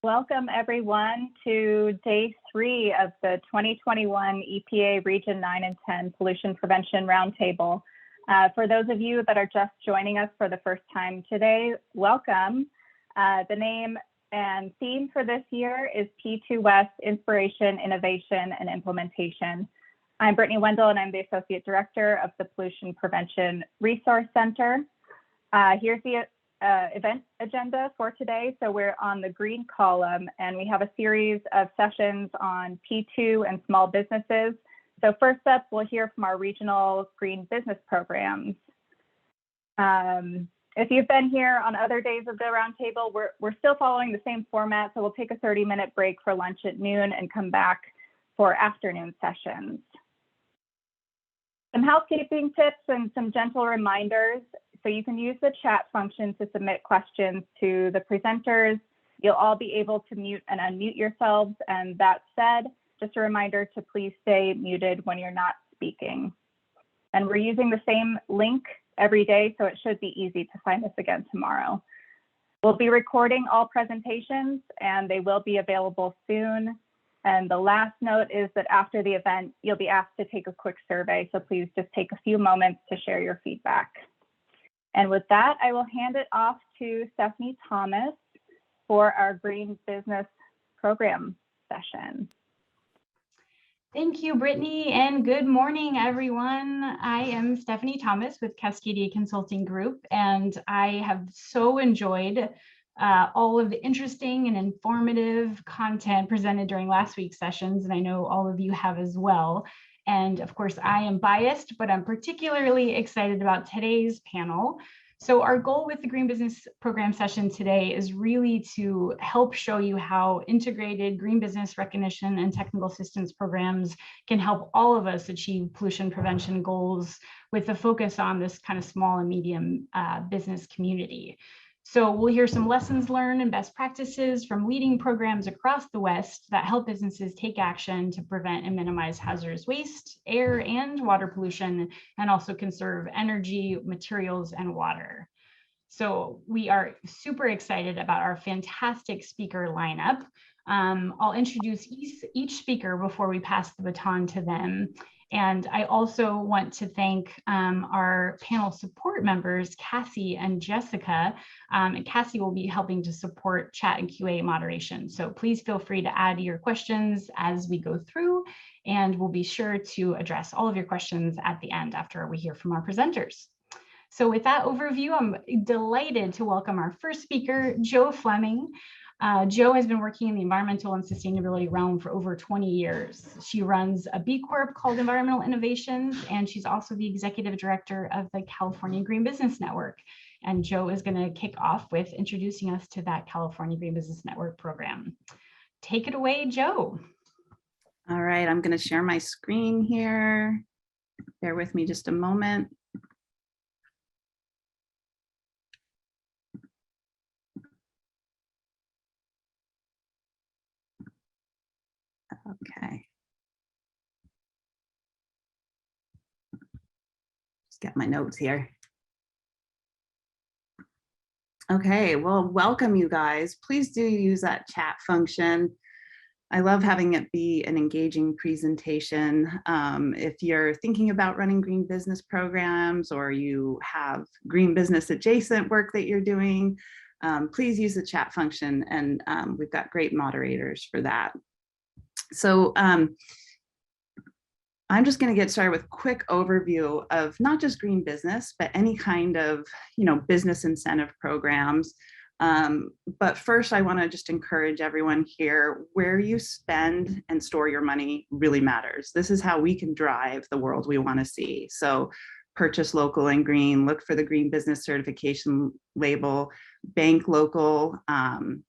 Welcome everyone to day 3 of the 2021 EPA Region 9 and 10 Pollution Prevention Roundtable. For those of you that are just joining us for the first time today, welcome. The name and theme for this year is P2West Inspiration, Innovation, and Implementation. I'm Brittany Wendell and I'm the Associate Director of the Pollution Prevention Resource Center. Here's the event agenda for today. So we're on the green column and we have a series of sessions on P2 and small businesses. So first up, we'll hear from our regional green business programs. If you've been here on other days of the roundtable, we're still following the same format. So we'll take a 30-minute break for lunch at noon and come back for afternoon sessions. Some housekeeping tips and some gentle reminders. So you can use the chat function to submit questions to the presenters. You'll all be able to mute and unmute yourselves. And that said, just a reminder to please stay muted when you're not speaking. And we're using the same link every day, so it should be easy to find us again tomorrow. We'll be recording all presentations and they will be available soon. And the last note is that after the event, you'll be asked to take a quick survey. So please just take a few moments to share your feedback. And with that, I will hand it off to Stephanie Thomas for our Green Business Program session. Thank you, Brittany, and good morning, everyone. I am Stephanie Thomas with Cascadia Consulting Group, and I have so enjoyed all of the interesting and informative content presented during last week's sessions, and I know all of you have as well. And of course, I am biased, but I'm particularly excited about today's panel. So our goal with the Green Business Program session today is really to help show you how integrated green business recognition and technical assistance programs can help all of us achieve pollution prevention goals with a focus on this kind of small and medium business community. So we'll hear some lessons learned and best practices from leading programs across the West that help businesses take action to prevent and minimize hazardous waste, air and water pollution, and also conserve energy, materials, and water. So we are super excited about our fantastic speaker lineup. I'll introduce each speaker before we pass the baton to them. And I also want to thank our panel support members, Cassie and Jessica. And Cassie will be helping to support chat and QA moderation. So please feel free to add your questions as we go through, and we'll be sure to address all of your questions at the end after we hear from our presenters. So with that overview, I'm delighted to welcome our first speaker, Jo Fleming. Jo has been working in the environmental and sustainability realm for over 20 years. She runs a B Corp called Environmental Innovations, and she's also the executive director of the California Green Business Network. And Jo is going to kick off with introducing us to that California Green Business Network program. Take it away, Jo. All right, I'm going to share my screen here. Bear with me just a moment. Okay. Just get my notes here. Okay, well, welcome you guys. Please do use that chat function. I love having it be an engaging presentation. If you're thinking about running green business programs or you have green business adjacent work that you're doing, please use the chat function, and we've got great moderators for that. So I'm just going to get started with a quick overview of not just green business, but any kind of, business incentive programs. But first, I want to just encourage everyone here, where you spend and store your money really matters. This is how we can drive the world we want to see. So purchase local and green, look for the green business certification label, bank local,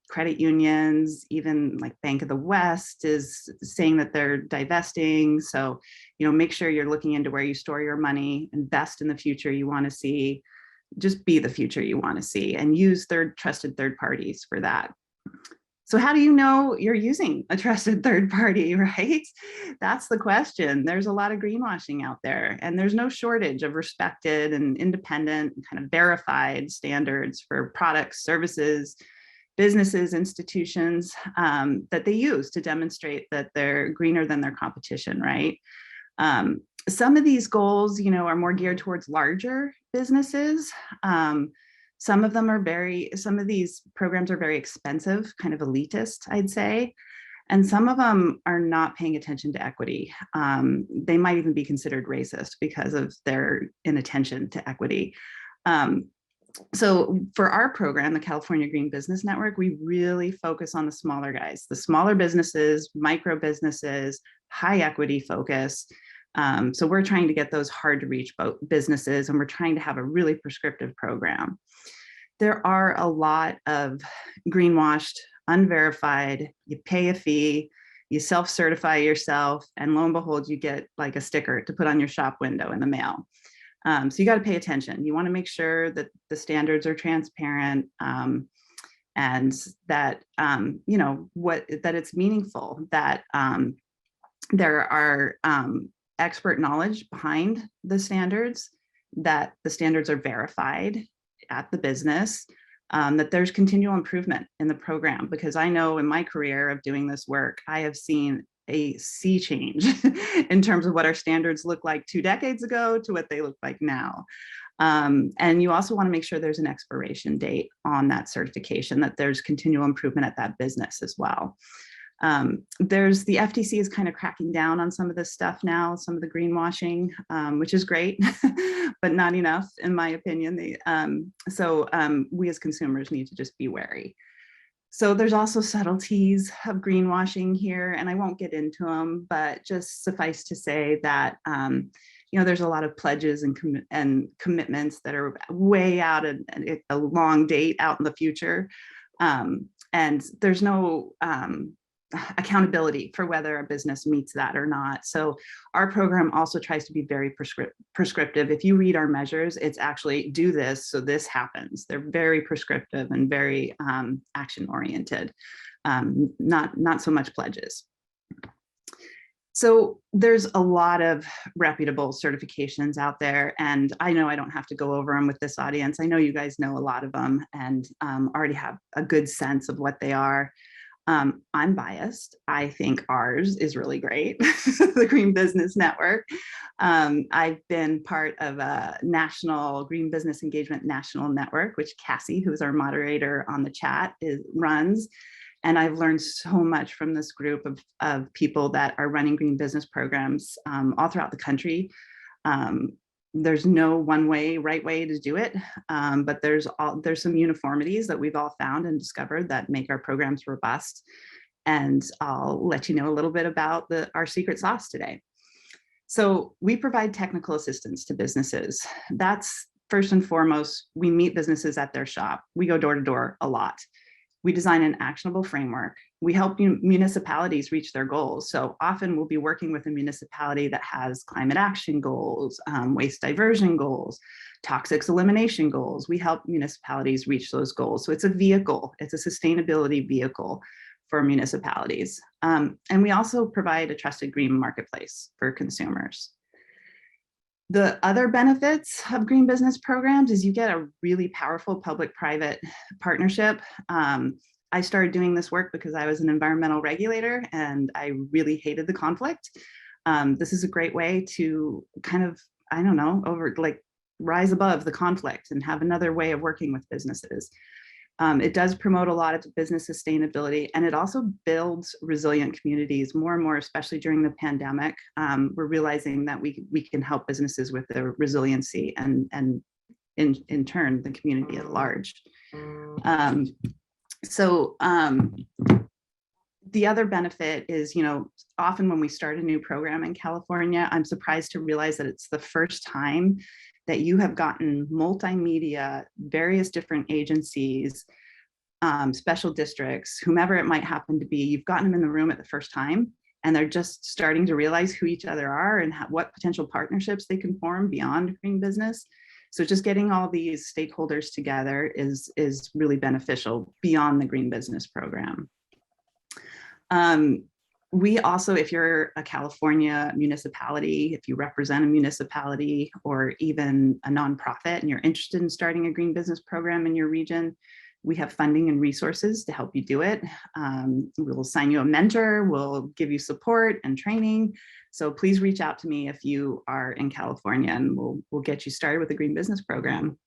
credit unions, even like Bank of the West is saying that they're divesting. So, make sure you're looking into where you store your money, invest in the future you want to see, just be the future you want to see, and use trusted third parties for that. So how do you know you're using a trusted third party, right? That's the question. There's a lot of greenwashing out there, and there's no shortage of respected and independent and kind of verified standards for products, services, businesses, institutions that they use to demonstrate that they're greener than their competition, right? Some of these goals, are more geared towards larger businesses. Some of these programs are very expensive, kind of elitist, I'd say. And some of them are not paying attention to equity. They might even be considered racist because of their inattention to equity. So for our program, the California Green Business Network, we really focus on the smaller guys, the smaller businesses, micro businesses, high equity focus. So we're trying to get those hard to reach businesses, and we're trying to have a really prescriptive program. There are a lot of greenwashed, unverified, you pay a fee, you self-certify yourself, and lo and behold, you get like a sticker to put on your shop window in the mail. So you got to pay attention. You want to make sure that the standards are transparent, and that that it's meaningful, that there are expert knowledge behind the standards, that the standards are verified at the business, that there's continual improvement in the program. Because I know in my career of doing this work, I have seen a sea change in terms of what our standards look like 2 decades ago to what they look like now. And you also want to make sure there's an expiration date on that certification, that there's continual improvement at that business as well. The FTC is kind of cracking down on some of this stuff now, some of the greenwashing, which is great, but not enough, in my opinion. So we as consumers need to just be wary. So there's also subtleties of greenwashing here, and I won't get into them, but just suffice to say that there's a lot of pledges and commitments that are way out at a long date out in the future, and there's no accountability for whether a business meets that or not. So our program also tries to be very prescriptive. If you read our measures, it's actually do this so this happens. They're very prescriptive and very action oriented, not so much pledges. So there's a lot of reputable certifications out there, and I know I don't have to go over them with this audience. I know you guys know a lot of them and already have a good sense of what they are. I'm biased. I think ours is really great, the Green Business Network. I've been part of a national Green Business Engagement National Network, which Cassie, who's our moderator on the chat, runs. And I've learned so much from this group of people that are running green business programs all throughout the country. There's no right way to do it, but there's some uniformities that we've all found and discovered that make our programs robust. And I'll let you know a little bit about our secret sauce today. So we provide technical assistance to businesses. That's first and foremost. We meet businesses at their shop. We go door to door a lot. We design an actionable framework. We help municipalities reach their goals. So often we'll be working with a municipality that has climate action goals, waste diversion goals, toxics elimination goals. We help municipalities reach those goals. So it's a vehicle, it's a sustainability vehicle for municipalities. And we also provide a trusted green marketplace for consumers. The other benefits of green business programs is you get a really powerful public-private partnership. I started doing this work because I was an environmental regulator and I really hated the conflict. This is a great way to kind of, rise above the conflict and have another way of working with businesses. It does promote a lot of business sustainability, and it also builds resilient communities more and more, especially during the pandemic. We're realizing that we can help businesses with their resiliency and in turn, the community at large. The other benefit is, often when we start a new program in California, I'm surprised to realize that it's the first time that you have gotten multimedia, various different agencies, special districts, whomever it might happen to be, you've gotten them in the room at the first time, and they're just starting to realize who each other are and what potential partnerships they can form beyond green business. So just getting all these stakeholders together is really beneficial beyond the green business program. We also, if you're a California municipality, if you represent a municipality or even a nonprofit and you're interested in starting a green business program in your region, We have funding and resources to help you do it. We will assign you a mentor, we'll give you support and training. So please reach out to me if you are in California, and we'll get you started with the Green Business Program.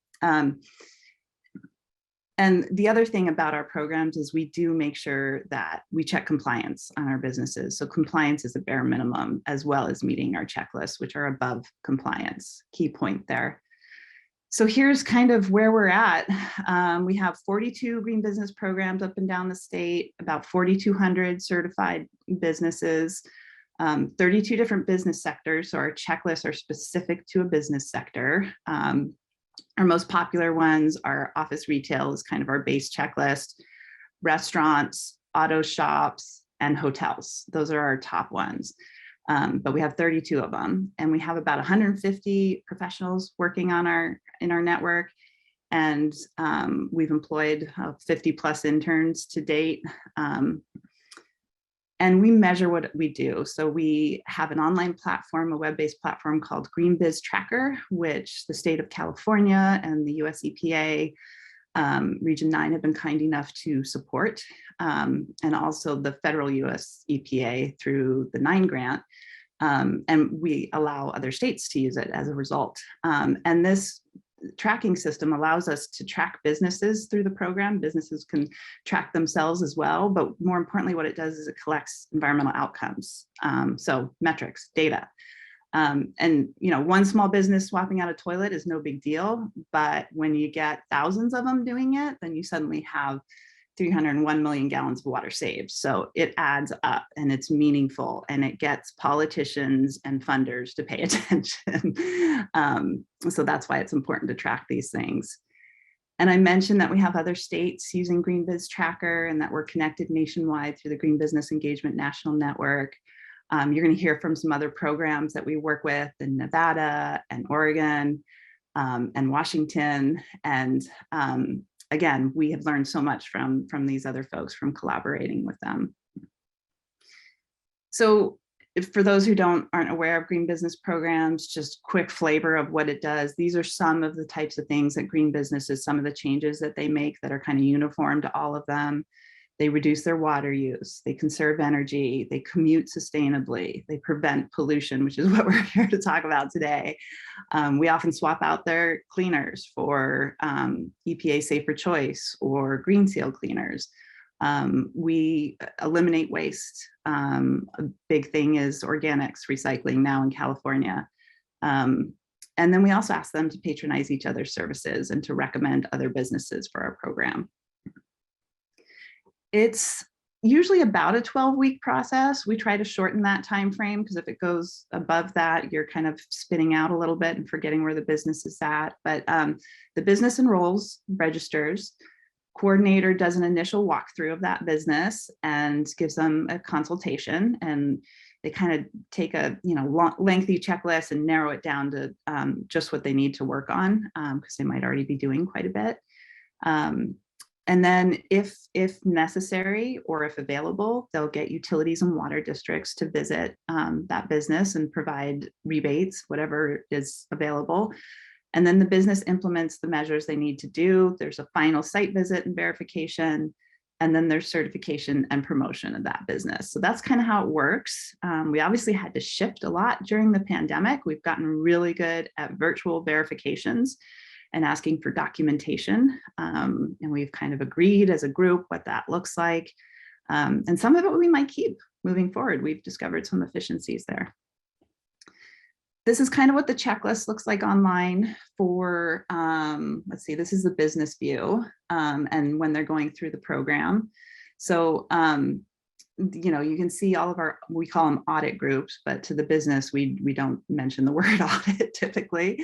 And the other thing about our programs is we do make sure that we check compliance on our businesses. So compliance is a bare minimum, as well as meeting our checklists, which are above compliance. Key point there. So here's kind of where we're at. We have 42 green business programs up and down the state, about 4,200 certified businesses, 32 different business sectors. So our checklists are specific to a business sector. Our most popular ones are office retail is kind of our base checklist, restaurants, auto shops, and hotels. Those are our top ones. But we have 32 of them, and we have about 150 professionals working on in our network. And we've employed 50 plus interns to date. And we measure what we do. So we have an online platform, a web-based platform called Biz Tracker, which the state of California and the US EPA Region 9 have been kind enough to support, and also the federal US EPA through the 9 grant. And we allow other states to use it as a result. And this tracking system allows us to track businesses through the program. Businesses can track themselves as well, but more importantly, what it does is it collects environmental outcomes. So metrics, data. And one small business swapping out a toilet is no big deal, but when you get thousands of them doing it, then you suddenly have 301 million gallons of water saved. So it adds up, and it's meaningful, and it gets politicians and funders to pay attention. So that's why it's important to track these things. And I mentioned that we have other states using Green Biz Tracker, and that we're connected nationwide through the Green Business Engagement National Network. You're going to hear from some other programs that we work with in Nevada and Oregon and Washington. And again, we have learned so much from these other folks, from collaborating with them. So for those who aren't aware of green business programs, just quick flavor of what it does. These are some of the types of things that green businesses, some of the changes that they make that are kind of uniform to all of them. They reduce their water use, they conserve energy, they commute sustainably, they prevent pollution, which is what we're here to talk about today. We often swap out their cleaners for EPA Safer Choice or Green Seal cleaners. We eliminate waste. A big thing is organics recycling now in California. And then we also ask them to patronize each other's services and to recommend other businesses for our program. It's usually about a 12-week process. We try to shorten that time frame, because if it goes above that, you're kind of spinning out a little bit and forgetting where the business is at. But the business enrolls, registers, coordinator does an initial walkthrough of that business and gives them a consultation, and they kind of take a lengthy checklist and narrow it down to just what they need to work on, because they might already be doing quite a bit. And then if necessary or if available, they'll get utilities and water districts to visit that business and provide rebates, whatever is available. And then the business implements the measures they need to do. There's a final site visit and verification, and then there's certification and promotion of that business. So that's kind of how it works. We obviously had to shift a lot during the pandemic. We've gotten really good at virtual verifications and asking for documentation. And we've kind of agreed as a group what that looks like. And some of it we might keep moving forward. We've discovered some efficiencies there. This is kind of what the checklist looks like online for, let's see, this is the business view, and when they're going through the program. So, you can see all of our, we call them audit groups, but to the business, we don't mention the word audit typically.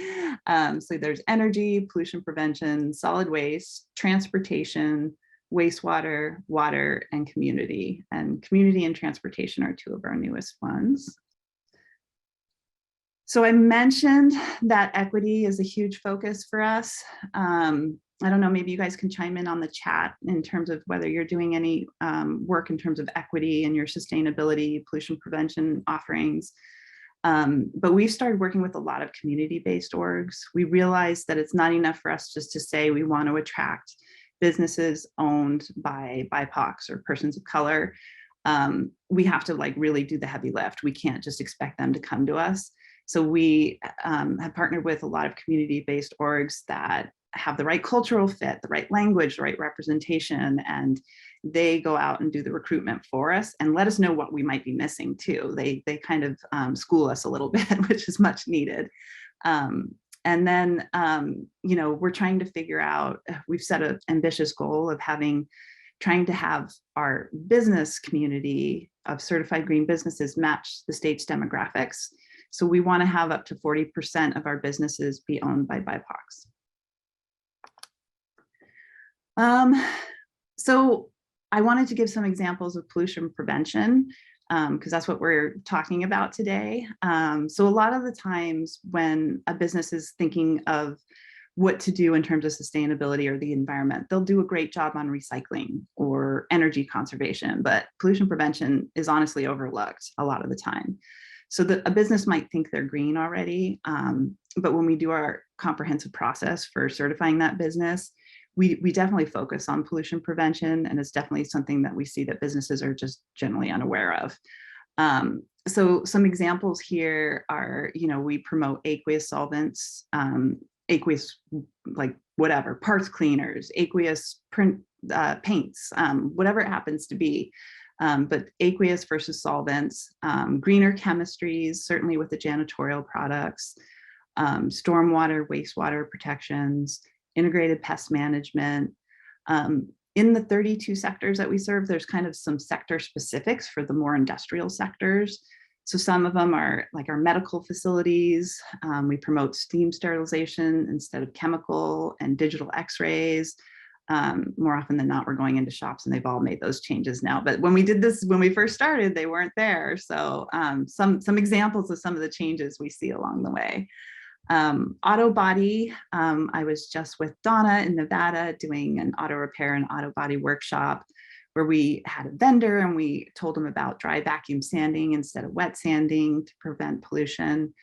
So there's energy, pollution prevention, solid waste, transportation, wastewater, water, and community. And community and transportation are two of our newest ones. So I mentioned that equity is a huge focus for us. I don't know, maybe you guys can chime in on the chat in terms of whether you're doing any work in terms of equity and your sustainability, pollution prevention offerings. But we've started working with a lot of community-based orgs. We realized that it's not enough for us just to say we want to attract businesses owned by BIPOCs or persons of color, we have to like really do the heavy lift. We can't just expect them to come to us. So we have partnered with a lot of community-based orgs that have the right cultural fit, the right language, the right representation, and they go out and do the recruitment for us and let us know what we might be missing too. They kind of school us a little bit, which is much needed. And then, you know, we're trying to figure out, we've set an ambitious goal of trying to have our business community of certified green businesses match the state's demographics. So we want to have up to 40% of our businesses be owned by BIPOCs. So I wanted to give some examples of pollution prevention because that's what we're talking about today. So a lot of the times when a business is thinking of what to do in terms of sustainability or the environment, they'll do a great job on recycling or energy conservation, but pollution prevention is honestly overlooked a lot of the time. So a business might think they're green already, but when we do our comprehensive process for certifying that business, we definitely focus on pollution prevention, and it's definitely something that we see that businesses are just generally unaware of. So some examples here are, you know, we promote aqueous solvents, aqueous, like whatever, parts cleaners, aqueous paints, whatever it happens to be. But aqueous versus solvents, greener chemistries, certainly with the janitorial products, stormwater, wastewater protections, integrated pest management. In the 32 sectors that we serve, there's kind of some sector specifics for the more industrial sectors. So some of them are like our medical facilities. We promote steam sterilization instead of chemical, and digital x-rays. More often than not, we're going into shops and they've all made those changes now. But when we did this, when we first started, they weren't there. So some examples of some of the changes we see along the way. Auto body, I was just with Donna in Nevada doing an auto repair and auto body workshop where we had a vendor and we told them about dry vacuum sanding instead of wet sanding to prevent pollution.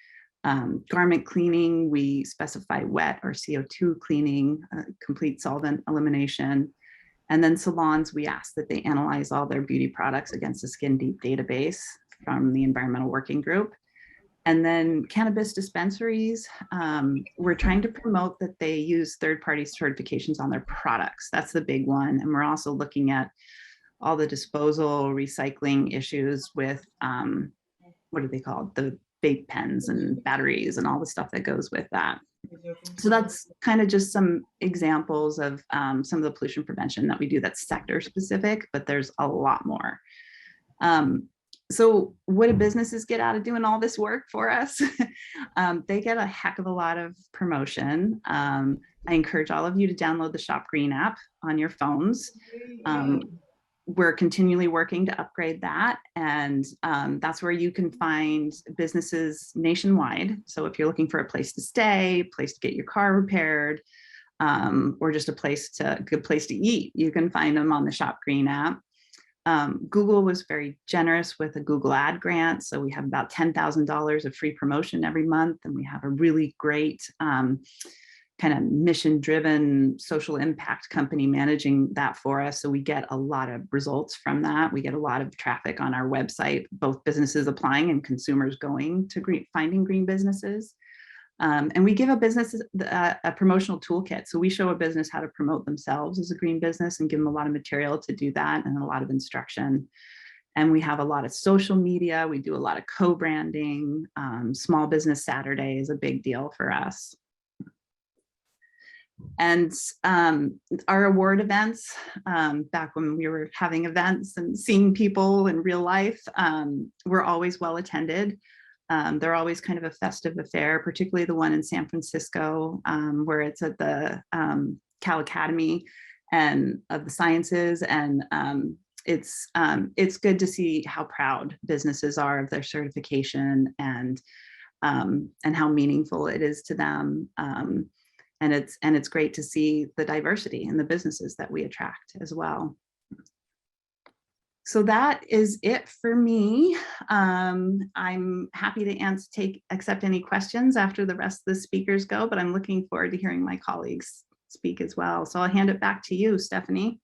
Garment cleaning, we specify wet or CO2 cleaning, complete solvent elimination. And then salons, we ask that they analyze all their beauty products against a Skin Deep database from the Environmental Working Group. And then cannabis dispensaries, we're trying to promote that they use third-party certifications on their products. That's the big one. And we're also looking at all the disposal, recycling issues with, what are they called? The vape pens and batteries and all the stuff that goes with that. So that's kind of just some examples of some of the pollution prevention that we do that's sector specific, but there's a lot more. So what do businesses get out of doing all this work for us? They get a heck of a lot of promotion. I encourage all of you to download the Shop Green app on your phones. We're continually working to upgrade that, and that's where you can find businesses nationwide. So if you're looking for a place to stay, place to get your car repaired, or just a good place to eat, you can find them on the Shop Green app. Google was very generous with a Google ad grant. So we have about $10,000 of free promotion every month. And we have a really great kind of mission-driven social impact company managing that for us. So we get a lot of results from that. We get a lot of traffic on our website, both businesses applying and consumers going to finding green businesses. And we give a business a promotional toolkit. So we show a business how to promote themselves as a green business and give them a lot of material to do that and a lot of instruction. And we have a lot of social media. We do a lot of co-branding. Small Business Saturday is a big deal for us. And our award events, back when we were having events and seeing people in real life, were always well attended. They're always kind of a festive affair, particularly the one in San Francisco, where it's at the Cal Academy and of the Sciences. And it's good to see how proud businesses are of their certification and how meaningful it is to them. And it's great to see the diversity in the businesses that we attract as well. So that is it for me. I'm happy to accept any questions after the rest of the speakers go, but I'm looking forward to hearing my colleagues speak as well. So I'll hand it back to you, Stephanie.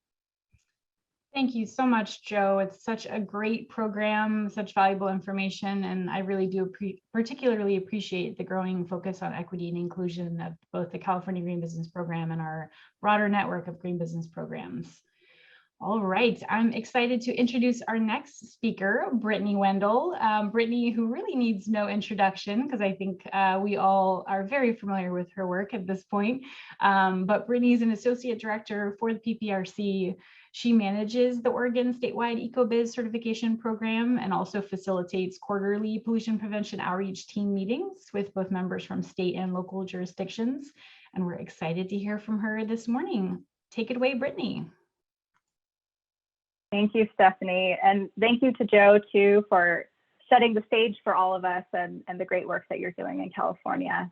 Thank you so much, Joe. It's such a great program, such valuable information, and I really do particularly appreciate the growing focus on equity and inclusion of both the California Green Business Program and our broader network of green business programs. All right, I'm excited to introduce our next speaker, Brittany Wendell. Brittany, who really needs no introduction because I think we all are very familiar with her work at this point. But Brittany is an associate director for the PPRC. She manages the Oregon statewide Ecobiz certification program and also facilitates quarterly pollution prevention outreach team meetings with both members from state and local jurisdictions. And we're excited to hear from her this morning. Take it away, Brittany. Thank you, Stephanie. And thank you to Joe, too, for setting the stage for all of us and the great work that you're doing in California.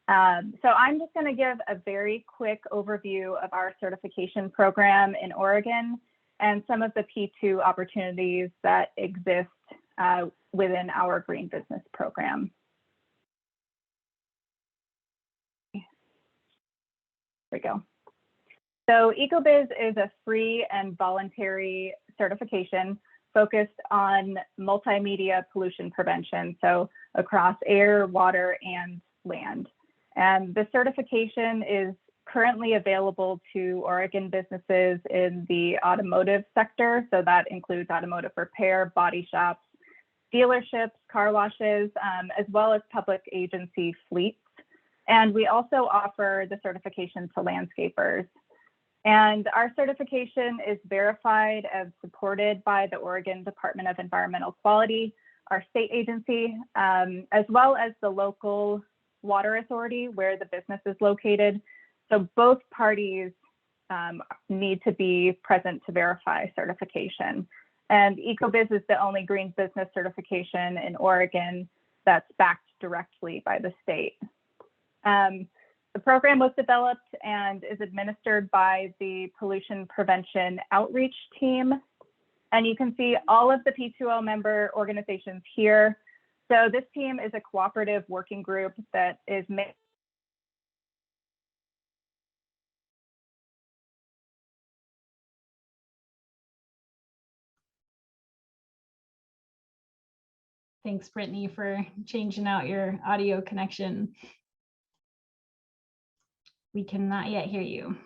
So I'm just going to give a very quick overview of our certification program in Oregon and some of the P2 opportunities that exist within our green business program. There we go. So Ecobiz is a free and voluntary certification focused on multimedia pollution prevention, so across air, water, and land. And the certification is currently available to Oregon businesses in the automotive sector. So that includes automotive repair, body shops, dealerships, car washes, as well as public agency fleets. And we also offer the certification to landscapers. And our certification is verified and supported by the Oregon Department of Environmental Quality, our state agency, as well as the local water authority where the business is located. So both parties need to be present to verify certification. And Ecobiz is the only green business certification in Oregon that's backed directly by the state. The program was developed and is administered by the Pollution Prevention Outreach Team. And you can see all of the P2O member organizations here. So this team is a cooperative working group that is made. Thanks, Brittany, for changing out your audio connection. We cannot yet hear you.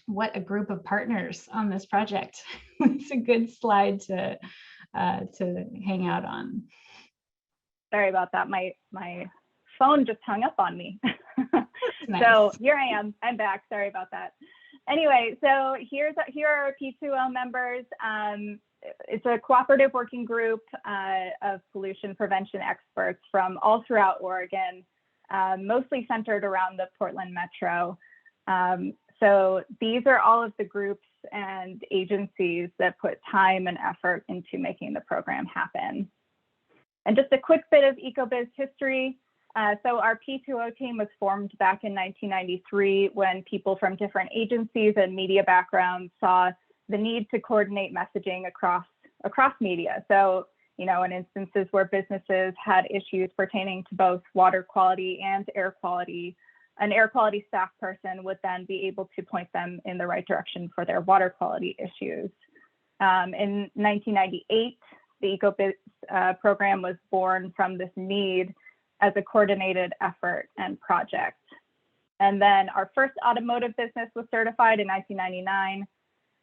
What a group of partners on this project. It's a good slide to hang out on. Sorry about that. My phone just hung up on me. Nice. So here I am. I'm back. Sorry about that. Anyway, so here are our P2O members. It's a cooperative working group of pollution prevention experts from all throughout Oregon, mostly centered around the Portland metro. So these are all of the groups and agencies that put time and effort into making the program happen. And just a quick bit of Ecobiz history. So our P2O team was formed back in 1993 when people from different agencies and media backgrounds saw the need to coordinate messaging across media. So, you know, in instances where businesses had issues pertaining to both water quality and air quality, an air quality staff person would then be able to point them in the right direction for their water quality issues. In 1998, the Ecobiz program was born from this need as a coordinated effort and project. And then our first automotive business was certified in 1999.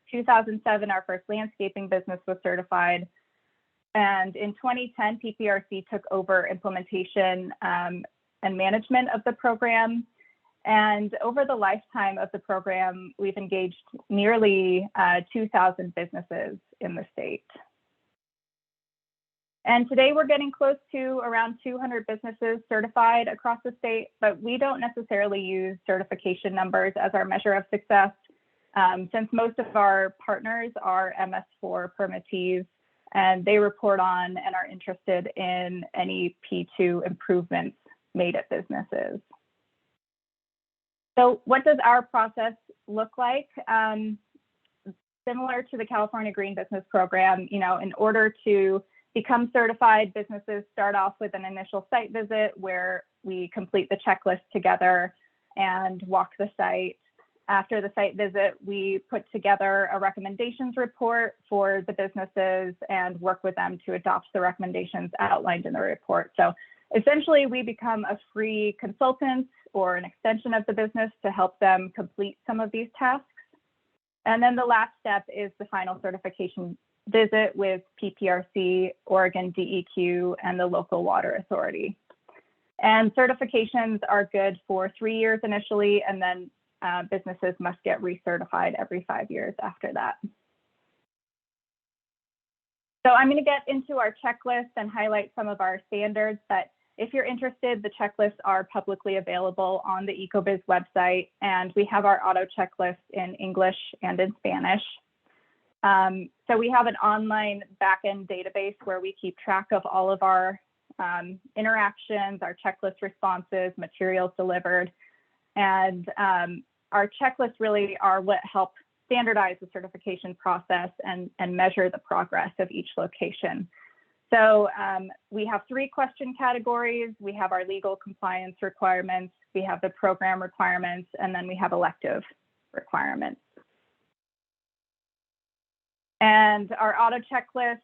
2007, our first landscaping business was certified. And in 2010, PPRC took over implementation and management of the program. And over the lifetime of the program, we've engaged nearly 2,000 businesses in the state. And today we're getting close to around 200 businesses certified across the state, but we don't necessarily use certification numbers as our measure of success, since most of our partners are MS4 permittees, and they report on and are interested in any P2 improvements made at businesses. So what does our process look like? similar to the California Green Business Program, you know, in order to become certified, businesses start off with an initial site visit where we complete the checklist together and walk the site. After the site visit, we put together a recommendations report for the businesses and work with them to adopt the recommendations outlined in the report. So essentially, we become a free consultant or an extension of the business to help them complete some of these tasks. And then the last step is the final certification visit with PPRC, Oregon DEQ, and the local water authority. And certifications are good for 3 years initially, and then businesses must get recertified every 5 years after that. So I'm going to get into our checklist and highlight some of our standards, but if you're interested, the checklists are publicly available on the Ecobiz website, and we have our auto checklist in English and in Spanish. So we have an online backend database where we keep track of all of our interactions, our checklist responses, materials delivered, and our checklists really are what help standardize the certification process and measure the progress of each location. So we have 3 question categories. We have our legal compliance requirements, we have the program requirements, and then we have elective requirements. And our auto checklist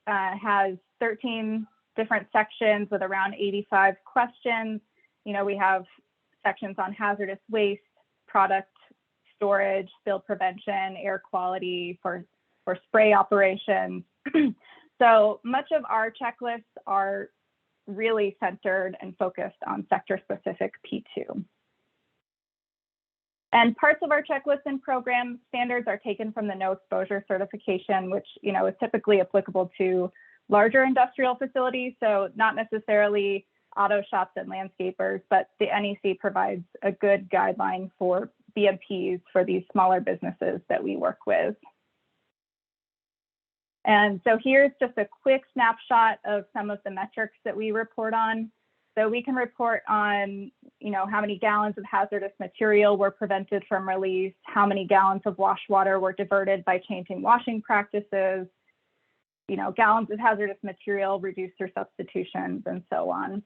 has 13 different sections with around 85 questions. You know, we have sections on hazardous waste, product storage, spill prevention, air quality for spray operations. So much of our checklists are really centered and focused on sector-specific P2. And parts of our checklist and program standards are taken from the no exposure certification, which, you know, is typically applicable to larger industrial facilities. So not necessarily auto shops and landscapers, but the NEC provides a good guideline for BMPs for these smaller businesses that we work with. And so here's just a quick snapshot of some of the metrics that we report on. So we can report on, you know, how many gallons of hazardous material were prevented from release, how many gallons of wash water were diverted by changing washing practices, you know, gallons of hazardous material reduced through substitutions, and so on.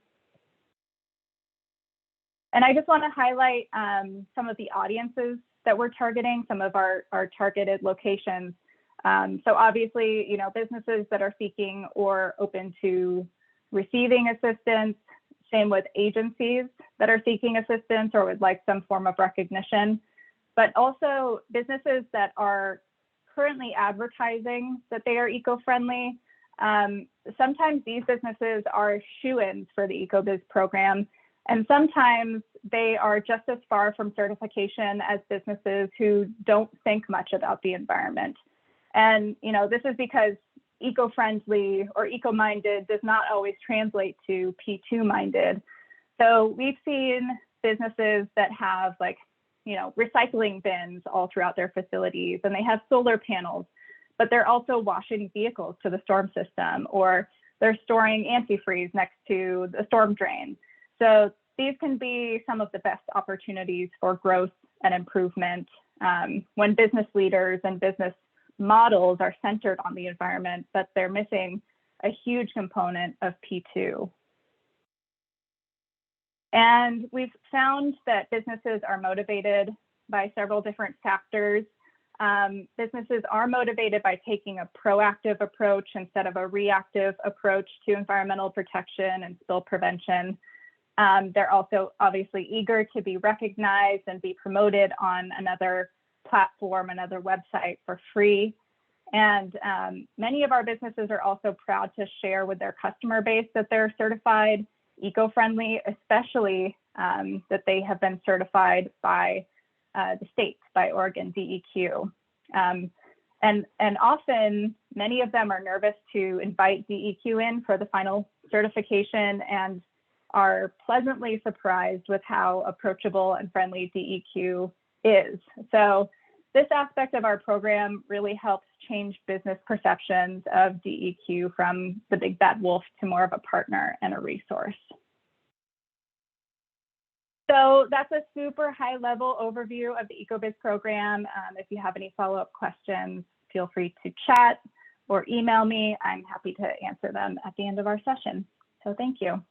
And I just want to highlight some of the audiences that we're targeting, some of our targeted locations. So obviously, you know, businesses that are seeking or open to receiving assistance, same with agencies that are seeking assistance or would like some form of recognition, but also businesses that are currently advertising that they are eco-friendly. Sometimes these businesses are shoo-ins for the Ecobiz program, and sometimes they are just as far from certification as businesses who don't think much about the environment. And, you know, this is because eco-friendly or eco-minded does not always translate to P2-minded. So we've seen businesses that have, like, you know, recycling bins all throughout their facilities, and they have solar panels, but they're also washing vehicles to the storm system, or they're storing antifreeze next to the storm drain. So these can be some of the best opportunities for growth and improvement when business leaders and business models are centered on the environment, but they're missing a huge component of P2. And we've found that businesses are motivated by several different factors. Businesses are motivated by taking a proactive approach instead of a reactive approach to environmental protection and spill prevention. They're also obviously eager to be recognized and be promoted on another platform, another website for free. And many of our businesses are also proud to share with their customer base that they're certified eco-friendly, especially that they have been certified by the state, by Oregon DEQ. And often many of them are nervous to invite DEQ in for the final certification and are pleasantly surprised with how approachable and friendly DEQ is. So this aspect of our program really helps change business perceptions of DEQ from the big bad wolf to more of a partner and a resource. So that's a super high level overview of the Ecobiz program. If you have any follow-up questions, feel free to chat or email me. I'm happy to answer them at the end of our session. So thank you.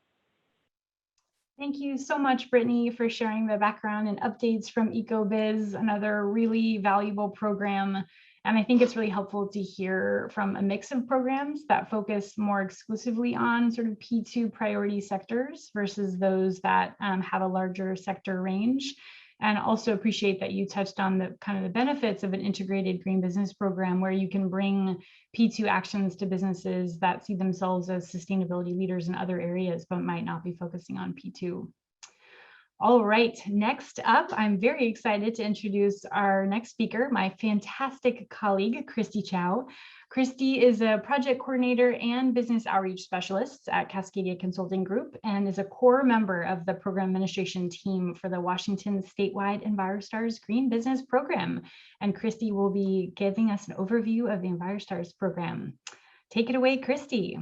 Thank you so much, Brittany, for sharing the background and updates from Ecobiz, another really valuable program. And I think it's really helpful to hear from a mix of programs that focus more exclusively on sort of P2 priority sectors versus those that have a larger sector range. And also appreciate that you touched on the kind of the benefits of an integrated green business program where you can bring P2 actions to businesses that see themselves as sustainability leaders in other areas, but might not be focusing on P2. All right, next up, I'm very excited to introduce our next speaker, my fantastic colleague, Christy Chow. Christy is a project coordinator and business outreach specialist at Cascadia Consulting Group and is a core member of the program administration team for the Washington statewide Envirostars Green Business Program. And Christy will be giving us an overview of the Envirostars program. Take it away, Christy.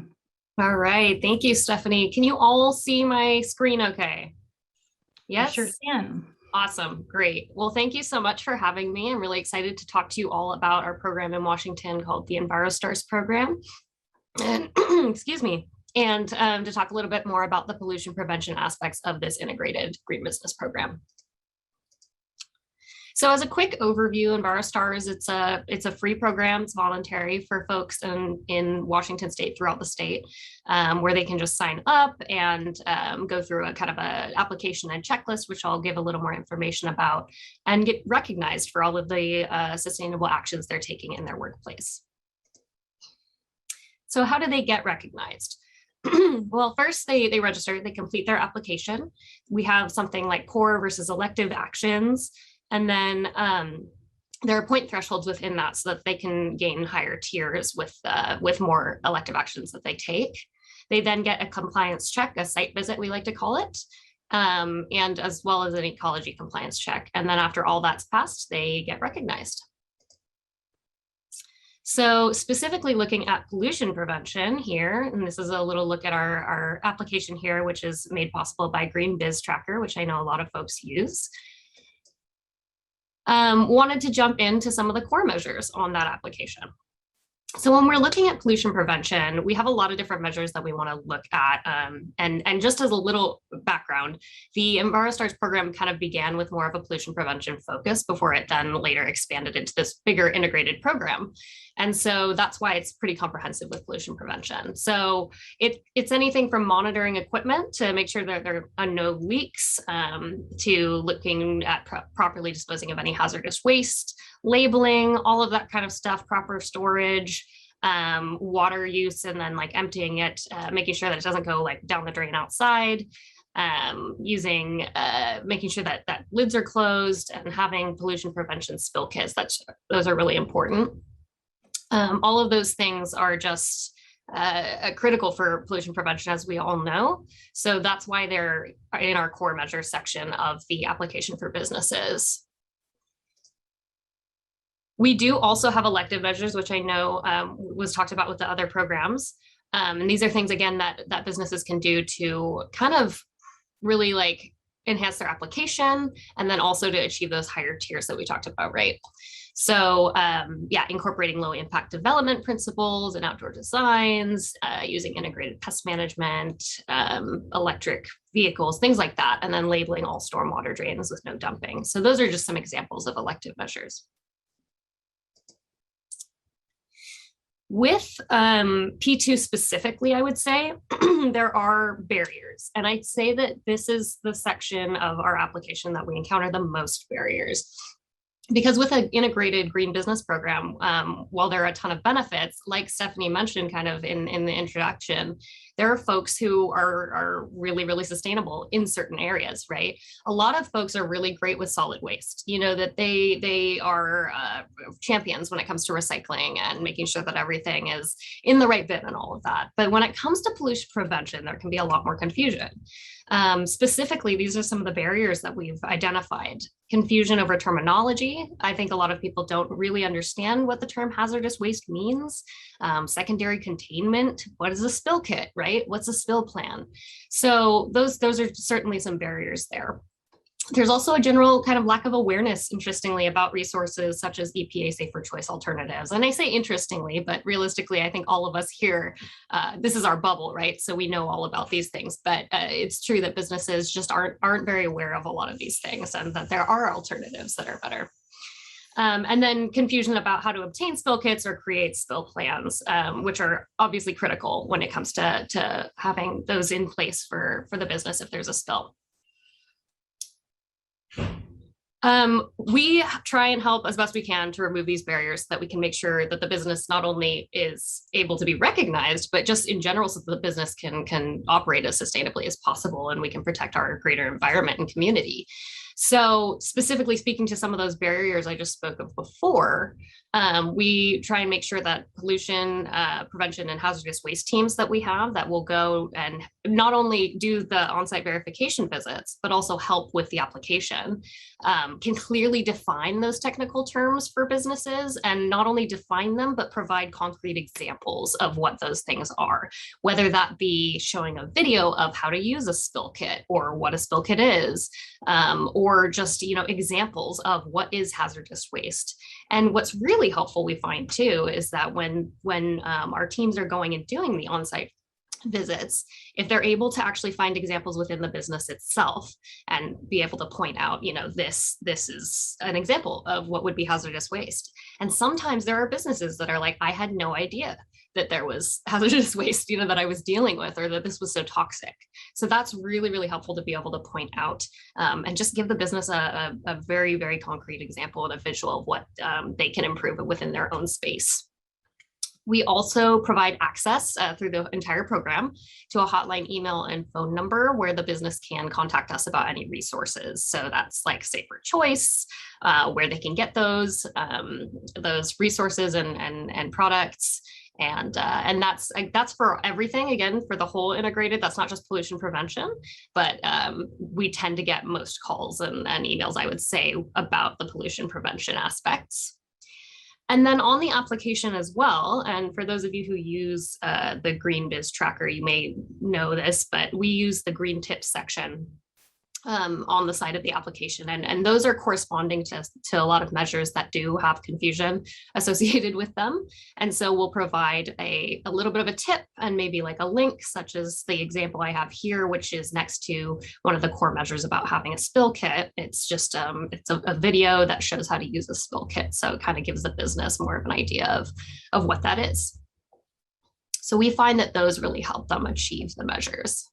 All right, thank you, Stephanie. Can you all see my screen okay? Yes? I sure can. Awesome, great. Well, thank you so much for having me. I'm really excited to talk to you all about our program in Washington called the Envirostars Program. And excuse me, and to talk a little bit more about the pollution prevention aspects of this integrated green business program. So as a quick overview, Envirostars, it's a free program. It's voluntary for folks in Washington state, throughout the state, where they can just sign up and go through a kind of a application and checklist, which I'll give a little more information about, and get recognized for all of the sustainable actions they're taking in their workplace. So how do they get recognized? Well, first they register, they complete their application. We have something like core versus elective actions. And then there are point thresholds within that so that they can gain higher tiers with more elective actions that they take. They then get a compliance check, a site visit, we like to call it, and as well as an ecology compliance check. And then after all that's passed, they get recognized. So specifically looking at pollution prevention here, and this is a little look at our application here, which is made possible by Biz Tracker, which I know a lot of folks use. Wanted to jump into some of the core measures on that application. So when we're looking at pollution prevention, we have a lot of different measures that we want to look at. And just as a little background, the Envirostars program kind of began with more of a pollution prevention focus before it then later expanded into this bigger integrated program. And so that's why it's pretty comprehensive with pollution prevention. So it's anything from monitoring equipment to make sure that there are no leaks, to looking at properly disposing of any hazardous waste, labeling, all of that kind of stuff, proper storage, water use, and then like emptying it, making sure that it doesn't go like down the drain outside, making sure that lids are closed, and having pollution prevention spill kits. Those are really important. All of those things are just critical for pollution prevention, as we all know. So that's why they're in our core measures section of the application for businesses. We do also have elective measures, which I know was talked about with the other programs. And these are things, again, that businesses can do to kind of really like enhance their application, and then also to achieve those higher tiers that we talked about, right? So yeah, incorporating low impact development principles and outdoor designs, using integrated pest management, electric vehicles, things like that, and then labeling all stormwater drains with no dumping. So those are just some examples of elective measures. With P2 specifically, I would say there are barriers. And I'd say that this is the section of our application that we encounter the most barriers. Because with an integrated green business program, while there are a ton of benefits, like Stephanie mentioned kind of in the introduction, there are folks who are really, really sustainable in certain areas, right? A lot of folks are really great with solid waste, you know, that they are champions when it comes to recycling and making sure that everything is in the right bin and all of that. But when it comes to pollution prevention, there can be a lot more confusion. Specifically, these are some of the barriers that we've identified. Confusion over terminology. I think a lot of people don't really understand what the term hazardous waste means. Secondary containment, what is a spill kit, right? What's a spill plan? So those are certainly some barriers there. There's also a general kind of lack of awareness, interestingly, about resources such as EPA safer choice alternatives. And I say interestingly, but realistically, I think all of us here, this is our bubble, right? So we know all about these things, but it's true that businesses just aren't very aware of a lot of these things, and that there are alternatives that are better. And then confusion about how to obtain spill kits or create spill plans, which are obviously critical when it comes to having those in place for the business if there's a spill. We try and help as best we can to remove these barriers so that we can make sure that the business not only is able to be recognized, but just in general, so that the business can operate as sustainably as possible, and we can protect our greater environment and community. So specifically speaking to some of those barriers I just spoke of before, we try and make sure that pollution prevention and hazardous waste teams that we have that will go and not only do the on-site verification visits, but also help with the application, can clearly define those technical terms for businesses, and not only define them, but provide concrete examples of what those things are, whether that be showing a video of how to use a spill kit or what a spill kit is, or just, examples of what is hazardous waste. And what's really helpful, we find too, is that when our teams are going and doing the on-site visits, if they're able to actually find examples within the business itself and be able to point out, this is an example of what would be hazardous waste. And sometimes there are businesses that are like, I had no idea that there was hazardous waste, that I was dealing with, or that this was so toxic. So that's really, really helpful to be able to point out and just give the business a very, very concrete example and a visual of what they can improve within their own space. We also provide access through the entire program to a hotline, email, and phone number where the business can contact us about any resources. So that's like Safer Choice, where they can get those resources and products. And that's for everything, again, for the whole integrated. That's not just pollution prevention, but we tend to get most calls and emails, I would say, about the pollution prevention aspects. And then on the application as well, and for those of you who use the Green Biz Tracker, you may know this, but we use the green tips section on the side of the application. And those are corresponding to a lot of measures that do have confusion associated with them. And so we'll provide a little bit of a tip and maybe like a link, such as the example I have here, which is next to one of the core measures about having a spill kit. It's just it's a video that shows how to use a spill kit. So it kind of gives the business more of an idea of what that is. So we find that those really help them achieve the measures.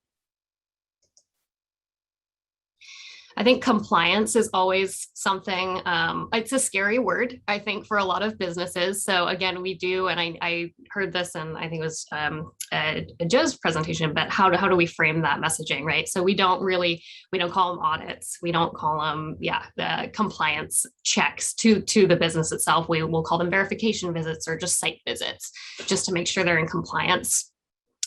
I think compliance is always something, it's a scary word, I think, for a lot of businesses. So again, we do, and I heard this, and I think it was Joe's presentation, but how do we frame that messaging, right? So we don't call them audits. We don't call them, the compliance checks to the business itself. We will call them verification visits or just site visits, just to make sure they're in compliance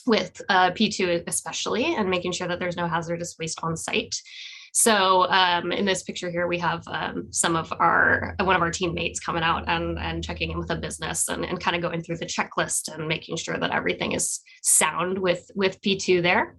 with P2 especially, and making sure that there's no hazardous waste on site. So in this picture here, we have one of our teammates coming out and checking in with a business and kind of going through the checklist and making sure that everything is sound with P2 there.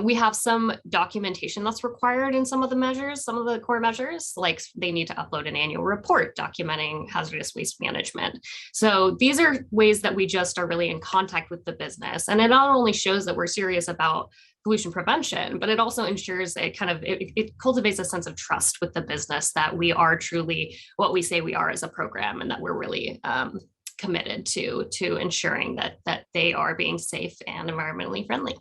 We have some documentation that's required in some of the measures, some of the core measures, like they need to upload an annual report documenting hazardous waste management. So these are ways that we just are really in contact with the business. And it not only shows that we're serious about pollution prevention, but it also ensures it cultivates a sense of trust with the business that we are truly what we say we are as a program, and that we're really committed to ensuring that they are being safe and environmentally friendly.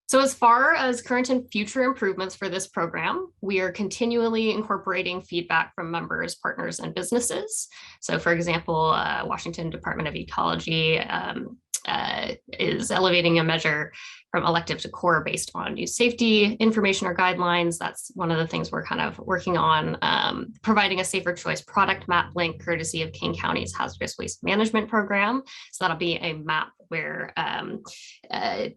So as far as current and future improvements for this program, we are continually incorporating feedback from members, partners, and businesses. So for example, Washington Department of Ecology is elevating a measure from elective to core based on new safety information or guidelines. That's one of the things we're kind of working on, providing a safer choice product map link courtesy of King County's hazardous waste management program. So that'll be a map where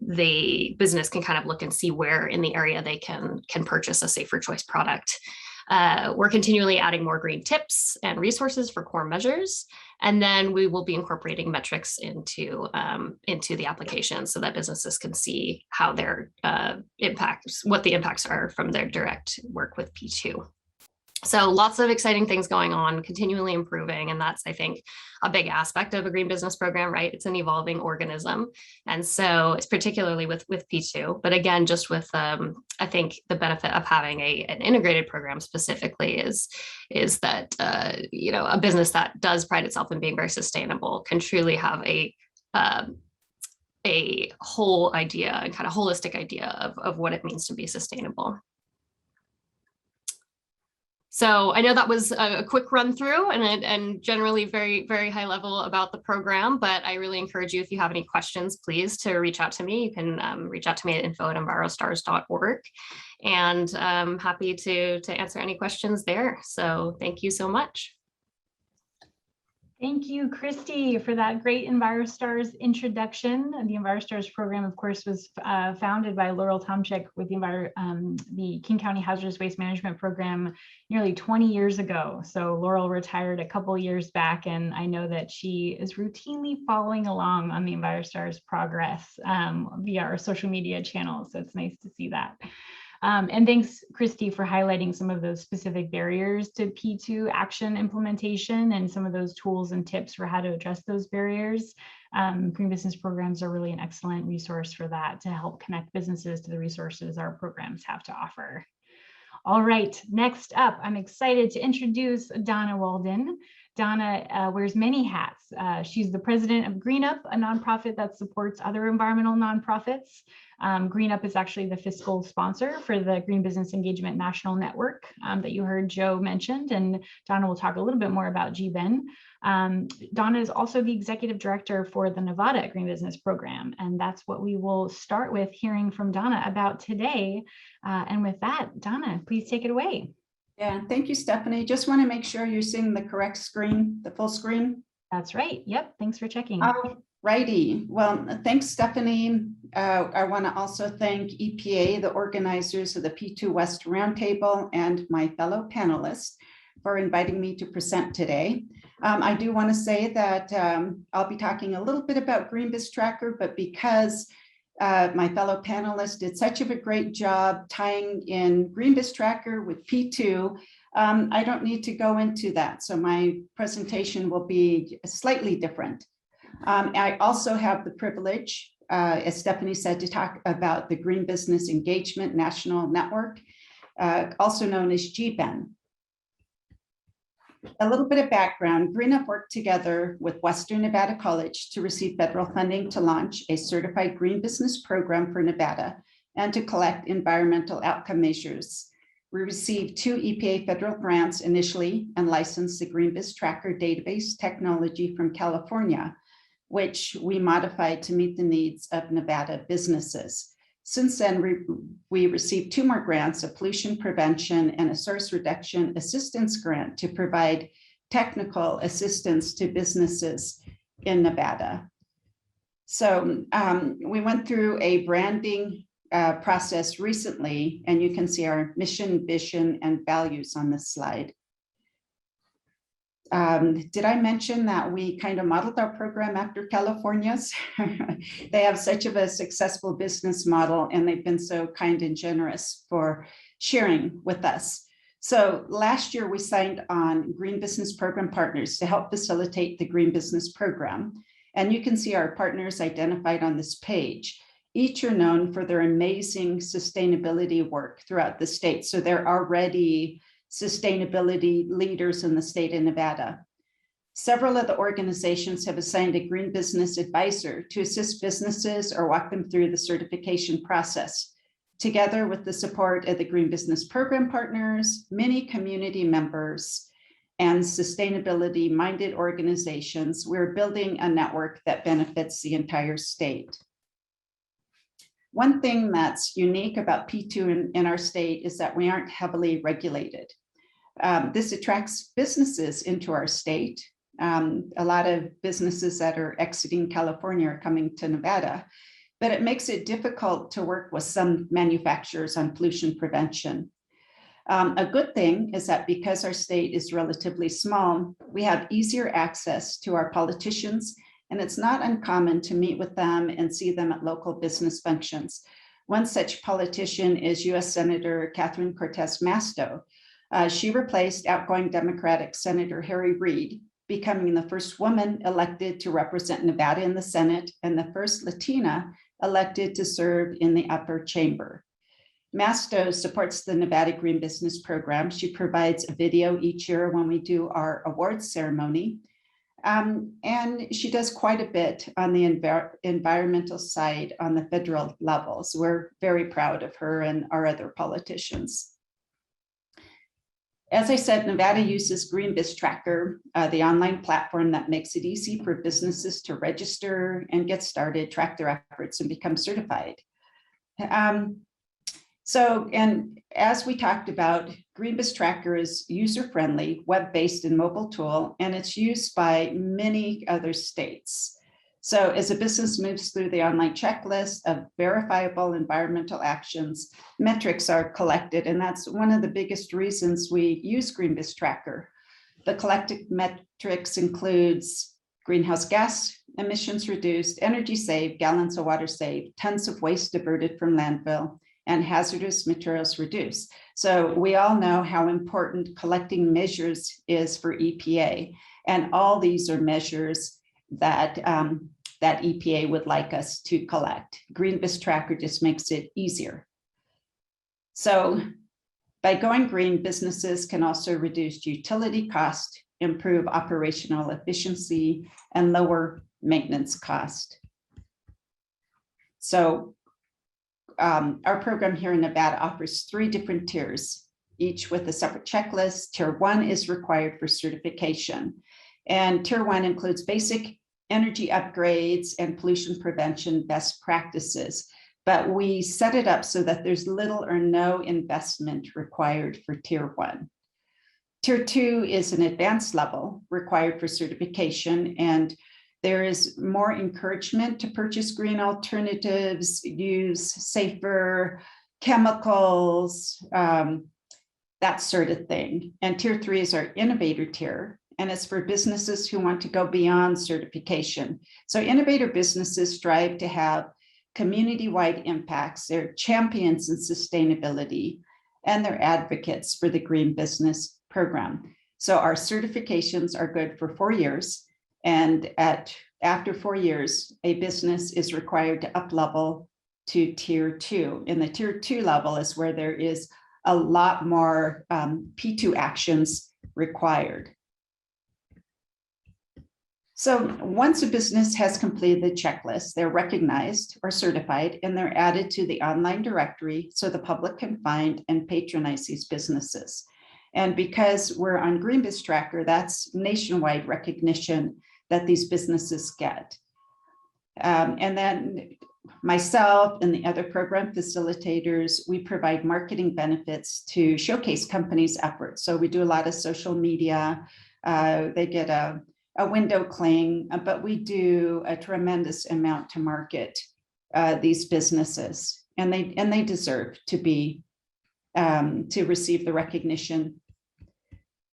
the business can kind of look and see where in the area they can purchase a safer choice product. We're continually adding more green tips and resources for core measures. And then we will be incorporating metrics into the application so that businesses can see how their what the impacts are from their direct work with P2. So lots of exciting things going on, continually improving. And that's, I think, a big aspect of a green business program, right? It's an evolving organism. And so it's particularly with P2, but again, just with, I think the benefit of having an integrated program specifically is that, a business that does pride itself in being very sustainable can truly have a whole idea and kind of holistic idea of what it means to be sustainable. So I know that was a quick run through and generally very, very high level about the program, but I really encourage you, if you have any questions, please to reach out to me. You can reach out to me at info@envirostars.org, and I'm happy to answer any questions there. So thank you so much. Thank you, Christy, for that great Envirostars introduction. The Envirostars program, of course, was founded by Laurel Tomczyk with the King County Hazardous Waste Management Program nearly 20 years ago. So Laurel retired a couple years back, and I know that she is routinely following along on the Envirostars progress via our social media channels. So it's nice to see that. And thanks, Christy, for highlighting some of those specific barriers to P2 action implementation and some of those tools and tips for how to address those barriers. Green business programs are really an excellent resource for that, to help connect businesses to the resources our programs have to offer. All right, next up, I'm excited to introduce Donna Walden. Donna wears many hats. She's the president of GreenUp, a nonprofit that supports other environmental nonprofits. GreenUp is actually the fiscal sponsor for the Green Business Engagement National Network that you heard Joe mentioned, and Donna will talk a little bit more about GBEN. Donna is also the executive director for the Nevada Green Business Program, and that's what we will start with hearing from Donna about today. And with that, Donna, please take it away. Yeah, thank you, Stephanie. Just want to make sure you're seeing the correct screen, the full screen. That's right. Yep. Thanks for checking. Righty. Well, thanks, Stephanie. I want to also thank EPA, the organizers of the P2 West Roundtable, and my fellow panelists for inviting me to present today. I do want to say that I'll be talking a little bit about Biz Tracker, but because my fellow panelists did such a great job tying in Biz Tracker with P2, I don't need to go into that. So my presentation will be slightly different. I also have the privilege, as Stephanie said, to talk about the Green Business Engagement National Network, also known as GBEN. A little bit of background: GreenUp worked together with Western Nevada College to receive federal funding to launch a certified green business program for Nevada and to collect environmental outcome measures. We received 2 EPA federal grants initially and licensed the Biz Tracker database technology from California, which we modified to meet the needs of Nevada businesses. Since then, we received 2 more grants, a pollution prevention and a source reduction assistance grant to provide technical assistance to businesses in Nevada. So we went through a branding process recently, and you can see our mission, vision, and values on this slide. Did I mention that we kind of modeled our program after California's? They have such of a successful business model, and they've been so kind and generous for sharing with us. So last year we signed on Green Business Program partners to help facilitate the Green Business Program. And you can see our partners identified on this page. Each are known for their amazing sustainability work throughout the state. So they're already sustainability leaders in the state of Nevada. Several of the organizations have assigned a green business advisor to assist businesses or walk them through the certification process. Together with the support of the Green Business Program partners, many community members, and sustainability-minded organizations, we're building a network that benefits the entire state. One thing that's unique about P2 in our state is that we aren't heavily regulated. This attracts businesses into our state. A lot of businesses that are exiting California are coming to Nevada, but it makes it difficult to work with some manufacturers on pollution prevention. A good thing is that because our state is relatively small, we have easier access to our politicians, and it's not uncommon to meet with them and see them at local business functions. One such politician is U.S. Senator Catherine Cortez Masto. She replaced outgoing Democratic Senator Harry Reid, becoming the first woman elected to represent Nevada in the Senate and the first Latina elected to serve in the upper chamber. Masto supports the Nevada Green Business Program. She provides a video each year when we do our awards ceremony. And she does quite a bit on the environmental side on the federal levels. We're very proud of her and our other politicians. As I said, Nevada uses Biz Tracker, the online platform that makes it easy for businesses to register and get started, track their efforts, and become certified. And as we talked about, Biz Tracker is user-friendly, web-based and mobile tool, and it's used by many other states. So as a business moves through the online checklist of verifiable environmental actions, metrics are collected, and that's one of the biggest reasons we use Biz Tracker. The collected metrics includes greenhouse gas emissions reduced, energy saved, gallons of water saved, tons of waste diverted from landfill, and hazardous materials reduced. So we all know how important collecting measures is for EPA, and all these are measures that that EPA would like us to collect. Biz Tracker just makes it easier. So by going green, businesses can also reduce utility cost, improve operational efficiency, and lower maintenance cost. So our program here in Nevada offers 3 different tiers, each with a separate checklist. Tier 1 is required for certification. And Tier 1 includes basic energy upgrades and pollution prevention best practices. But we set it up so that there's little or no investment required for Tier 1. Tier 2 is an advanced level required for certification, and there is more encouragement to purchase green alternatives, use safer chemicals, that sort of thing. And Tier 3 is our innovator tier, and it's for businesses who want to go beyond certification. So innovator businesses strive to have community-wide impacts. They're champions in sustainability, and they're advocates for the Green Business Program. So our certifications are good for 4 years. And after 4 years, a business is required to up-level to Tier 2. And the Tier 2 level is where there is a lot more P2 actions required. So once a business has completed the checklist, they're recognized or certified, and they're added to the online directory so the public can find and patronize these businesses. And because we're on Biz Tracker, that's nationwide recognition that these businesses get. And then myself and the other program facilitators, we provide marketing benefits to showcase companies' efforts. So we do a lot of social media. They get a window cling, but we do a tremendous amount to market these businesses, and they deserve to be to receive the recognition.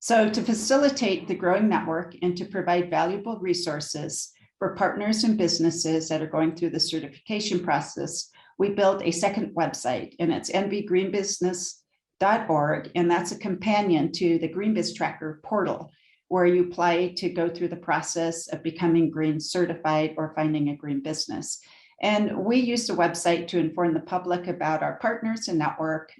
So to facilitate the growing network and to provide valuable resources for partners and businesses that are going through the certification process, we built a second website, and it's nvgreenbusiness.org, and that's a companion to the Biz Tracker portal, where you apply to go through the process of becoming green certified or finding a green business. And we use the website to inform the public about our partners and network,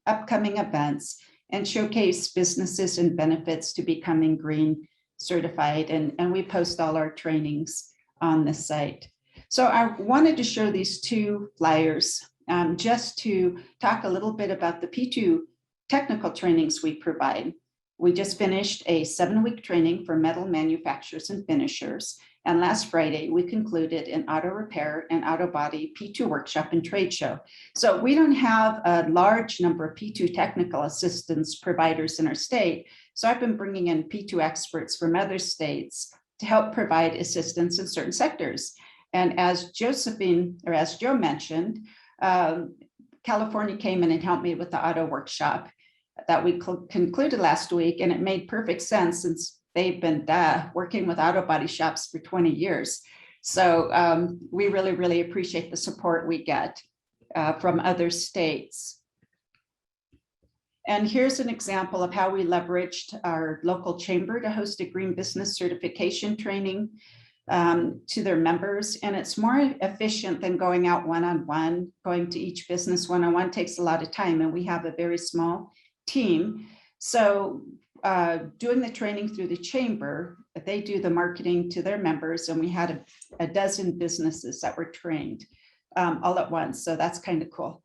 upcoming events, and showcase businesses and benefits to becoming green certified. And we post all our trainings on the site. So I wanted to show these 2 flyers just to talk a little bit about the P2 technical trainings we provide. We just finished a 7-week training for metal manufacturers and finishers. And last Friday, we concluded an auto repair and auto body P2 workshop and trade show. So we don't have a large number of P2 technical assistance providers in our state. So I've been bringing in P2 experts from other states to help provide assistance in certain sectors. And as Joe mentioned, California came in and helped me with the auto workshop. that we concluded last week, and it made perfect sense since they've been working with auto body shops for 20 years. So we really appreciate the support we get from other states. And here's an example of how we leveraged our local chamber to host a green business certification training to their members. And it's more efficient than going out one-on-one. Going to each business one-on-one takes a lot of time, and we have a very small team. So doing the training through the chamber, they do the marketing to their members, and we had a dozen businesses that were trained all at once. So that's kind of cool.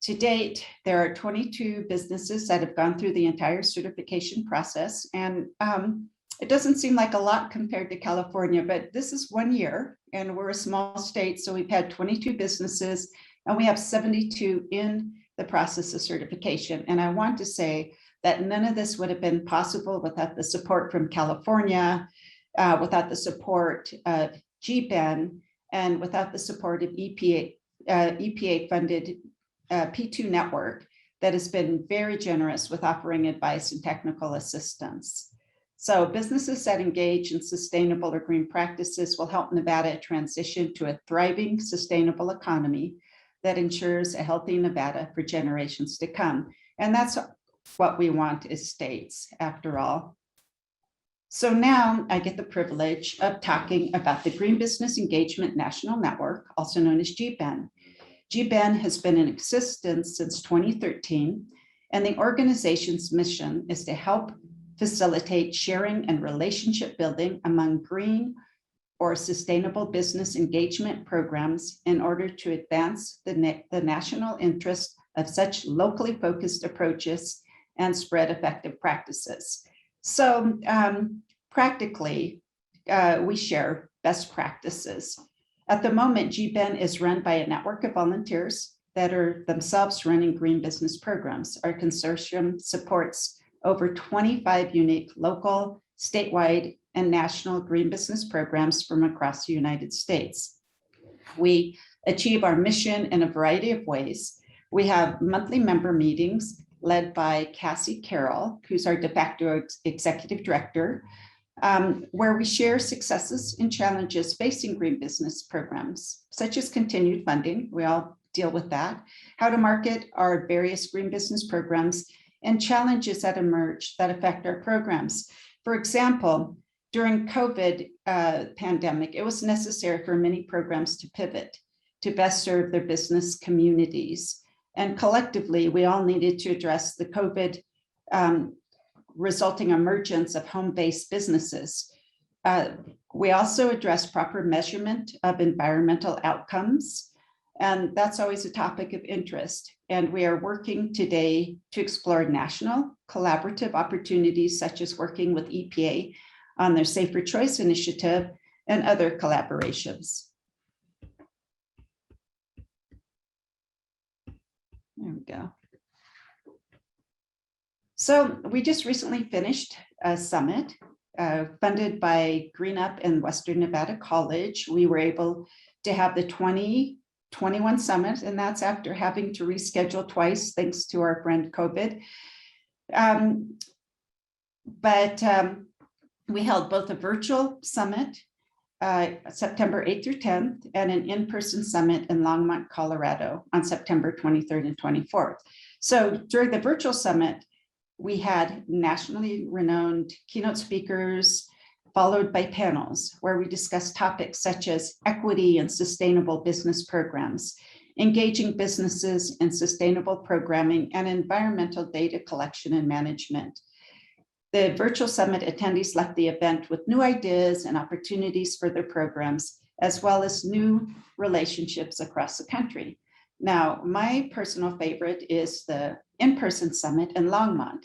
To date, there are 22 businesses that have gone through the entire certification process. And it doesn't seem like a lot compared to California, but this is 1 year and we're a small state. So we've had 22 businesses and we have 72 in the process of certification. And I want to say that none of this would have been possible without the support from California, without the support of GBEN, and without the support of EPA funded P2 network that has been very generous with offering advice and technical assistance. So businesses that engage in sustainable or green practices will help Nevada transition to a thriving, sustainable economy that ensures a healthy Nevada for generations to come. And that's what we want as states, after all. So now I get the privilege of talking about the Green Business Engagement National Network, also known as GBEN. GBEN has been in existence since 2013, and the organization's mission is to help facilitate sharing and relationship building among green or sustainable business engagement programs in order to advance the national interest of such locally focused approaches and spread effective practices. So practically, we share best practices. At the moment, GBEN is run by a network of volunteers that are themselves running green business programs. Our consortium supports over 25 unique local, statewide, and national green business programs from across the United States. We achieve our mission in a variety of ways. We have monthly member meetings led by Cassie Carroll, who's our de facto executive director, where we share successes and challenges facing green business programs, such as continued funding, we all deal with that, how to market our various green business programs, and challenges that emerge that affect our programs. For example, during COVID pandemic, it was necessary for many programs to pivot to best serve their business communities. And collectively, we all needed to address the COVID resulting emergence of home-based businesses. We also address proper measurement of environmental outcomes, and that's always a topic of interest. And we are working today to explore national collaborative opportunities, such as working with EPA on their Safer Choice initiative and other collaborations. There we go. So we just recently finished a summit funded by Green Up and Western Nevada College. We were able to have the 2021 summit, and that's after having to reschedule twice thanks to our friend COVID. We held both a virtual summit September 8th through 10th and an in-person summit in Longmont, Colorado on September 23rd and 24th. So during the virtual summit, we had nationally renowned keynote speakers, followed by panels where we discussed topics such as equity and sustainable business programs, engaging businesses in sustainable programming, and environmental data collection and management. The virtual summit attendees left the event with new ideas and opportunities for their programs, as well as new relationships across the country. Now, my personal favorite is the in-person summit in Longmont.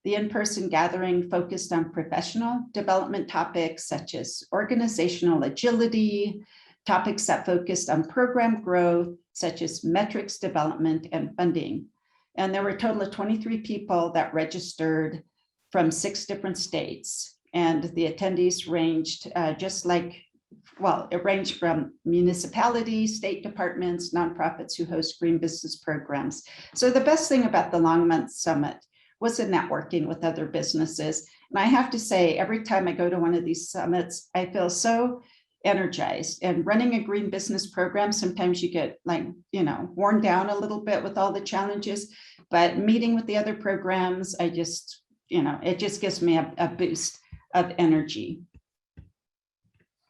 The in-person gathering focused on professional development topics such as organizational agility, topics that focused on program growth, such as metrics development and funding. And there were a total of 23 people that registered from 6 different states. And the attendees ranged just like well, it ranged from municipalities, state departments, nonprofits who host green business programs. So the best thing about the Longmont Summit was the networking with other businesses. And I have to say, every time I go to one of these summits, I feel so energized. And running a green business program, sometimes you get like, worn down a little bit with all the challenges, but meeting with the other programs, I just, it just gives me a boost of energy.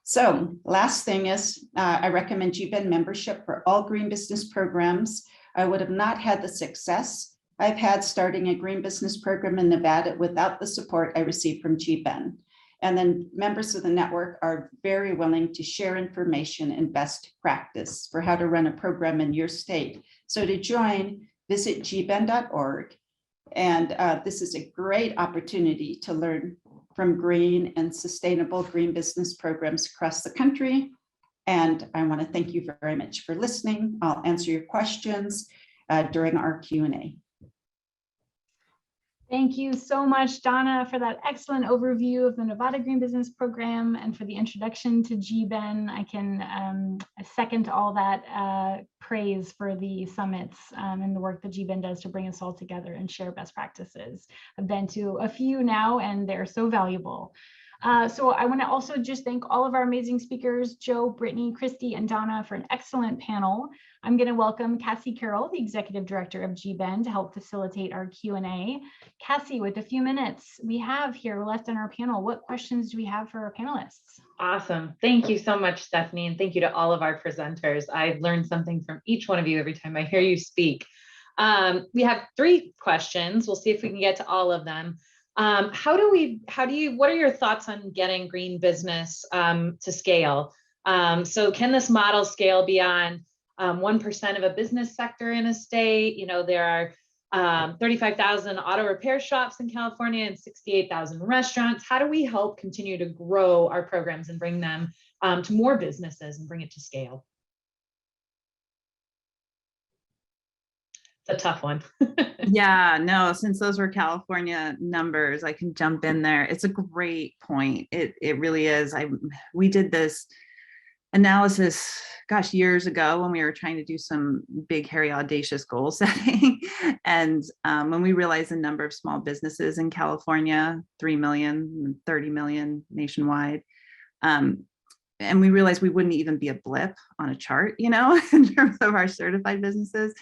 So last thing is, I recommend GBEN membership for all green business programs. I would have not had the success I've had starting a green business program in Nevada without the support I received from GBEN. And then members of the network are very willing to share information and best practice for how to run a program in your state. So to join, visit gben.org. And this is a great opportunity to learn from green and sustainable green business programs across the country. And I want to thank you very much for listening. I'll answer your questions during our Q&A. Thank you so much, Donna, for that excellent overview of the Nevada Green Business Program and for the introduction to GBEN. I can second all that praise for the summits and the work that GBEN does to bring us all together and share best practices. I've been to a few now, and they're so valuable. So I want to also just thank all of our amazing speakers, Joe, Brittany, Christy, and Donna, for an excellent panel. I'm going to welcome Cassie Carroll, the Executive Director of GBEN, to help facilitate our Q&A. Cassie, with the few minutes we have here left on our panel, what questions do we have for our panelists? Awesome. Thank you so much, Stephanie, and thank you to all of our presenters. I've learned something from each one of you every time I hear you speak. We have 3 questions. We'll see if we can get to all of them. What are your thoughts on getting green business to scale? So can this model scale beyond 1% of a business sector in a state? There are 35,000 auto repair shops in California and 68,000 restaurants. How do we help continue to grow our programs and bring them to more businesses and bring it to scale? It's a tough one. Yeah, no, since those were California numbers, I can jump in there. It's a great point. It really is. We did this analysis, gosh, years ago when we were trying to do some big, hairy, audacious goal setting. And when we realized the number of small businesses in California, 3 million, 30 million nationwide, and we realized we wouldn't even be a blip on a chart, in terms of our certified businesses.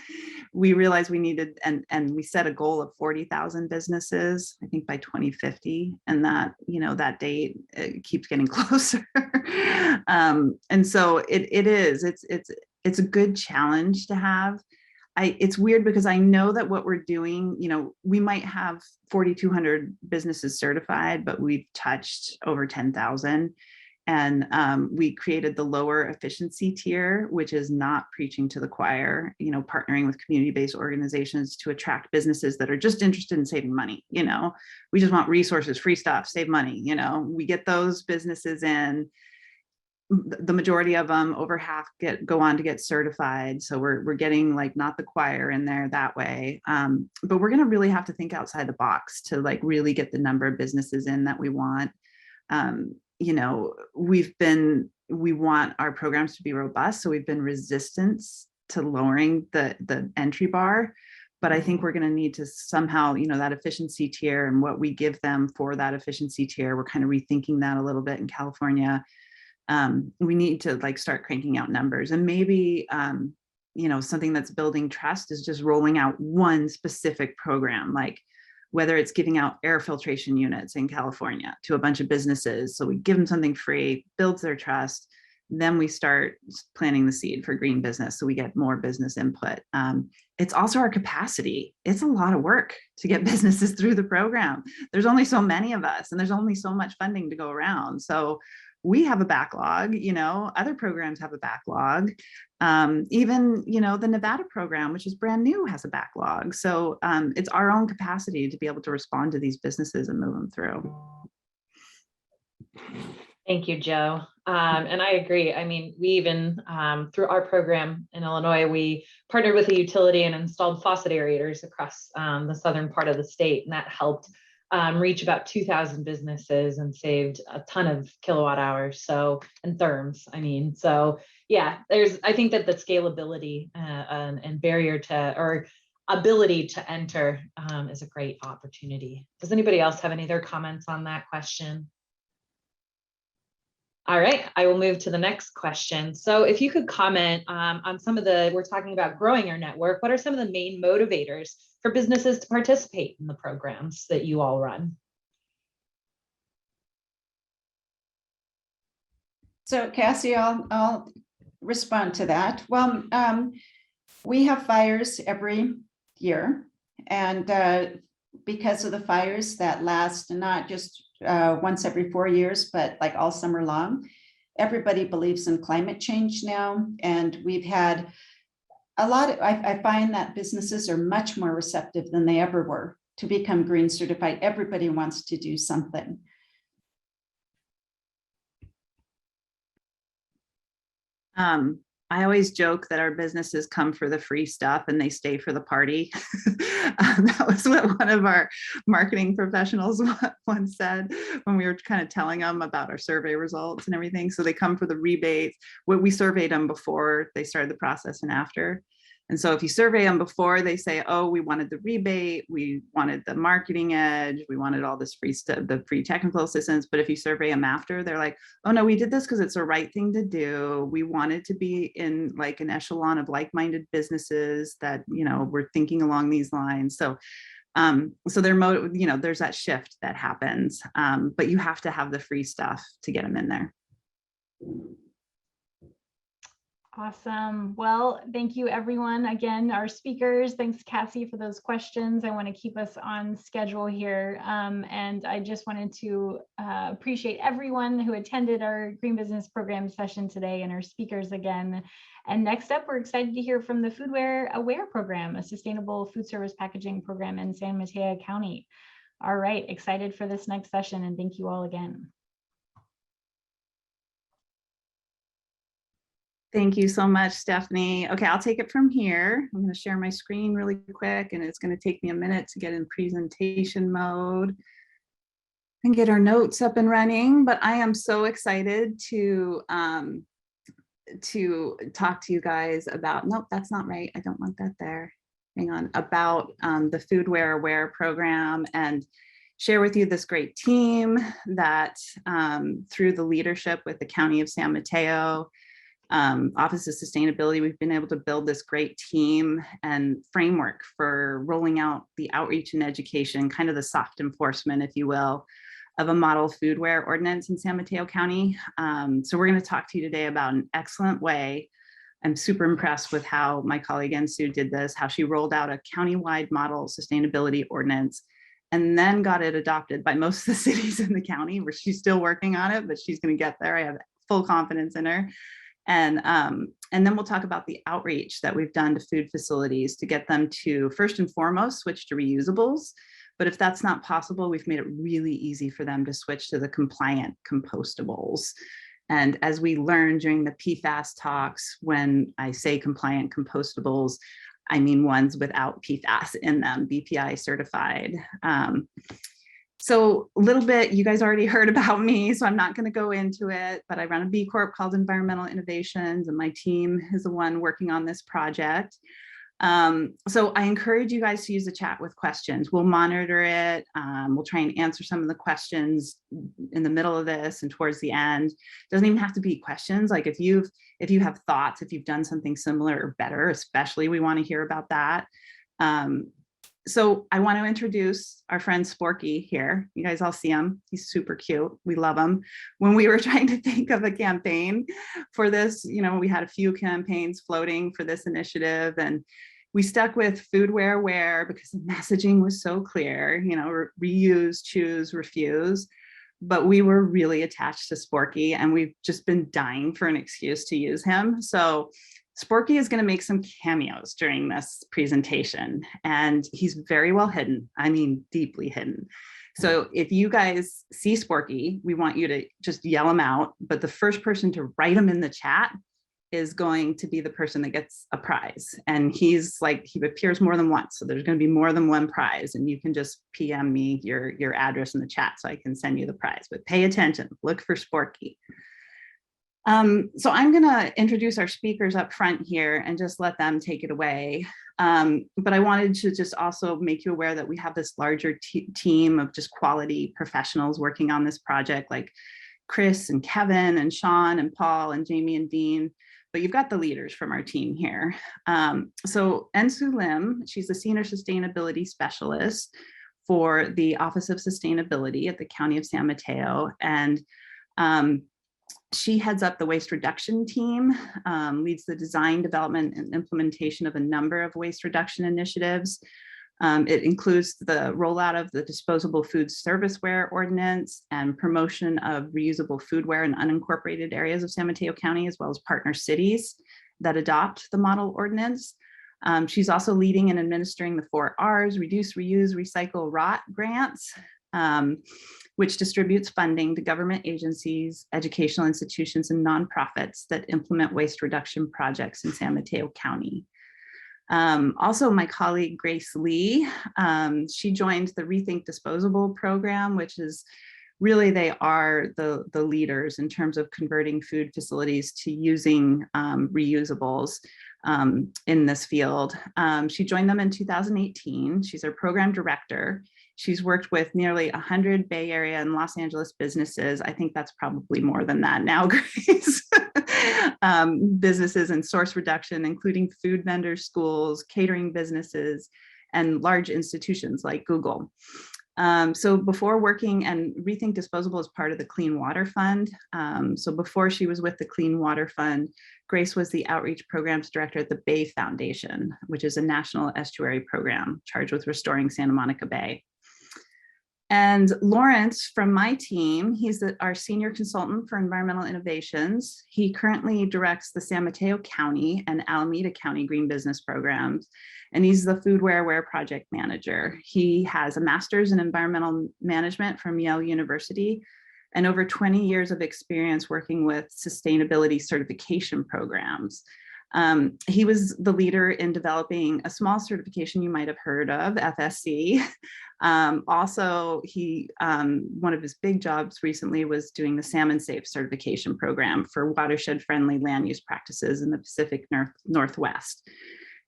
We realized we needed, and we set a goal of 40,000 businesses, I think by 2050. And that, that date keeps getting closer. And so it's a good challenge to have. It's weird because I know that what we're doing, we might have 4,200 businesses certified, but we've touched over 10,000. And we created the lower efficiency tier, which is not preaching to the choir, partnering with community-based organizations to attract businesses that are just interested in saving money. We just want resources, free stuff, save money. We get those businesses in. The majority of them, over half, go on to get certified. So we're getting not the choir in there that way. But we're going to really have to think outside the box to really get the number of businesses in that we want. We want our programs to be robust. So we've been resistant to lowering the entry bar, but I think we're going to need to somehow, that efficiency tier and what we give them for that efficiency tier, we're kind of rethinking that a little bit in California. We need to start cranking out numbers, and maybe, something that's building trust is just rolling out one specific program, whether it's giving out air filtration units in California to a bunch of businesses. So we give them something free, builds their trust. Then we start planting the seed for green business. So we get more business input. It's also our capacity. It's a lot of work to get businesses through the program. There's only so many of us, and there's only so much funding to go around. So we have a backlog, other programs have a backlog. Even, the Nevada program, which is brand new, has a backlog. So it's our own capacity to be able to respond to these businesses and move them through. Thank you, Joe. And I agree. I mean, we even, through our program in Illinois, we partnered with a utility and installed faucet aerators across the southern part of the state. And that helped reach about 2,000 businesses and saved a ton of kilowatt hours. So, and therms, I mean, so yeah, I think that the scalability and barrier to, or ability to enter is a great opportunity. Does anybody else have any other comments on that question? All right, I will move to the next question. So if you could comment on some of we're talking about growing our network, what are some of the main motivators for businesses to participate in the programs that you all run? So Cassie, I'll respond to that. Well, we have fires every year, and because of the fires that last not just once every 4 years, but like all summer long, everybody believes in climate change now, and we've had a lot of, I find that businesses are much more receptive than they ever were to become green certified. Everybody wants to do something. I always joke that our businesses come for the free stuff and they stay for the party. That was what one of our marketing professionals once said when we were kind of telling them about our survey results and everything. So they come for the rebates. We surveyed them before they started the process and after. And so if you survey them before, they say, oh, we wanted the rebate, we wanted the marketing edge, we wanted all this free stuff, the free technical assistance. But if you survey them after, they're like, oh no, we did this because it's the right thing to do. We wanted to be in like an echelon of like-minded businesses that, you know, were thinking along these lines. So so there's that shift that happens, but you have to have the free stuff to get them in there. Awesome. Well, thank you everyone. Again, our speakers, thanks Cassie for those questions. I want to keep us on schedule here. And I just wanted to appreciate everyone who attended our Green Business Program session today and our speakers again. And next up, we're excited to hear from the Foodware Aware Program, a sustainable food service packaging program in San Mateo County. All right, excited for this next session, and thank you all again. Thank you so much, Stephanie. Okay, I'll take it from here. I'm going to share my screen really quick, and it's going to take me a minute to get in presentation mode and get our notes up and running. But I am so excited to talk to you guys about, nope, that's not right. I don't want that there. Hang on, about the Foodware Aware program, and share with you this great team that through the leadership with the County of San Mateo, Office of Sustainability, we've been able to build this great team and framework for rolling out the outreach and education, kind of the soft enforcement, if you will, of a model foodware ordinance in San Mateo County. So we're going to talk to you today about an excellent way. I'm super impressed with how my colleague Ensu did this, how she rolled out a countywide model sustainability ordinance and then got it adopted by most of the cities in the county, where she's still working on it, but she's going to get there. I have full confidence in her. And then we'll talk about the outreach that we've done to food facilities to get them to, first and foremost, switch to reusables. But if that's not possible, we've made it really easy for them to switch to the compliant compostables. And as we learned during the PFAS talks, when I say compliant compostables, I mean ones without PFAS in them, BPI certified. So a little bit, you guys already heard about me, so I'm not going to go into it, but I run a B Corp called Environmental Innovations, and my team is the one working on this project. So I encourage you guys to use the chat with questions. We'll monitor it. We'll try and answer some of the questions in the middle of this and towards the end. Doesn't even have to be questions. Like if you have thoughts, if you've done something similar or better, especially, we want to hear about that. So I want to introduce our friend Sporky here. You guys all see him. He's super cute. We love him. When we were trying to think of a campaign for this, you know, we had a few campaigns floating for this initiative, and we stuck with Foodware Aware because the messaging was so clear, you know, reuse, choose, refuse. But we were really attached to Sporky, and we've just been dying for an excuse to use him. So Sporky is going to make some cameos during this presentation, and he's very well hidden. I mean, deeply hidden. So if you guys see Sporky, we want you to just yell him out, but the first person to write him in the chat is going to be the person that gets a prize. And he's like, he appears more than once. So there's going to be more than one prize. And you can just PM me your address in the chat so I can send you the prize. But pay attention, look for Sporky. So I'm going to introduce our speakers up front here and just let them take it away. But I wanted to just also make you aware that we have this larger team of just quality professionals working on this project, like Chris and Kevin and Sean and Paul and Jamie and Dean. But you've got the leaders from our team here. So Ensu Lim, she's the Senior Sustainability Specialist for the Office of Sustainability at the County of San Mateo. And she heads up the waste reduction team, leads the design, development, and implementation of a number of waste reduction initiatives. It includes the rollout of the Disposable Food Serviceware Ordinance and promotion of reusable foodware in unincorporated areas of San Mateo County, as well as partner cities that adopt the model ordinance. She's also leading and administering the 4 R's, Reduce, Reuse, Recycle, Rot grants, which distributes funding to government agencies, educational institutions, and nonprofits that implement waste reduction projects in San Mateo County. Also, my colleague Grace Lee, she joined the Rethink Disposable program, which is really, they are the leaders in terms of converting food facilities to using reusables in this field. She joined them in 2018. She's our program director. She's worked with nearly 100 Bay Area and Los Angeles businesses. I think that's probably more than that now, Grace. Businesses in source reduction, including food vendors, schools, catering businesses, and large institutions like Google. So before working, and Rethink Disposable is part of the Clean Water Fund. So before she was with the Clean Water Fund, Grace was the Outreach Programs Director at the Bay Foundation, which is a national estuary program charged with restoring Santa Monica Bay. And Lawrence from my team, he's our senior consultant for environmental innovations. He currently directs the San Mateo County and Alameda County Green Business Programs, and he's the Foodware Aware Project Manager. He has a master's in environmental management from Yale University and over 20 years of experience working with sustainability certification programs. He was the leader in developing a small certification you might have heard of, FSC. Also, one of his big jobs recently was doing the Salmon Safe certification program for watershed-friendly land use practices in the Pacific Northwest.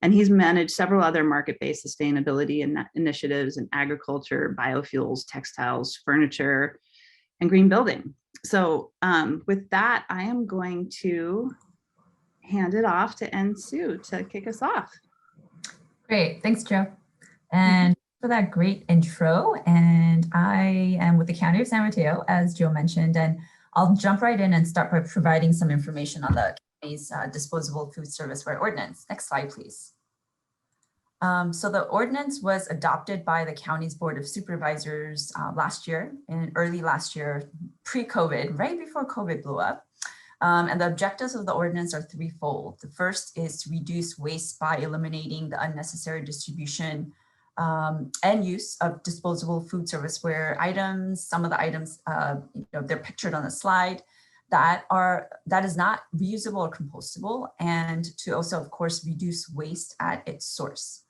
And he's managed several other market-based sustainability initiatives in agriculture, biofuels, textiles, furniture, and green building. So with that, I am going to hand it off to Ensu to kick us off. Great, thanks, Jo. And for that great intro. And I am with the County of San Mateo, as Jo mentioned, and I'll jump right in and start by providing some information on the county's Disposable Food Serviceware Ordinance. Next slide, please. So the ordinance was adopted by the county's Board of Supervisors early last year, pre-COVID, right before COVID blew up. And the objectives of the ordinance are threefold. The first is to reduce waste by eliminating the unnecessary distribution and use of disposable food serviceware items. Some of the items, they're pictured on the slide that is not reusable or compostable, and to also, of course, reduce waste at its source.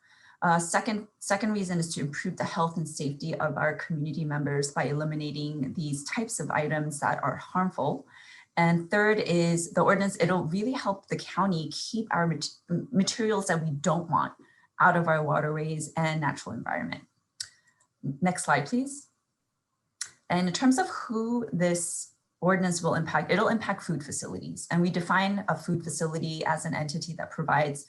Second reason is to improve the health and safety of our community members by eliminating these types of items that are harmful. And third is the ordinance, it'll really help the county keep our materials that we don't want out of our waterways and natural environment. Next slide, please. And in terms of who this ordinance will impact, it'll impact food facilities. And we define a food facility as an entity that provides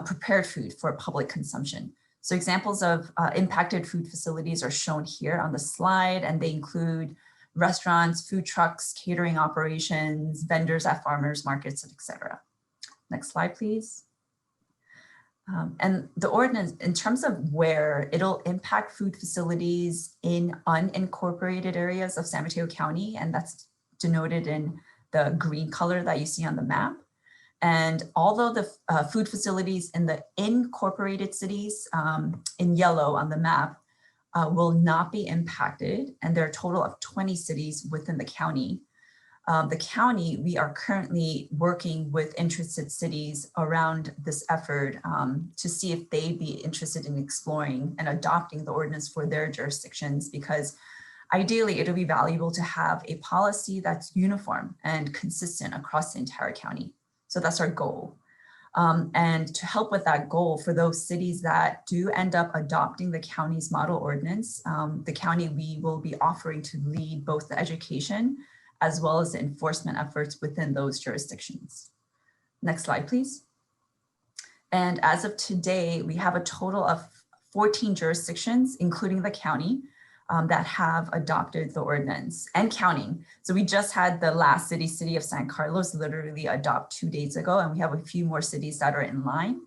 prepared food for public consumption. So examples of impacted food facilities are shown here on the slide, and they include restaurants, food trucks, catering operations, vendors at farmers markets, etc. Next slide, please. And the ordinance, in terms of where it'll impact food facilities in unincorporated areas of San Mateo County, and that's denoted in the green color that you see on the map. And although the food facilities in the incorporated cities in yellow on the map will not be impacted, and there are a total of 20 cities within the county, the county, we are currently working with interested cities around this effort to see if they'd be interested in exploring and adopting the ordinance for their jurisdictions, because ideally it'll be valuable to have a policy that's uniform and consistent across the entire county. So that's our goal. And to help with that goal, for those cities that do end up adopting the county's model ordinance, the county, we will be offering to lead both the education as well as the enforcement efforts within those jurisdictions. Next slide, please. And as of today, we have a total of 14 jurisdictions, including the county, that have adopted the ordinance and counting. So we just had the last city of San Carlos, literally adopt 2 days ago, and we have a few more cities that are in line.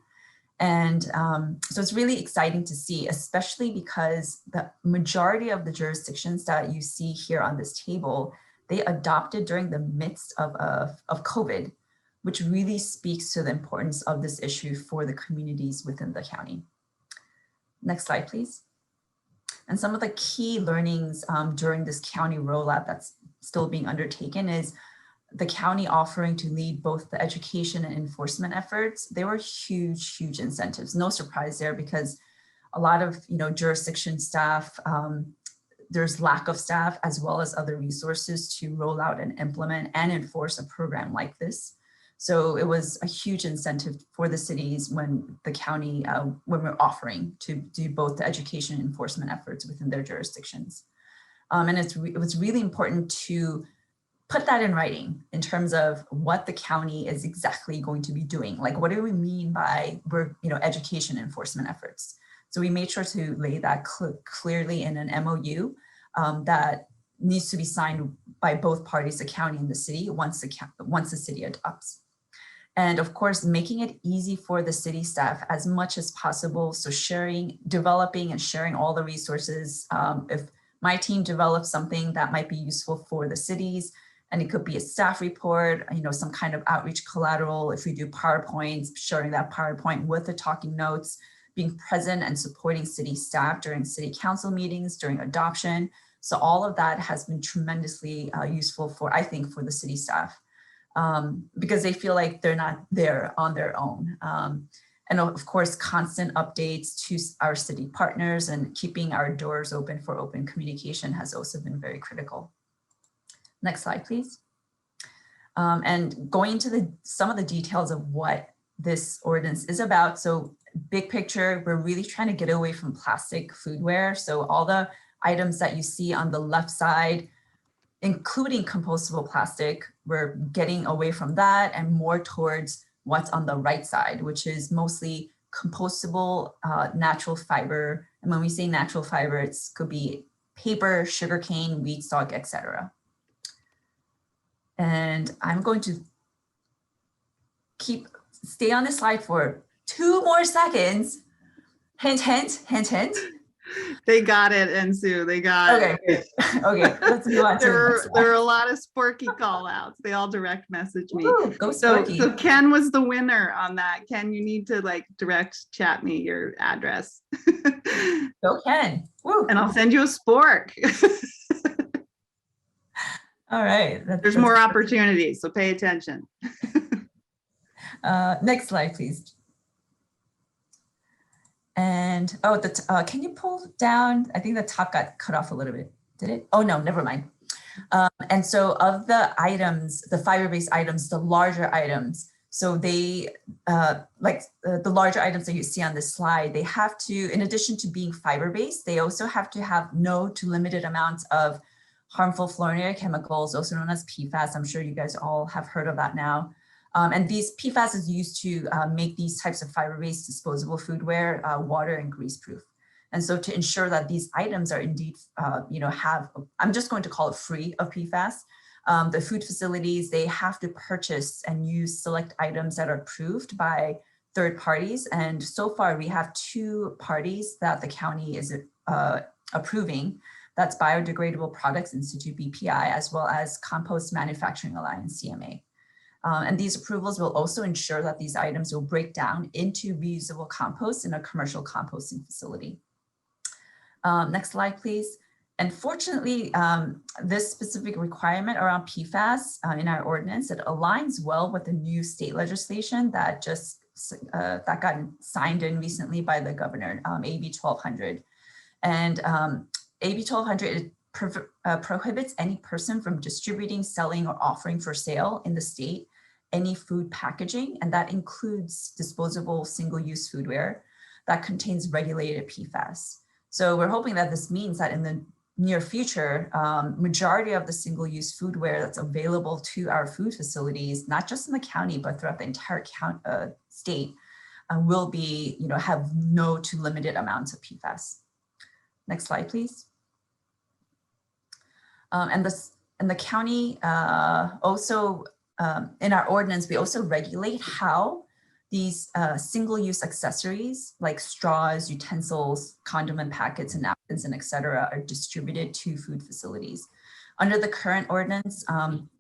And so it's really exciting to see, especially because the majority of the jurisdictions that you see here on this table, they adopted during the midst of COVID, which really speaks to the importance of this issue for the communities within the county. Next slide, please. And some of the key learnings during this county rollout that's still being undertaken is the county offering to lead both the education and enforcement efforts. They were huge, huge incentives. No surprise there, because a lot of jurisdiction staff, there's lack of staff as well as other resources to roll out and implement and enforce a program like this. So it was a huge incentive for the cities when the county, when we're offering to do both the education and enforcement efforts within their jurisdictions. And it was really important to put that in writing in terms of what the county is exactly going to be doing. Like, what do we mean by education enforcement efforts? So we made sure to lay that clearly in an MOU that needs to be signed by both parties, the county and the city, once the city adopts. And of course, making it easy for the city staff as much as possible. So developing and sharing all the resources. If my team develops something that might be useful for the cities, and it could be a staff report, some kind of outreach collateral. If we do PowerPoints, sharing that PowerPoint with the talking notes, being present and supporting city staff during city council meetings, during adoption. So all of that has been tremendously useful I think, for the city staff. Because they feel like they're not there on their own. And of course, constant updates to our city partners and keeping our doors open for open communication has also been very critical. Next slide, please. And going into some of the details of what this ordinance is about. So big picture, we're really trying to get away from plastic foodware. So all the items that you see on the left side, including compostable plastic, we're getting away from that and more towards what's on the right side, which is mostly compostable natural fiber. And when we say natural fiber, it could be paper, sugarcane, wheat stalk, etc. And I'm going to stay on this slide for 2 more seconds. Hint, hint, hint, hint. They got it, Ensu. They got it. Okay, let's move on. There were a lot of Sporky call outs. They all direct message me. Ooh, go Sporky. So Ken was the winner on that. Ken, you need to direct chat me your address. Go Ken. Woo. And I'll send you a spork. All right. There's more opportunities, so pay attention. Next slide, please. And can you pull down? I think the top got cut off a little bit. Did it? Oh no, never mind. And so of the items, the fiber-based items, the larger items, so they the larger items that you see on this slide, they have to, in addition to being fiber-based, they also have to have no to limited amounts of harmful fluorinated chemicals, also known as PFAS. I'm sure you guys all have heard of that now. And these PFAS is used to make these types of fiber-based disposable foodware water and grease proof. And so to ensure that these items are indeed, I'm just going to call it free of PFAS, the food facilities, they have to purchase and use select items that are approved by third parties. And so far we have 2 parties that the county is approving. That's Biodegradable Products Institute, BPI, as well as Compost Manufacturing Alliance, CMA. And these approvals will also ensure that these items will break down into reusable compost in a commercial composting facility. Next slide, please. And fortunately, this specific requirement around PFAS in our ordinance, it aligns well with the new state legislation that just that got signed in recently by the governor, AB 1200. And AB 1200 prohibits any person from distributing, selling, or offering for sale in the state any food packaging, and that includes disposable single-use foodware that contains regulated PFAS. So we're hoping that this means that in the near future, majority of the single-use foodware that's available to our food facilities, not just in the county, but throughout the entire state, will be, have no to limited amounts of PFAS. Next slide, please. And the county also, in our ordinance, we also regulate how these single-use accessories like straws, utensils, condiment packets, and napkins, and et cetera, are distributed to food facilities. Under the current ordinance,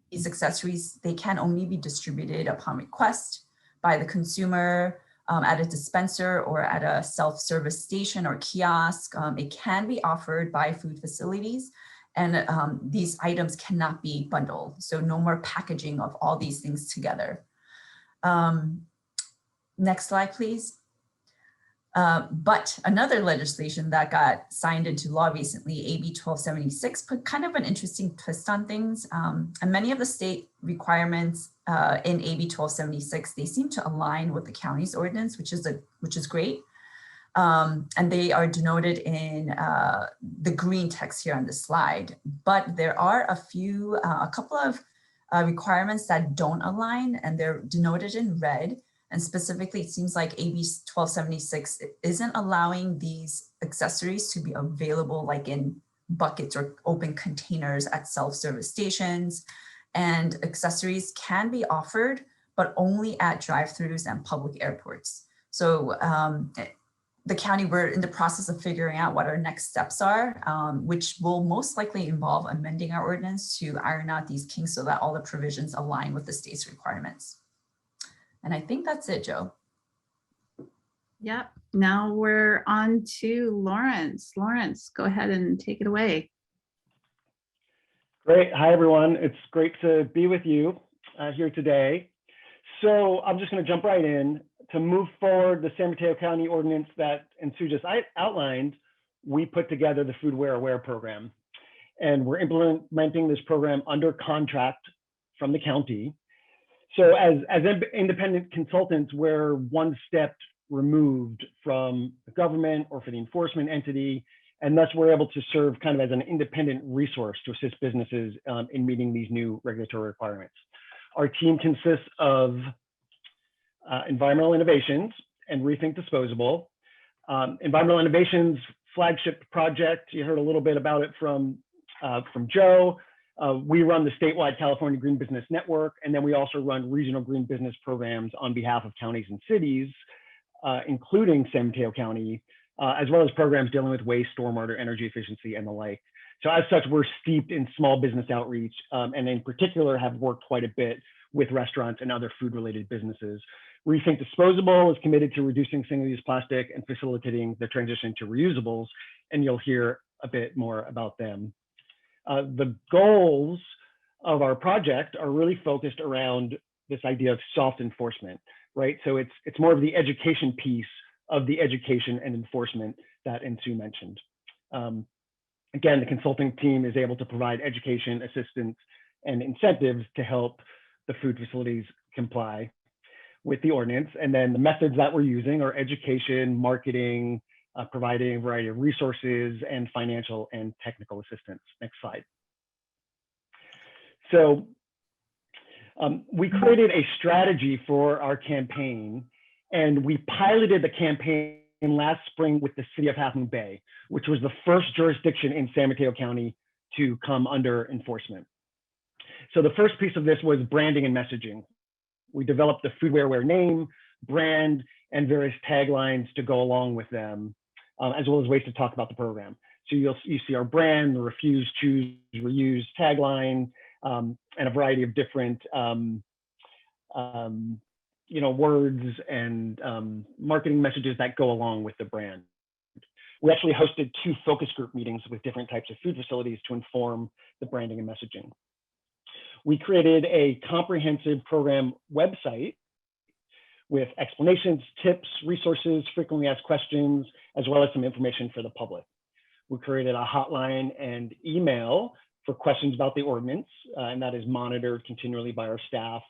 these accessories, they can only be distributed upon request by the consumer at a dispenser or at a self-service station or kiosk. It can be offered by food facilities, and these items cannot be bundled. So no more packaging of all these things together. Next slide, please. But another legislation that got signed into law recently, AB 1276, put kind of an interesting twist on things. And many of the state requirements in AB 1276, they seem to align with the county's ordinance, which is great. And they are denoted in the green text here on the slide. But there are a couple of requirements that don't align, and they're denoted in red. And specifically, it seems like AB 1276 isn't allowing these accessories to be available like in buckets or open containers at self-service stations. And accessories can be offered, but only at drive-thrus and public airports. So the county, we're in the process of figuring out what our next steps are, which will most likely involve amending our ordinance to iron out these kinks so that all the provisions align with the state's requirements. And I think that's it, Joe. Yep. Now we're on to Lawrence. Lawrence, go ahead and take it away. Great. Hi, everyone. It's great to be with you here today. So I'm just going to jump right in. To move forward the San Mateo County ordinance that Sue just outlined, we put together the Foodware Aware program. And we're implementing this program under contract from the county. So as independent consultants, we're one step removed from the government or for the enforcement entity, and thus we're able to serve kind of as an independent resource to assist businesses in meeting these new regulatory requirements. Our team consists of Environmental Innovations and Rethink Disposable. Environmental Innovations flagship project, you heard a little bit about it from Joe. We run the statewide California Green Business Network, and then we also run regional green business programs on behalf of counties and cities, including San Mateo County, as well as programs dealing with waste, stormwater, energy efficiency, and the like. So as such, we're steeped in small business outreach, and in particular have worked quite a bit with restaurants and other food-related businesses. Rethink Disposable is committed to reducing single-use plastic and facilitating the transition to reusables, and you'll hear a bit more about them. The goals of our project are really focused around this idea of soft enforcement, right? So it's more of the education piece of the education and enforcement that Sue mentioned. Again, the consulting team is able to provide education, assistance, and incentives to help the food facilities comply with the ordinance. And then the methods that we're using are education, marketing, providing a variety of resources, and financial and technical assistance. Next slide. So we created a strategy for our campaign, and we piloted the campaign last spring with the city of Half Moon Bay, which was the first jurisdiction in San Mateo County to come under enforcement. So the first piece of this was branding and messaging. We developed the Foodware Aware name, brand, and various taglines to go along with them, as well as ways to talk about the program. So you see our brand, the refuse, choose, reuse tagline, and a variety of different words and marketing messages that go along with the brand. We actually hosted 2 focus group meetings with different types of food facilities to inform the branding and messaging. We created a comprehensive program website with explanations, tips, resources, frequently asked questions, as well as some information for the public. We created a hotline and email for questions about the ordinance, and that is monitored continually by our staff.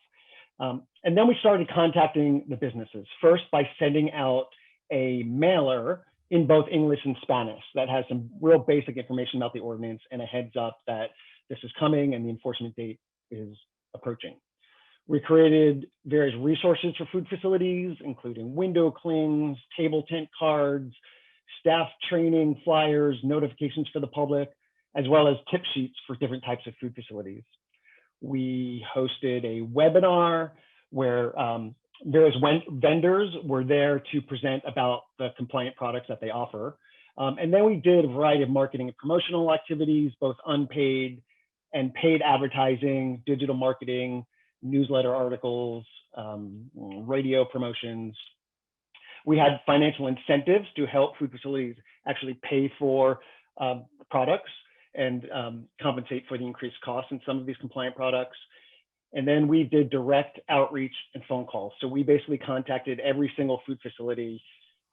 And then we started contacting the businesses, first by sending out a mailer in both English and Spanish that has some real basic information about the ordinance and a heads up that this is coming and the enforcement date is approaching. We created various resources for food facilities, including window clings, table tent cards, staff training, flyers, notifications for the public, as well as tip sheets for different types of food facilities. We hosted a webinar where various vendors were there to present about the compliant products that they offer. And then we did a variety of marketing and promotional activities, both unpaid and paid advertising, digital marketing, newsletter articles, radio promotions. We had financial incentives to help food facilities actually pay for products and compensate for the increased costs in some of these compliant products. And then we did direct outreach and phone calls. So we basically contacted every single food facility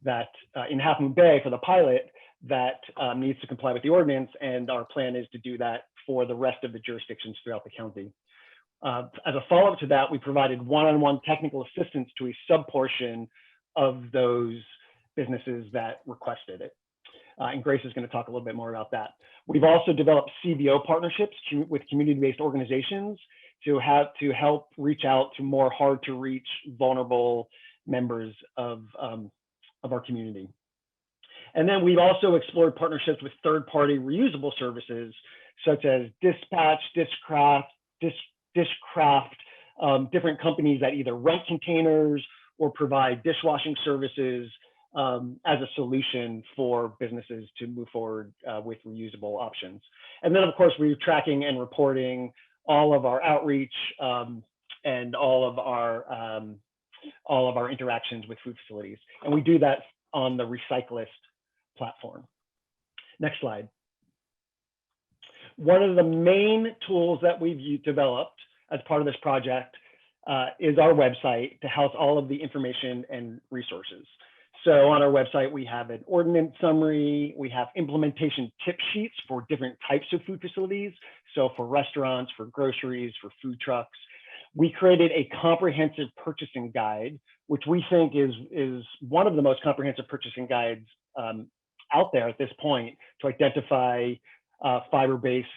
that in Half Moon Bay for the pilot that needs to comply with the ordinance. And our plan is to do that for the rest of the jurisdictions throughout the county. As a follow-up to that, we provided one-on-one technical assistance to a sub-portion of those businesses that requested it. And Grace is going to talk a little bit more about that. We've also developed CBO partnerships with community-based organizations to help reach out to more hard-to-reach, vulnerable members of our community. And then we've also explored partnerships with third-party reusable services such as Dispatch, Dishcraft, different companies that either rent containers or provide dishwashing services as a solution for businesses to move forward with reusable options. And then, of course, we're tracking and reporting all of our outreach and all of our interactions with food facilities. And we do that on the Recyclist platform. Next slide. One of the main tools that we've developed as part of this project is our website to house all of the information and resources. So on our website, we have an ordinance summary, we have implementation tip sheets for different types of food facilities. So for restaurants, for groceries, for food trucks. We created a comprehensive purchasing guide, which we think is one of the most comprehensive purchasing guides out there at this point to identify fiber-based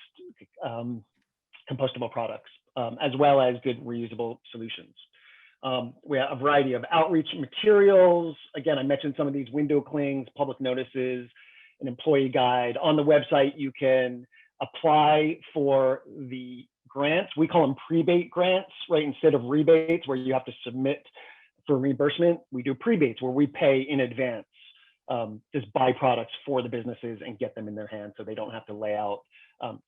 compostable products, as well as good reusable solutions. We have a variety of outreach materials. Again, I mentioned some of these window clings, public notices, an employee guide. On the website, you can apply for the grants. We call them Prebate Grants, right? Instead of rebates where you have to submit for reimbursement, we do prebates where we pay in advance, just buy products for the businesses and get them in their hands so they don't have to lay out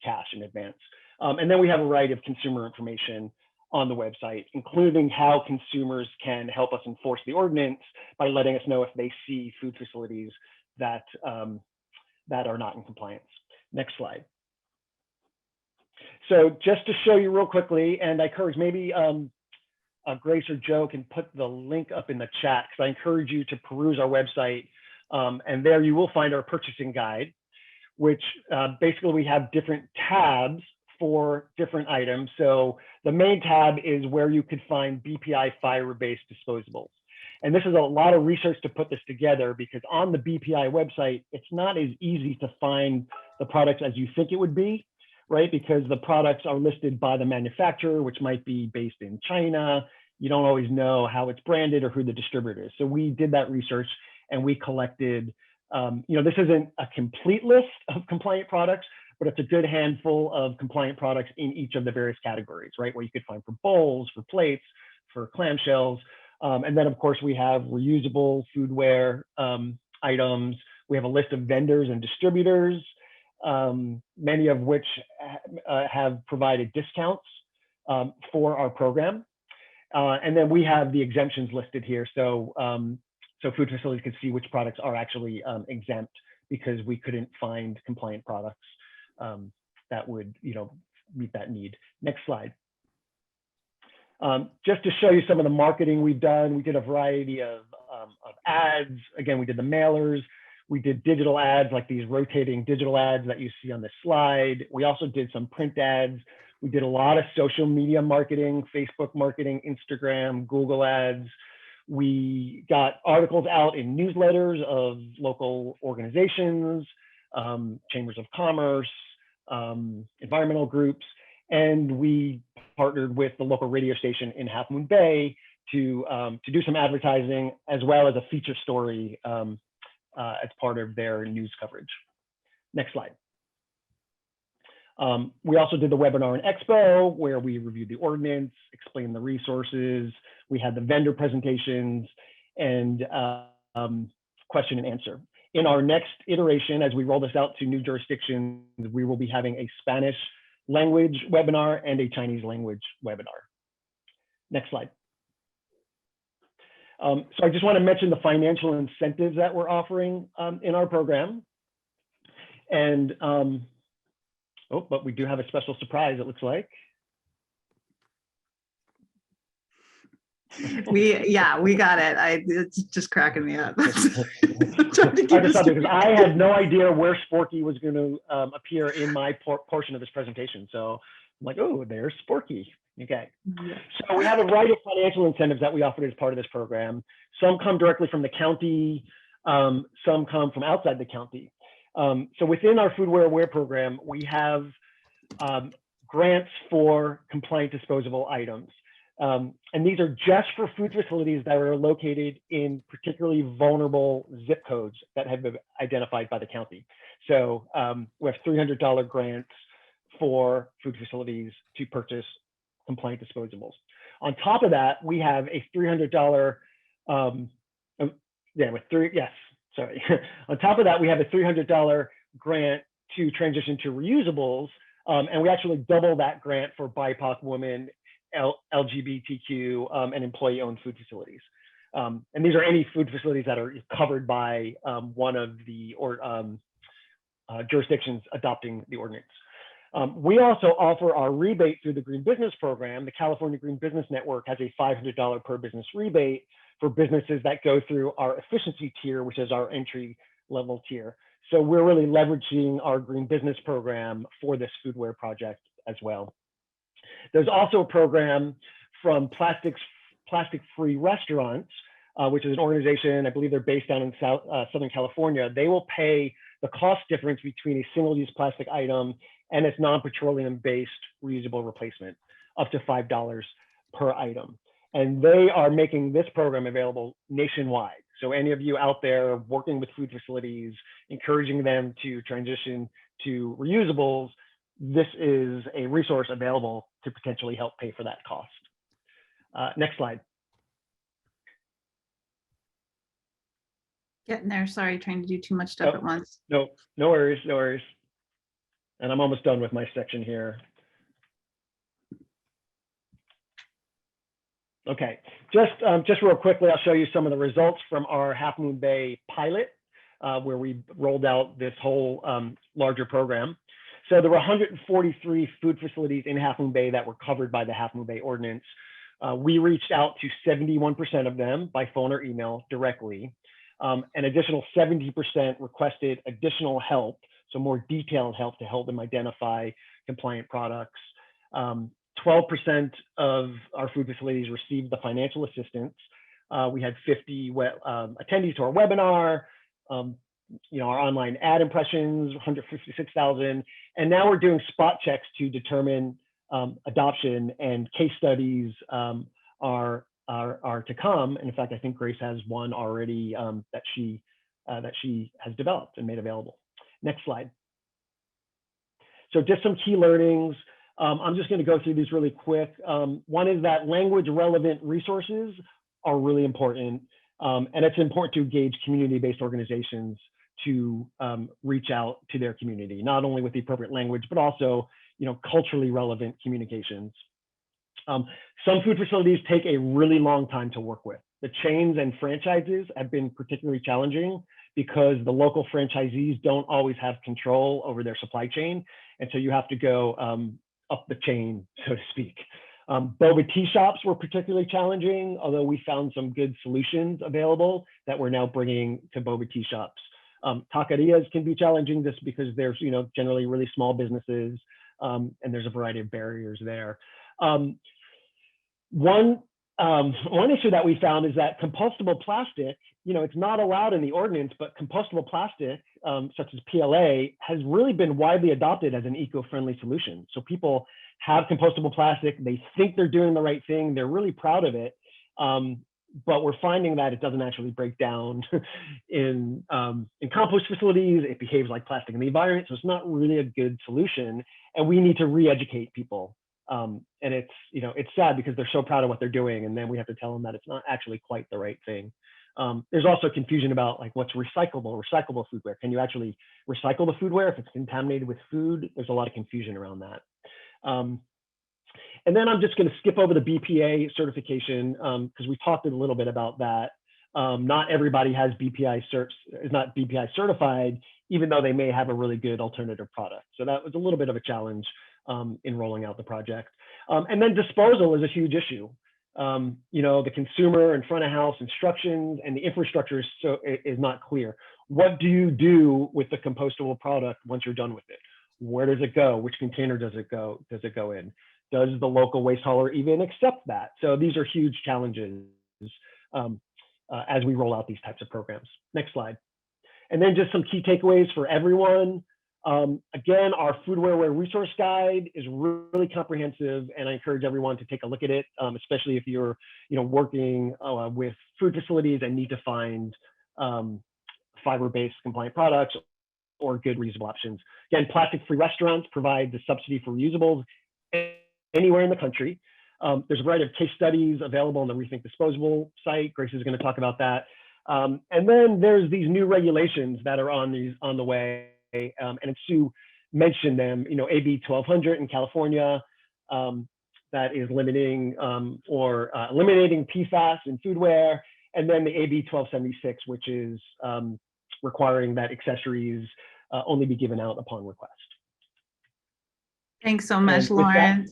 cash in advance. And then we have a variety of consumer information on the website, including how consumers can help us enforce the ordinance by letting us know if they see food facilities that, that are not in compliance. Next slide. So just to show you real quickly, and I encourage maybe Grace or Joe can put the link up in the chat, because I encourage you to peruse our website, and there you will find our purchasing guide, which basically we have different tabs for different items. So the main tab is where you could find BPI fiber-based disposables. And this is a lot of research to put this together, because on the BPI website, it's not as easy to find the products as you think it would be, right? Because the products are listed by the manufacturer, which might be based in China. You don't always know how it's branded or who the distributor is. So we did that research and we collected, this isn't a complete list of compliant products, but it's a good handful of compliant products in each of the various categories, right? Where you could find for bowls, for plates, for clamshells. And then of course we have reusable foodware items. We have a list of vendors and distributors, many of which have provided discounts for our program. And then we have the exemptions listed here. So, so food facilities can see which products are actually exempt because we couldn't find compliant products that would, meet that need. Next slide. Just to show you some of the marketing we've done, we did a variety of ads. Again, we did the mailers. We did digital ads, like these rotating digital ads that you see on this slide. We also did some print ads. We did a lot of social media marketing, Facebook marketing, Instagram, Google ads. We got articles out in newsletters of local organizations, chambers of commerce, environmental groups, and we partnered with the local radio station in Half Moon Bay to do some advertising, as well as a feature story as part of their news coverage. Next slide. We also did the webinar and expo, where we reviewed the ordinance, explained the resources. We had the vendor presentations and question and answer. In our next iteration, as we roll this out to new jurisdictions, we will be having a Spanish language webinar and a Chinese language webinar. Next slide. So I just want to mention the financial incentives that we're offering in our program. And, but we do have a special surprise, it looks like. We got it. It's just cracking me up. I had no idea where Sporky was going to appear in my portion of this presentation. So I'm like, oh, there's Sporky. Okay. Yeah. So we have a variety of financial incentives that we offer as part of this program. Some come directly from the county. Some come from outside the county. So within our Foodware Aware program, we have grants for compliant disposable items. And these are just for food facilities that are located in particularly vulnerable zip codes that have been identified by the county. So we have $300 grants for food facilities to purchase compliant disposables. On top of that, we have a $300, on top of that, we have a $300 grant to transition to reusables. And we actually double that grant for BIPOC women, LGBTQ, and employee-owned food facilities. And these are any food facilities that are covered by one of the jurisdictions adopting the ordinance. We also offer our rebate through the Green Business Program. The California Green Business Network has a $500 per business rebate for businesses that go through our efficiency tier, which is our entry level tier. So we're really leveraging our Green Business Program for this foodware project as well. There's also a program from Plastic-Free Restaurants, which is an organization, I believe they're based down in Southern California. They will pay the cost difference between a single-use plastic item and its non-petroleum-based reusable replacement, up to $5 per item. And they are making this program available nationwide. So any of you out there working with food facilities, encouraging them to transition to reusables, this is a resource available to potentially help pay for that cost. Next slide. Getting there, sorry, trying to do too much stuff at once. No worries, no worries. And I'm almost done with my section here. Okay, just real quickly, I'll show you some of the results from our Half Moon Bay pilot, where we rolled out this whole larger program. So there were 143 food facilities in Half Moon Bay that were covered by the Half Moon Bay ordinance. We reached out to 71% of them by phone or email directly. An additional 70% requested additional help, so more detailed help to help them identify compliant products. 12% of our food facilities received the financial assistance. We had 50 attendees to our webinar, our online ad impressions, 156,000. And now we're doing spot checks to determine adoption, and case studies are to come. And in fact, I think Grace has one already that she has developed and made available. Next slide. So just some key learnings. I'm just going to go through these really quick. One is that language relevant resources are really important. And it's important to engage community-based organizations to reach out to their community, not only with the appropriate language, but also culturally relevant communications. Some food facilities take a really long time to work with. The chains and franchises have been particularly challenging because the local franchisees don't always have control over their supply chain. And so you have to go up the chain, so to speak. Boba tea shops were particularly challenging, although we found some good solutions available that we're now bringing to boba tea shops. Taquerias can be challenging just because they're generally really small businesses, and there's a variety of barriers there. One issue that we found is that compostable plastic, it's not allowed in the ordinance, but compostable plastic, such as PLA, has really been widely adopted as an eco-friendly solution. So people have compostable plastic, they think they're doing the right thing, they're really proud of it, but we're finding that it doesn't actually break down in compost facilities. It behaves like plastic in the environment, so it's not really a good solution, and we need to re-educate people. And it's sad because they're so proud of what they're doing, and then we have to tell them that it's not actually quite the right thing. There's also confusion about like what's recyclable foodware. Can you actually recycle the foodware if it's contaminated with food? There's a lot of confusion around that. And then I'm just going to skip over the BPA certification because we talked a little bit about that. Not everybody has is not BPI certified, even though they may have a really good alternative product. So that was a little bit of a challenge in rolling out the project. And then disposal is a huge issue. The consumer and front of house instructions and the infrastructure is not clear. What do you do with the compostable product once you're done with it? Where does it go? Which container does it go in? Does the local waste hauler even accept that? So these are huge challenges as we roll out these types of programs. Next slide. And then just some key takeaways for everyone. Again, our foodware resource guide is really comprehensive, and I encourage everyone to take a look at it, especially if you're working with food facilities and need to find fiber-based compliant products or good reusable options. Again, plastic-free restaurants provide the subsidy for reusables anywhere in the country. There's a variety of case studies available on the Rethink Disposable site. Grace is going to talk about that. And then there's these new regulations that are on the way. And Sue mentioned them, AB 1200 in California, that is limiting or eliminating PFAS in foodware, and then the AB 1276, which is requiring that accessories only be given out upon request. Thanks so much, Lauren.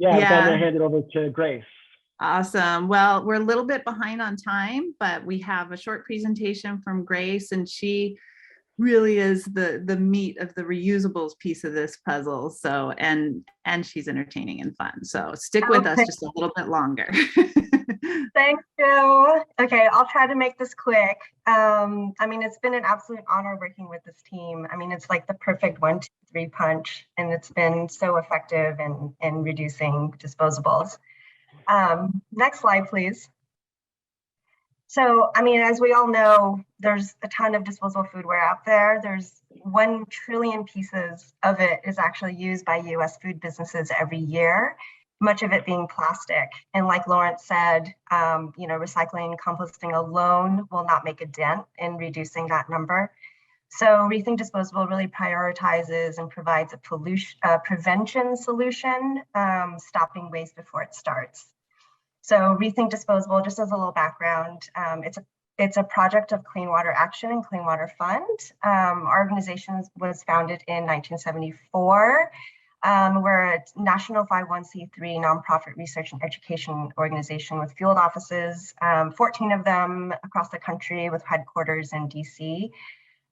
I'm going to hand it over to Grace. Awesome. Well, we're a little bit behind on time, but we have a short presentation from Grace, and she really is the meat of the reusables piece of this puzzle. So, and she's entertaining and fun. So stick with us just a little bit longer. Thanks, Joe. Okay, I'll try to make this quick. It's been an absolute honor working with this team. It's like the perfect 1, 2, 3 punch, and it's been so effective in reducing disposables. Next slide, please. So, as we all know, there's a ton of disposable foodware out there. There's 1 trillion pieces of it is actually used by US food businesses every year, much of it being plastic. And like Lawrence said, recycling and composting alone will not make a dent in reducing that number. So Rethink Disposable really prioritizes and provides a pollution prevention solution, stopping waste before it starts. So Rethink Disposable, just as a little background, it's a project of Clean Water Action and Clean Water Fund. Our organization was founded in 1974. We're a national 501c3 nonprofit research and education organization with field offices, 14 of them across the country with headquarters in DC.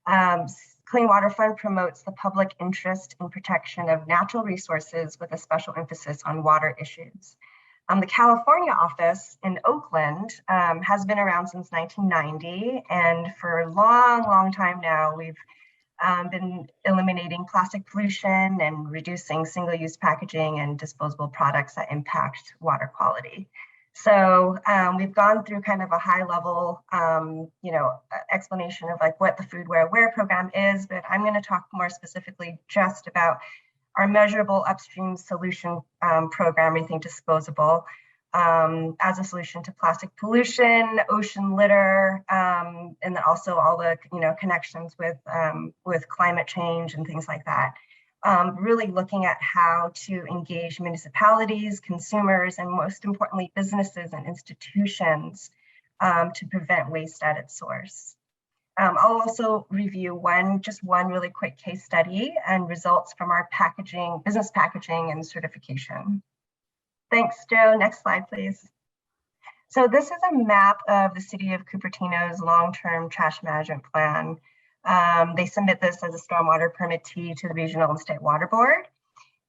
Clean Water Fund promotes the public interest in protection of natural resources with a special emphasis on water issues. The California office in Oakland has been around since 1990, and for a long time now, we've been eliminating plastic pollution and reducing single-use packaging and disposable products that impact water quality. So we've gone through kind of a high-level, explanation of like what the Foodware Aware program is, but I'm going to talk more specifically just about our measurable upstream solution program, Rethink Disposable, as a solution to plastic pollution, ocean litter, and then also all the connections with climate change and things like that. Really looking at how to engage municipalities, consumers, and most importantly, businesses and institutions to prevent waste at its source. I'll also review just one really quick case study and results from our business packaging and certification. Thanks, Joe. Next slide, please. So this is a map of the City of Cupertino's long-term trash management plan. They submit this as a stormwater permittee to the Regional and State Water Board.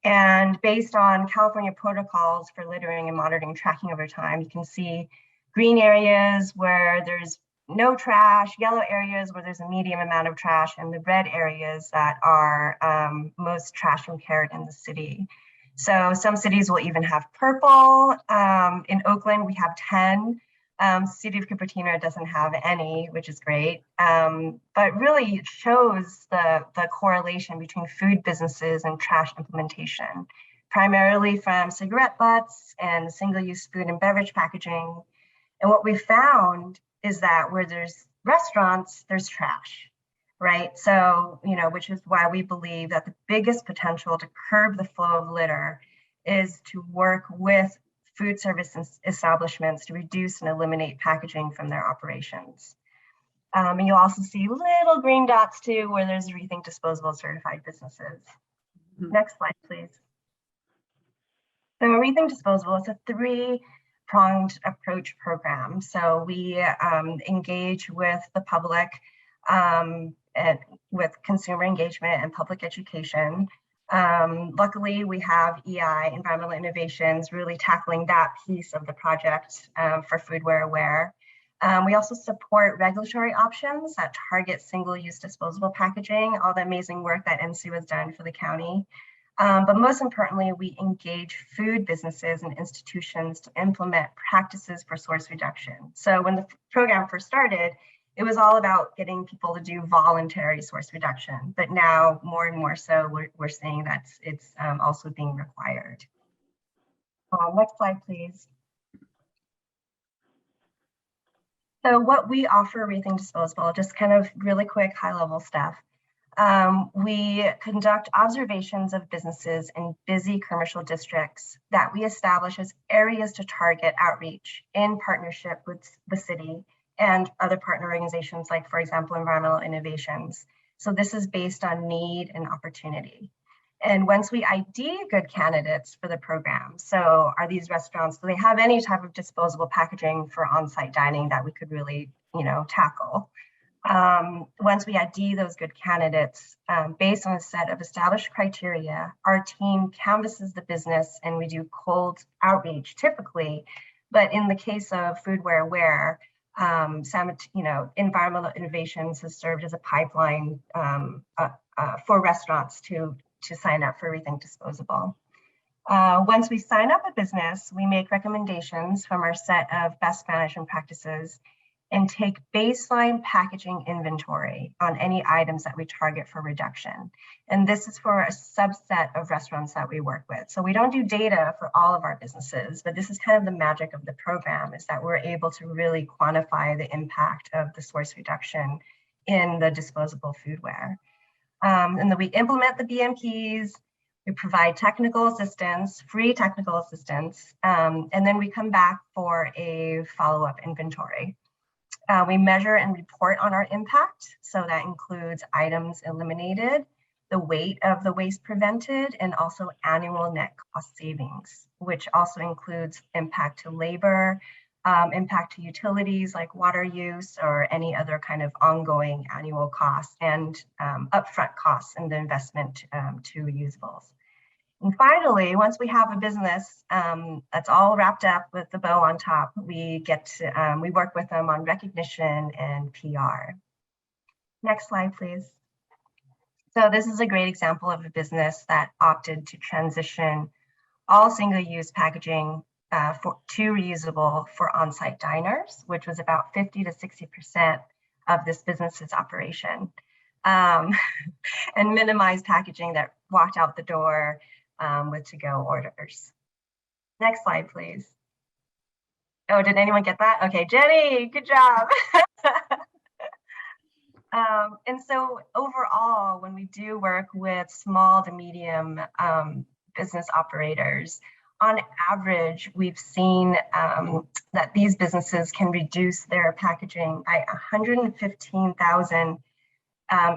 And based on California protocols for littering and monitoring tracking over time, you can see green areas where there's no trash, yellow areas where there's a medium amount of trash, and the red areas that are most trash impaired in the city. So some cities will even have purple. In Oakland, we have 10. City of Cupertino doesn't have any, which is great. But really it shows the correlation between food businesses and trash implementation, primarily from cigarette butts and single-use food and beverage packaging. And what we found is that where there's restaurants, there's trash, right? So, which is why we believe that the biggest potential to curb the flow of litter is to work with food service establishments to reduce and eliminate packaging from their operations. And you'll also see little green dots too, where there's Rethink Disposable certified businesses. Next slide, please. So Rethink Disposable is a three-pronged approach program. So we engage with the public and with consumer engagement and public education. Luckily, we have EI, Environmental Innovations, really tackling that piece of the project for Foodware Aware. We also support regulatory options that target single-use disposable packaging, all the amazing work that NC has done for the county. But most importantly, we engage food businesses and institutions to implement practices for source reduction. So when the program first started, it was all about getting people to do voluntary source reduction, but now more and more so, we're seeing that it's also being required. Next slide, please. So what we offer Rethink Disposable, just kind of really quick high-level stuff. We conduct observations of businesses in busy commercial districts that we establish as areas to target outreach in partnership with the city and other partner organizations like, for example, Environmental Innovations. So this is based on need and opportunity. And once we ID good candidates for the program, so are these restaurants, do they have any type of disposable packaging for on-site dining that we could really, tackle? Once we ID those good candidates, based on a set of established criteria, our team canvasses the business and we do cold outreach typically. But in the case of Foodware Aware, Environmental Innovations has served as a pipeline for restaurants to sign up for Rethink Disposable. Once we sign up a business, we make recommendations from our set of best management practices and take baseline packaging inventory on any items that we target for reduction. And this is for a subset of restaurants that we work with. So we don't do data for all of our businesses, but this is kind of the magic of the program, is that we're able to really quantify the impact of the source reduction in the disposable foodware. And then we implement the BMPs, we provide technical assistance, free technical assistance, and then we come back for a follow-up inventory. We measure and report on our impact. So that includes items eliminated, the weight of the waste prevented, and also annual net cost savings, which also includes impact to labor, impact to utilities like water use or any other kind of ongoing annual costs, and upfront costs in the investment to reusables. And finally, once we have a business that's all wrapped up with the bow on top, we work with them on recognition and PR. Next slide, please. So this is a great example of a business that opted to transition all single-use packaging to reusable for on-site diners, which was about 50 to 60% of this business's operation, and minimize packaging that walked out the door with to-go orders. Next slide, please. Oh, did anyone get that? Okay, Jenny, good job. And so overall, when we do work with small to medium business operators on average, we've seen that these businesses can reduce their packaging by 115,000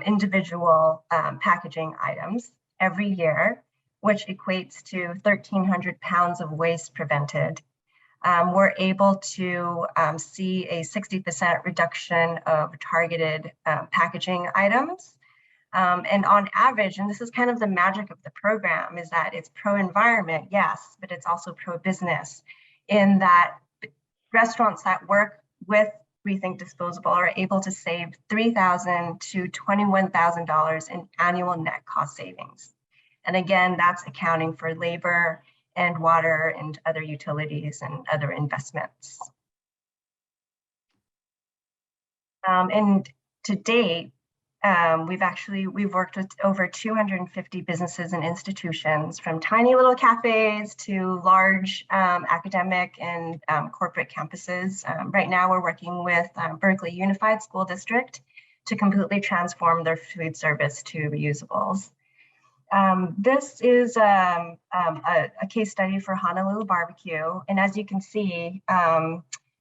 individual packaging items every year, which equates to 1,300 pounds of waste prevented. We're able to see a 60% reduction of targeted packaging items. And on average, and this is kind of the magic of the program, is that it's pro-environment, yes, but it's also pro-business, in that restaurants that work with Rethink Disposable are able to save $3,000 to $21,000 in annual net cost savings. And again, that's accounting for labor and water and other utilities and other investments. And to date, we've worked with over 250 businesses and institutions, from tiny little cafes to large academic and corporate campuses. Right now, we're working with Berkeley Unified School District to completely transform their food service to reusables. This is a case study for Honolulu Barbecue, and as you can see,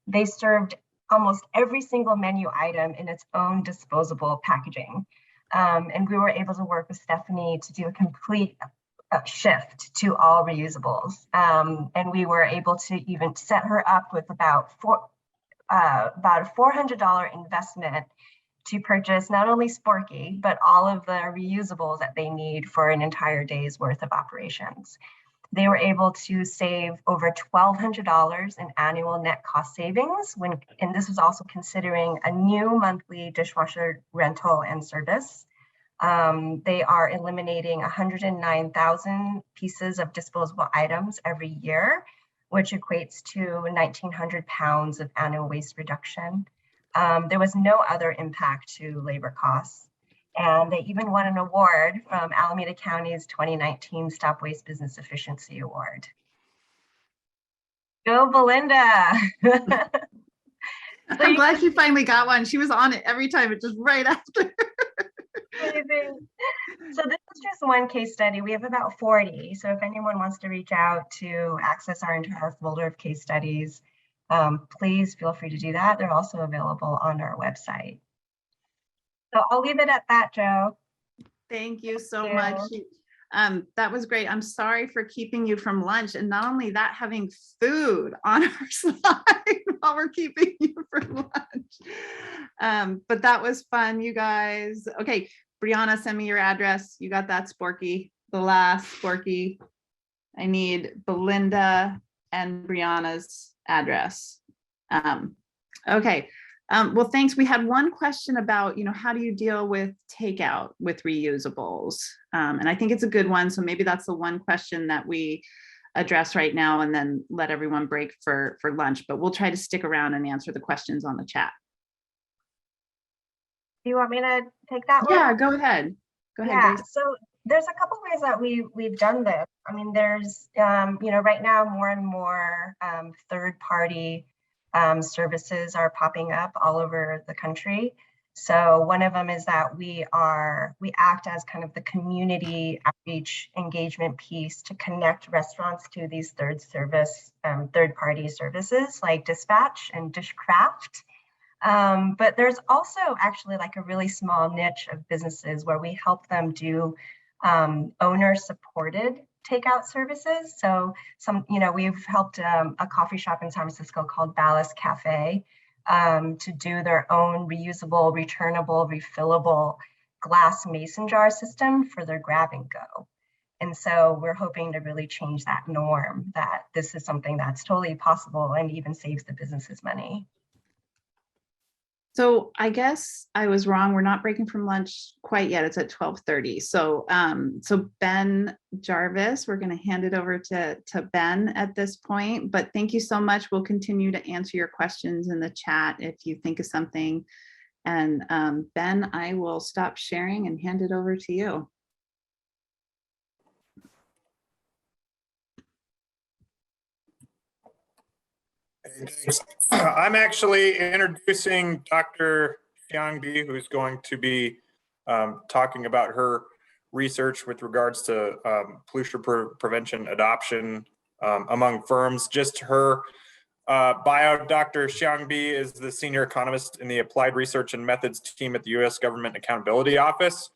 they served almost every single menu item in its own disposable packaging. And we were able to work with Stephanie to do a complete shift to all reusables. And we were able to even set her up with about a $400 investment to purchase not only Sporky, but all of the reusables that they need for an entire day's worth of operations. They were able to save over $1,200 in annual net cost savings, and this was also considering a new monthly dishwasher rental and service. They are eliminating 109,000 pieces of disposable items every year, which equates to 1,900 pounds of annual waste reduction. There was no other impact to labor costs. And they even won an award from Alameda County's 2019 Stop Waste Business Efficiency Award. Go, Belinda. I'm glad she finally got one. She was on it every time, it's just right after. Amazing. So this is just one case study. We have about 40. So if anyone wants to reach out to access our entire folder of case studies, please feel free to do that. They're also available on our website. So I'll leave it at that, Joe. Thank you so much. That was great. I'm sorry for keeping you from lunch, and not only that, having food on our slide while we're keeping you from lunch. But that was fun, you guys. Okay, Brianna, send me your address. You got that, Sporky, the last Sporky. I need Belinda and Brianna's address. Okay. Well, thanks. We had one question about, how do you deal with takeout with reusables? And I think it's a good one. So maybe that's the one question that we address right now, and then let everyone break for lunch. But we'll try to stick around and answer the questions on the chat. Do you want me to take that one? Yeah, go ahead. Go ahead. Yeah, Grace. so there's a couple ways that we've done this. I mean, there's, right now more and more third-party services are popping up all over the country. So one of them is that we act as kind of the community outreach engagement piece to connect restaurants to these third-party services like Dispatch and Dishcraft. But there's also actually like a really small niche of businesses where we help them do owner-supported takeout services. So we've helped a coffee shop in San Francisco called Ballast Cafe to do their own reusable, returnable, refillable glass mason jar system for their grab and go. And so we're hoping to really change that norm, that this is something that's totally possible and even saves the businesses money. So I guess I was wrong. We're not breaking from lunch quite yet. It's at 12:30. So so Ben Jarvis, we're going to hand it over to Ben at this point. But thank you so much. We'll continue to answer your questions in the chat if you think of something. And Ben, I will stop sharing and hand it over to you. Thanks. I'm actually introducing Dr. Xiangbi, who's going to be talking about her research with regards to pollution prevention adoption among firms. Just her bio, Dr. Xiangbi is the senior economist in the Applied Research and Methods team at the U.S. Government Accountability Office.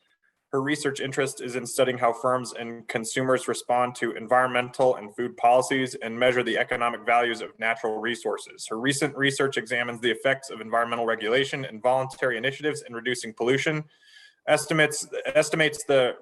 Her research interest is in studying how firms and consumers respond to environmental and food policies and measure the economic values of natural resources. Her recent research examines the effects of environmental regulation and voluntary initiatives in reducing pollution, estimates the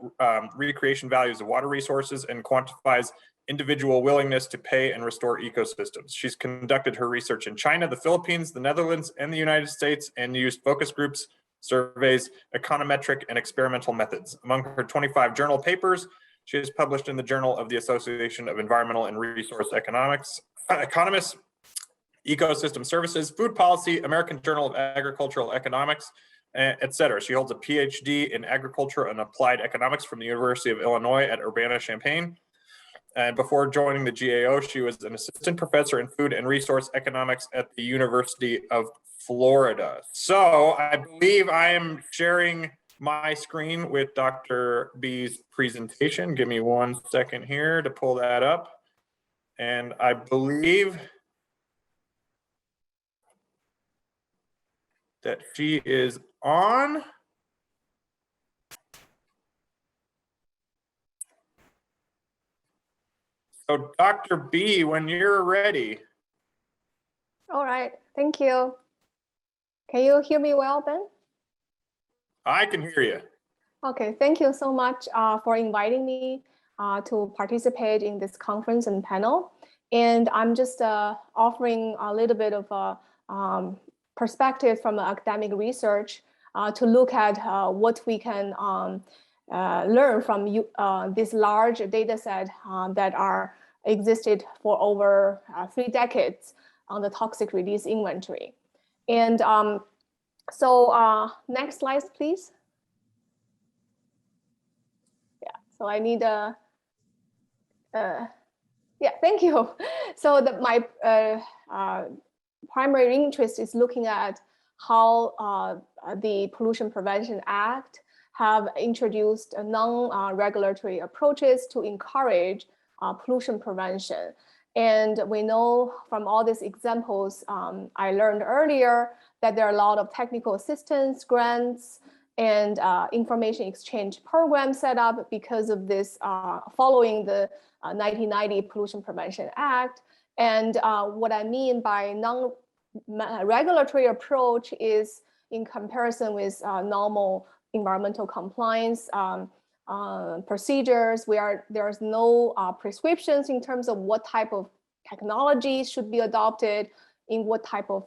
recreation values of water resources, and quantifies individual willingness to pay and restore ecosystems. She's conducted her research in China, the Philippines, the Netherlands, and the United States, and used focus groups, surveys, econometric, and experimental methods. Among her 25 journal papers, she has published in the Journal of the Association of Environmental and Resource Economists, Ecosystem Services, Food Policy, American Journal of Agricultural Economics, etc. She holds a PhD in Agriculture and Applied Economics from the University of Illinois at Urbana-Champaign. And before joining the GAO, she was an assistant professor in food and resource economics at the University of Florida. So I believe I am sharing my screen with Dr. B's presentation. Give me 1 second here to pull that up. And I believe that she is on. So Dr. B, when you're ready. All right, thank you. Can you hear me well, Ben? I can hear you. Okay, thank you so much for inviting me to participate in this conference and panel. And I'm just offering a little bit of a perspective from academic research to look at what we can learn from this large data set that are existed for over 3 decades on the toxic release inventory. And so next slide, please. Yeah, so I need a, yeah, thank you. So my primary interest is looking at how the Pollution Prevention Act have introduced non-regulatory approaches to encourage pollution prevention. And we know from all these examples I learned earlier that there are a lot of technical assistance grants and information exchange programs set up because of this following the 1990 Pollution Prevention Act. And what I mean by non-regulatory approach is in comparison with normal environmental compliance procedures where there's no prescriptions in terms of what type of technology should be adopted in what type of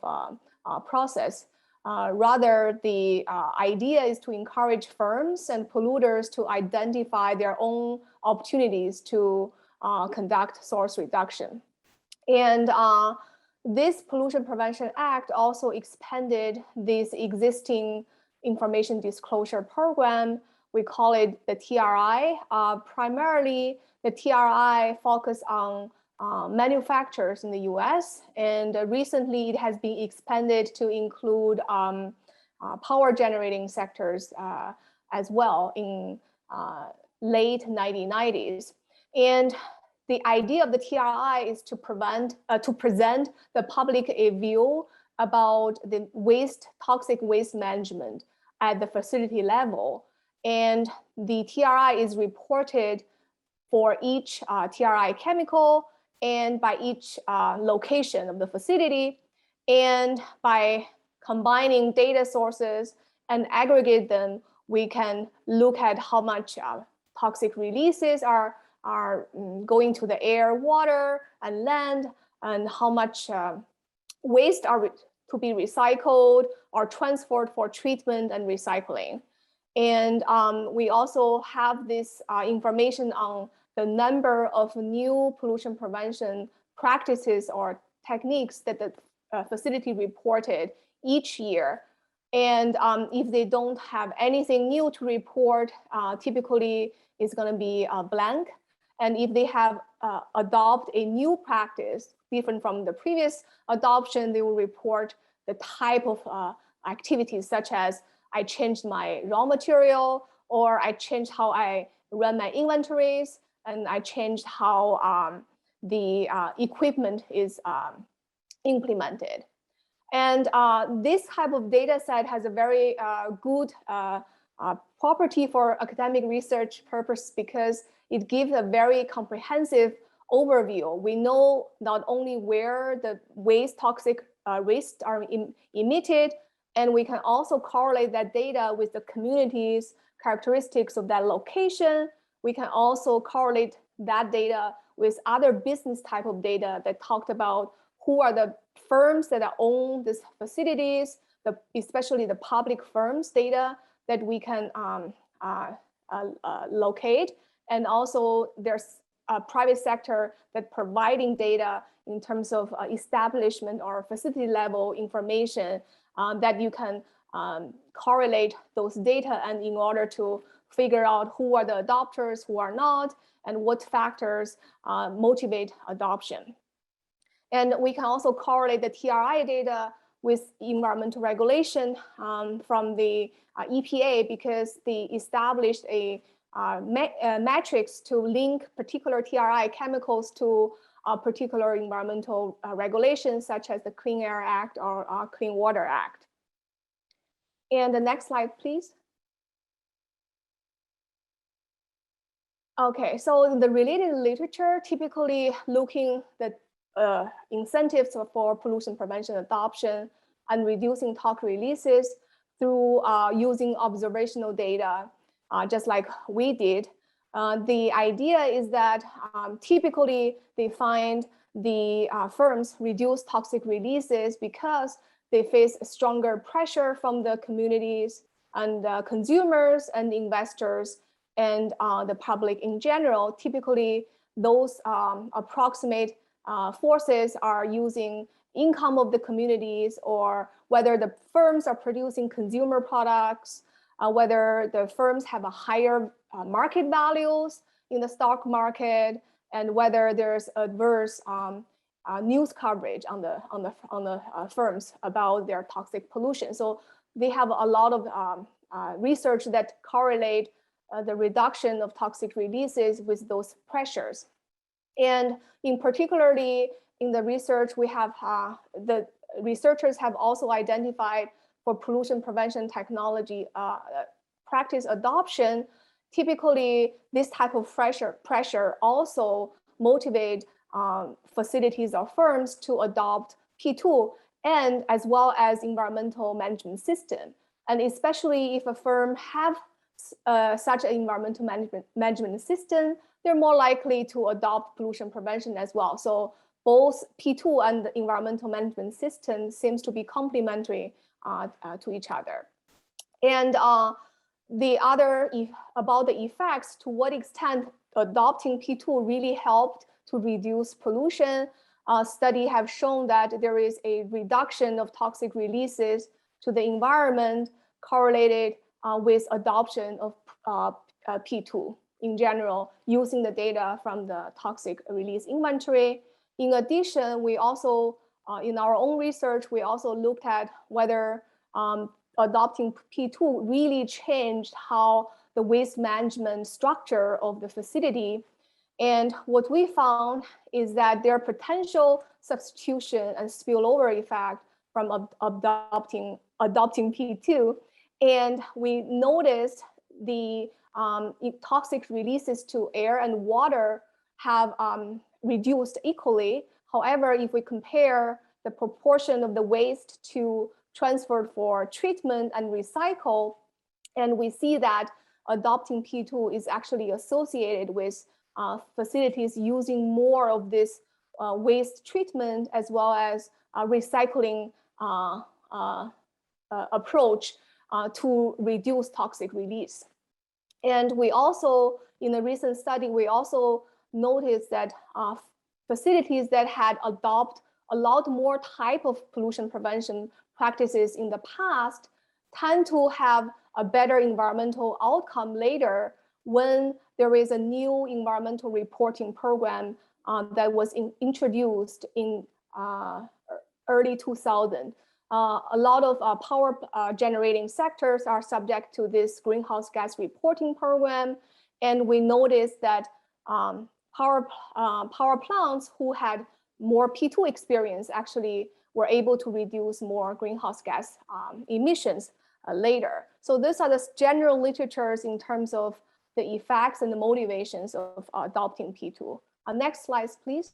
process. Rather, the idea is to encourage firms and polluters to identify their own opportunities to conduct source reduction. And this Pollution Prevention Act also expanded this existing information disclosure program. We call it the TRI. Primarily, the TRI focus on manufacturers in the US, and recently it has been expanded to include power generating sectors as well in late 1990s. And the idea of the TRI is to present the public a view about the toxic waste management at the facility level. And the TRI is reported for each TRI chemical and by each location of the facility. And by combining data sources and aggregate them, we can look at how much toxic releases are going to the air, water, and land, and how much waste are to be recycled or transferred for treatment and recycling. And we also have this information on the number of new pollution prevention practices or techniques that the facility reported each year. And if they don't have anything new to report, typically it's going to be blank. And if they have adopt a new practice different from the previous adoption, they will report the type of activities, such as I changed my raw material, or I changed how I run my inventories, and I changed how the equipment is implemented. And this type of data set has a very good property for academic research purpose because it gives a very comprehensive overview. We know not only where the toxic wastes are emitted, and we can also correlate that data with the community's characteristics of that location. We can also correlate that data with other business type of data that talked about who are the firms that own these facilities, especially the public firms data that we can locate. And also there's a private sector that providing data in terms of establishment or facility level information that you can correlate those data, and in order to figure out who are the adopters, who are not, and what factors motivate adoption. And we can also correlate the TRI data with environmental regulation from the EPA, because they established a matrix to link particular TRI chemicals to particular environmental regulations, such as the Clean Air Act or Clean Water Act. And the next slide, please. Okay, so the related literature typically looking at incentives for pollution prevention adoption and reducing toxic releases through using observational data, just like we did. The idea is that typically they find the firms reduce toxic releases because they face stronger pressure from the communities and consumers and investors and the public in general. Typically, those approximate forces are using income of the communities, or whether the firms are producing consumer products, whether the firms have a higher market values in the stock market, and whether there's adverse news coverage on the firms about their toxic pollution. So they have a lot of research that correlate the reduction of toxic releases with those pressures. And in particularly in the research, we have the researchers have also identified for pollution prevention technology practice adoption. Typically, this type of pressure also motivate facilities or firms to adopt P2, and as well as environmental management system. And especially if a firm have such an environmental management system, they're more likely to adopt pollution prevention as well. So both P2 and the environmental management system seems to be complementary to each other. And the other about the effects, to what extent adopting P2 really helped to reduce pollution. Studies have shown that there is a reduction of toxic releases to the environment correlated with adoption of P2 in general, using the data from the toxic release inventory. In addition, we also, in our own research, we also looked at whether adopting P2 really changed how the waste management structure of the facility. And what we found is that there are potential substitution and spillover effect from adopting P2. And we noticed the toxic releases to air and water have reduced equally. However, if we compare the proportion of the waste to transferred for treatment and recycle, and we see that adopting P2 is actually associated with facilities using more of this waste treatment as well as recycling approach to reduce toxic release. And we also, in a recent study, we also noticed that facilities that had adopted a lot more type of pollution prevention practices in the past tend to have a better environmental outcome later when there is a new environmental reporting program that was introduced in early 2000. A lot of power generating sectors are subject to this greenhouse gas reporting program. And we noticed that power plants who had more P2 experience actually were able to reduce more greenhouse gas emissions later. So these are the general literatures in terms of the effects and the motivations of adopting P2. Next slide, please.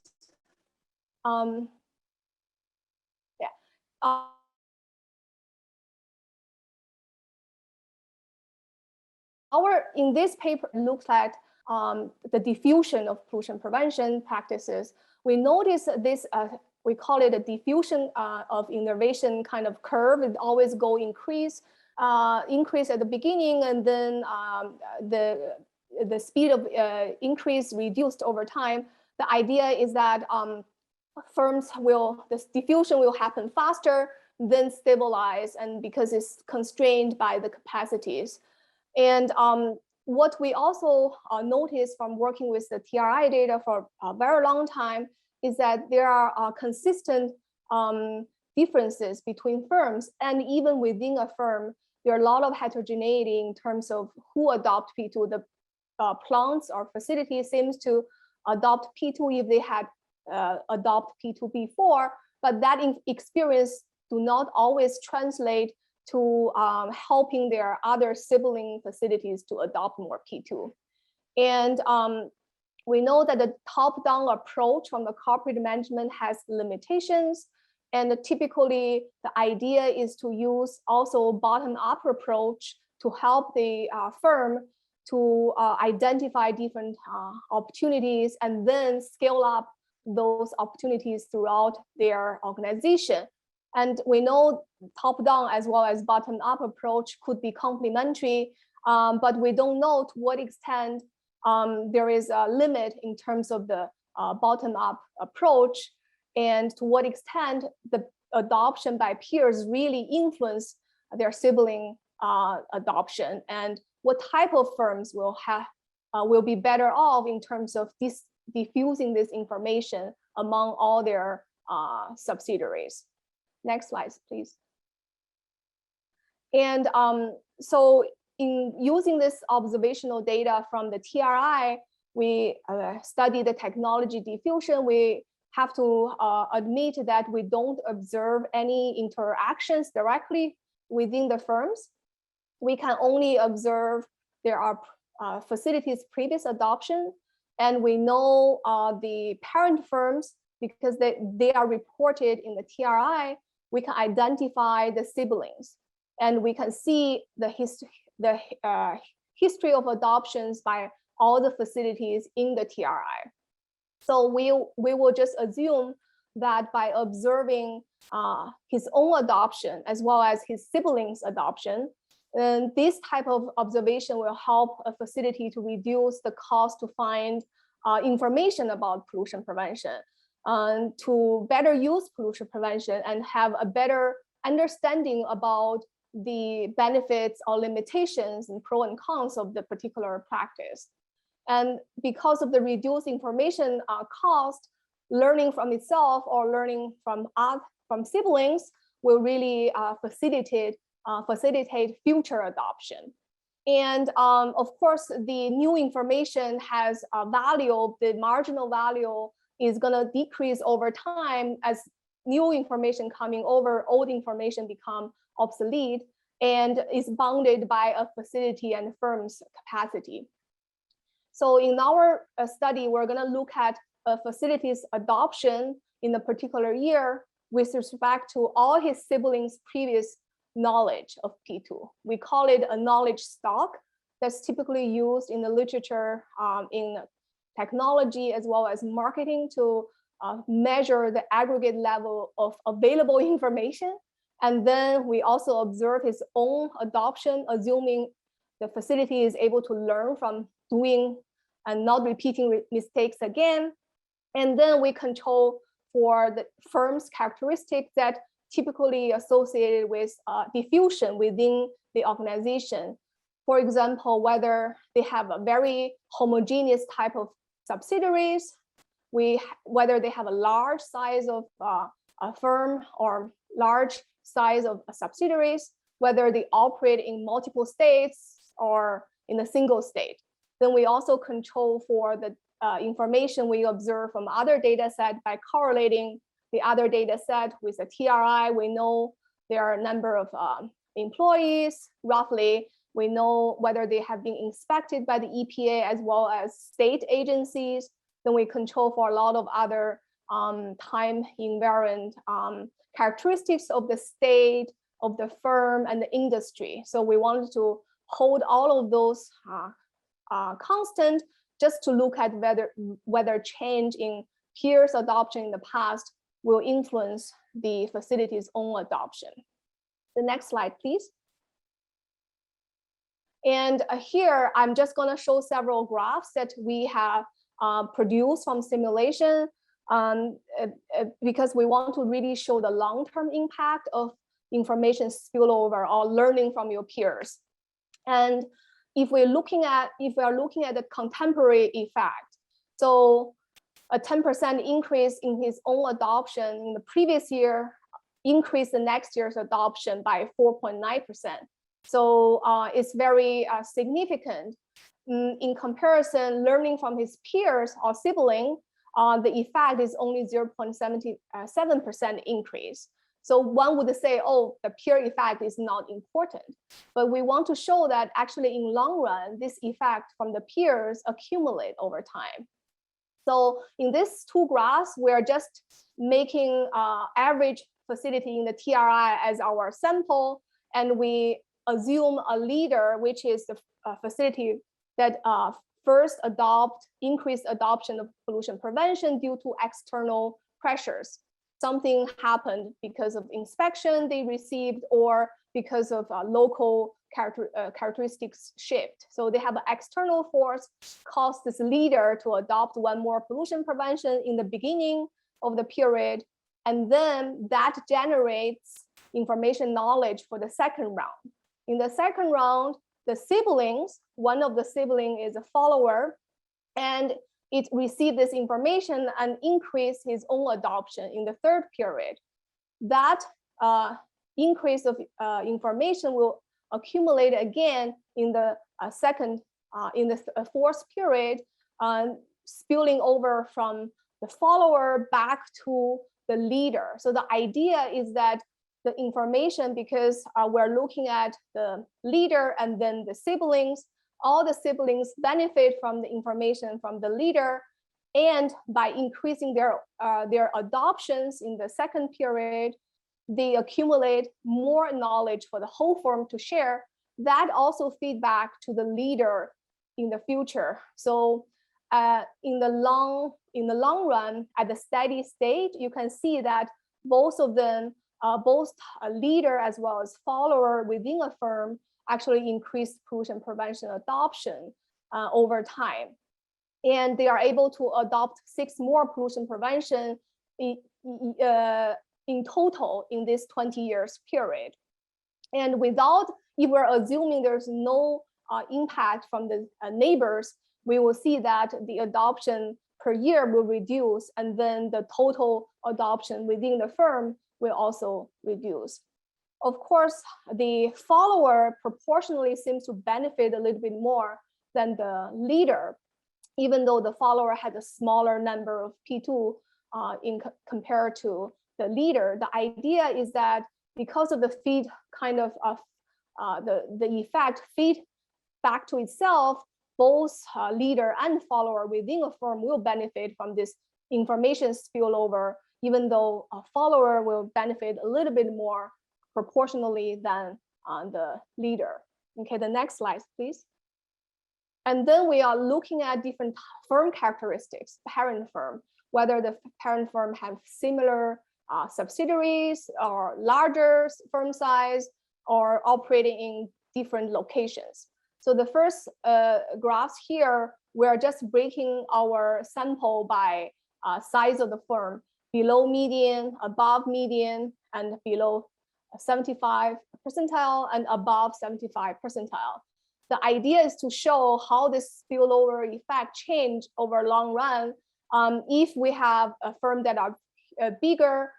In this paper looks at the diffusion of pollution prevention practices. We notice this, we call it a diffusion of innovation kind of curve. It always increase at the beginning, and then the speed of increase reduced over time. The idea is that this diffusion will happen faster, then stabilize, and because it's constrained by the capacities. And what we also noticed from working with the TRI data for a very long time is that there are consistent differences between firms, and even within a firm, there are a lot of heterogeneity in terms of who adopt P2. The plants or facilities seems to adopt P2 if they had adopt P2 before, but that experience do not always translate to helping their other sibling facilities to adopt more P2. And we know that the top-down approach from the corporate management has limitations, and typically the idea is to use also bottom-up approach to help the firm to identify different opportunities and then scale up those opportunities throughout their organization. And we know top-down as well as bottom-up approach could be complementary, but we don't know to what extent there is a limit in terms of the bottom-up approach, and to what extent the adoption by peers really influence their sibling adoption, and what type of firms will be better off in terms of diffusing this information among all their subsidiaries. Next slide, please. And so in using this observational data from the TRI, we study the technology diffusion. We have to admit that we don't observe any interactions directly within the firms. We can only observe there are facilities previous adoption, and we know the parent firms because they are reported in the TRI. We can identify the siblings, and we can see the history of adoptions by all the facilities in the TRI. So we will just assume that by observing his own adoption as well as his siblings' adoption, and this type of observation will help a facility to reduce the cost to find information about pollution prevention, to better use pollution prevention and have a better understanding about the benefits or limitations and pros and cons of the particular practice. And because of the reduced information cost, learning from itself or learning from siblings will really facilitate future adoption. And of course, the new information has a value. The marginal value is going to decrease over time as new information coming over, old information become obsolete and is bounded by a facility and firm's capacity. So in our study, we're going to look at a facility's adoption in a particular year with respect to all his siblings' previous knowledge of P2. We call it a knowledge stock that's typically used in the literature in technology as well as marketing to measure the aggregate level of available information. And then we also observe his own adoption, assuming the facility is able to learn from doing and not repeating mistakes again. And then we control for the firm's characteristics that typically associated with diffusion within the organization. For example, whether they have a very homogeneous type of subsidiaries, whether they have a large size of a firm or large size of subsidiaries, whether they operate in multiple states or in a single state. Then we also control for the information we observe from other data set by correlating the other data set with the TRI. We know there are a number of employees, roughly. We know whether they have been inspected by the EPA as well as state agencies. Then we control for a lot of other time invariant characteristics of the state, of the firm, and the industry. So we wanted to hold all of those constant just to look at whether change in peers adoption in the past will influence the facility's own adoption. The next slide, please. And here, I'm just going to show several graphs that we have produced from simulation because we want to really show the long-term impact of information spillover or learning from your peers. And if we are looking at the contemporary effect, so a 10% increase in his own adoption in the previous year increased the next year's adoption by 4.9%. So it's very significant. In comparison, learning from his peers or sibling, the effect is only 0.77% increase. So one would say, oh, the peer effect is not important. But we want to show that actually in long run, this effect from the peers accumulate over time. So in these two graphs, we're just making average facility in the TRI as our sample, and we assume a leader, which is the facility that first increased adoption of pollution prevention due to external pressures. Something happened because of inspection they received or because of local characteristics shift. So they have an external force caused this leader to adopt one more pollution prevention in the beginning of the period. And then that generates information knowledge for the second round. In the second round, the siblings, one of the siblings is a follower, and it received this information and increased his own adoption in the third period. That increase of information will accumulate again in the fourth period, spilling over from the follower back to the leader. So the idea is that the information, because we're looking at the leader and then the siblings, all the siblings benefit from the information from the leader, and by increasing their adoptions in the second period, they accumulate more knowledge for the whole firm to share. That also feed back to the leader in the future. So in the long run, at the steady state, you can see that both of them, both a leader as well as follower within a firm, actually increase pollution prevention adoption over time. And they are able to adopt 6 more pollution prevention in total in this 20 years period. And if we're assuming there's no impact from the neighbors, we will see that the adoption per year will reduce, and then the total adoption within the firm will also reduce. Of course, the follower proportionally seems to benefit a little bit more than the leader, even though the follower has a smaller number of P2 compared to the leader. The idea is that because of the feed the effect feed back to itself, both leader and follower within a firm will benefit from this information spillover, even though a follower will benefit a little bit more proportionally than the leader. Okay, the next slide, please. And then we are looking at different firm characteristics, parent firm, whether the parent firm have similar subsidiaries or larger firm size or operating in different locations. So the first graphs here, we're just breaking our sample by size of the firm, below median, above median, and below 75 percentile and above 75 percentile. The idea is to show how this spillover effect change over long run if we have a firm that are bigger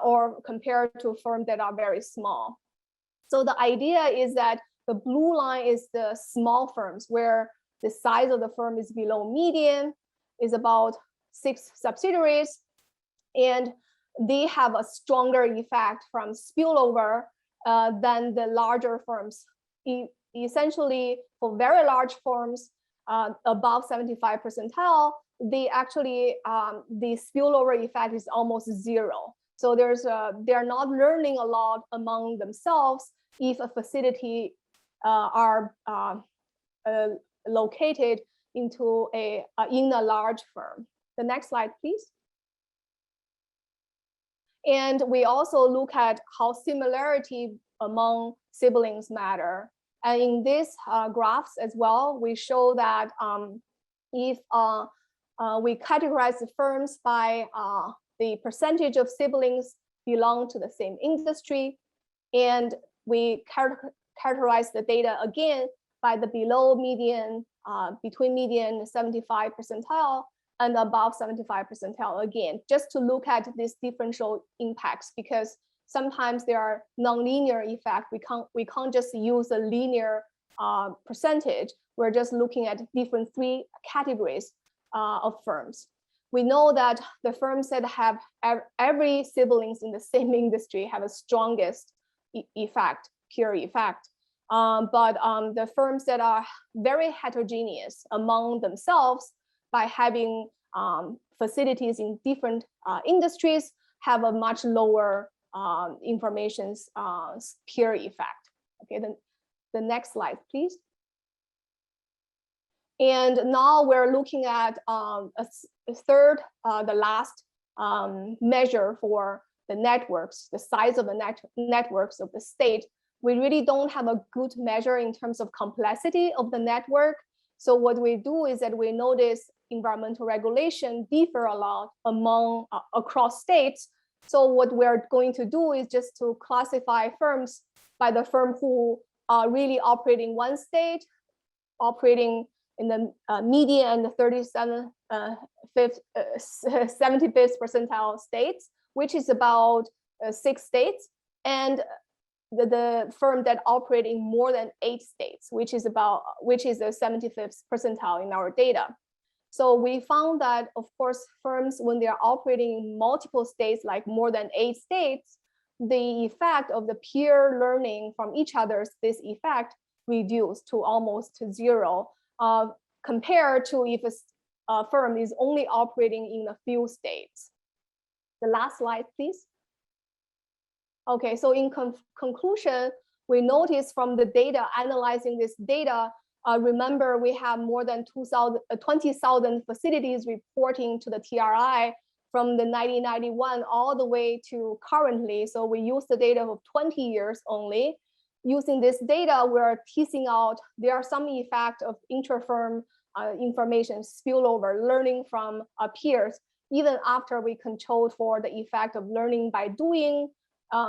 or compared to a firm that are very small. So the idea is that the blue line is the small firms where the size of the firm is below median, is about 6 subsidiaries, and they have a stronger effect from spillover than the larger firms. Essentially, for very large firms above 75 percentile, they actually the spillover effect is almost 0. So they're not learning a lot among themselves if a facility are located into in a large firm. The next slide, please. And we also look at how similarity among siblings matter. And in these graphs as well, we show that if we categorize the firms by the percentage of siblings belong to the same industry, and we characterize the data again by the below median, between median 75 percentile and above 75 percentile again, just to look at these differential impacts, because sometimes there are nonlinear effects. We can't just use a linear percentage. We're just looking at different 3 categories of firms. We know that the firms that have every siblings in the same industry have a strongest effect, pure effect. But the firms that are very heterogeneous among themselves by having facilities in different industries have a much lower information's pure effect. Okay, then the next slide, please. And now we're looking at a third, the last measure for the networks, the size of the networks of the state. We really don't have a good measure in terms of complexity of the network. So what we do is that we notice environmental regulation differ a lot among across states. So what we're going to do is just to classify firms by the firm who are really operating one state, operating in the median and the 75th percentile states, which is about 6 states, and the firm that operate in more than 8 states, which is the 75th percentile in our data. So we found that, of course, firms, when they are operating in multiple states, like more than 8 states, the effect of the peer learning from each other's, this effect reduced to almost 0, compared to if a firm is only operating in a few states. The last slide, please. Okay, so in conclusion, we noticed from the data, analyzing this data, remember we have more than 20,000 facilities reporting to the TRI from the 1991 all the way to currently. So we use the data of 20 years only. Using this data, we're teasing out, there are some effect of intra-firm information spillover, learning from peers, even after we controlled for the effect of learning by doing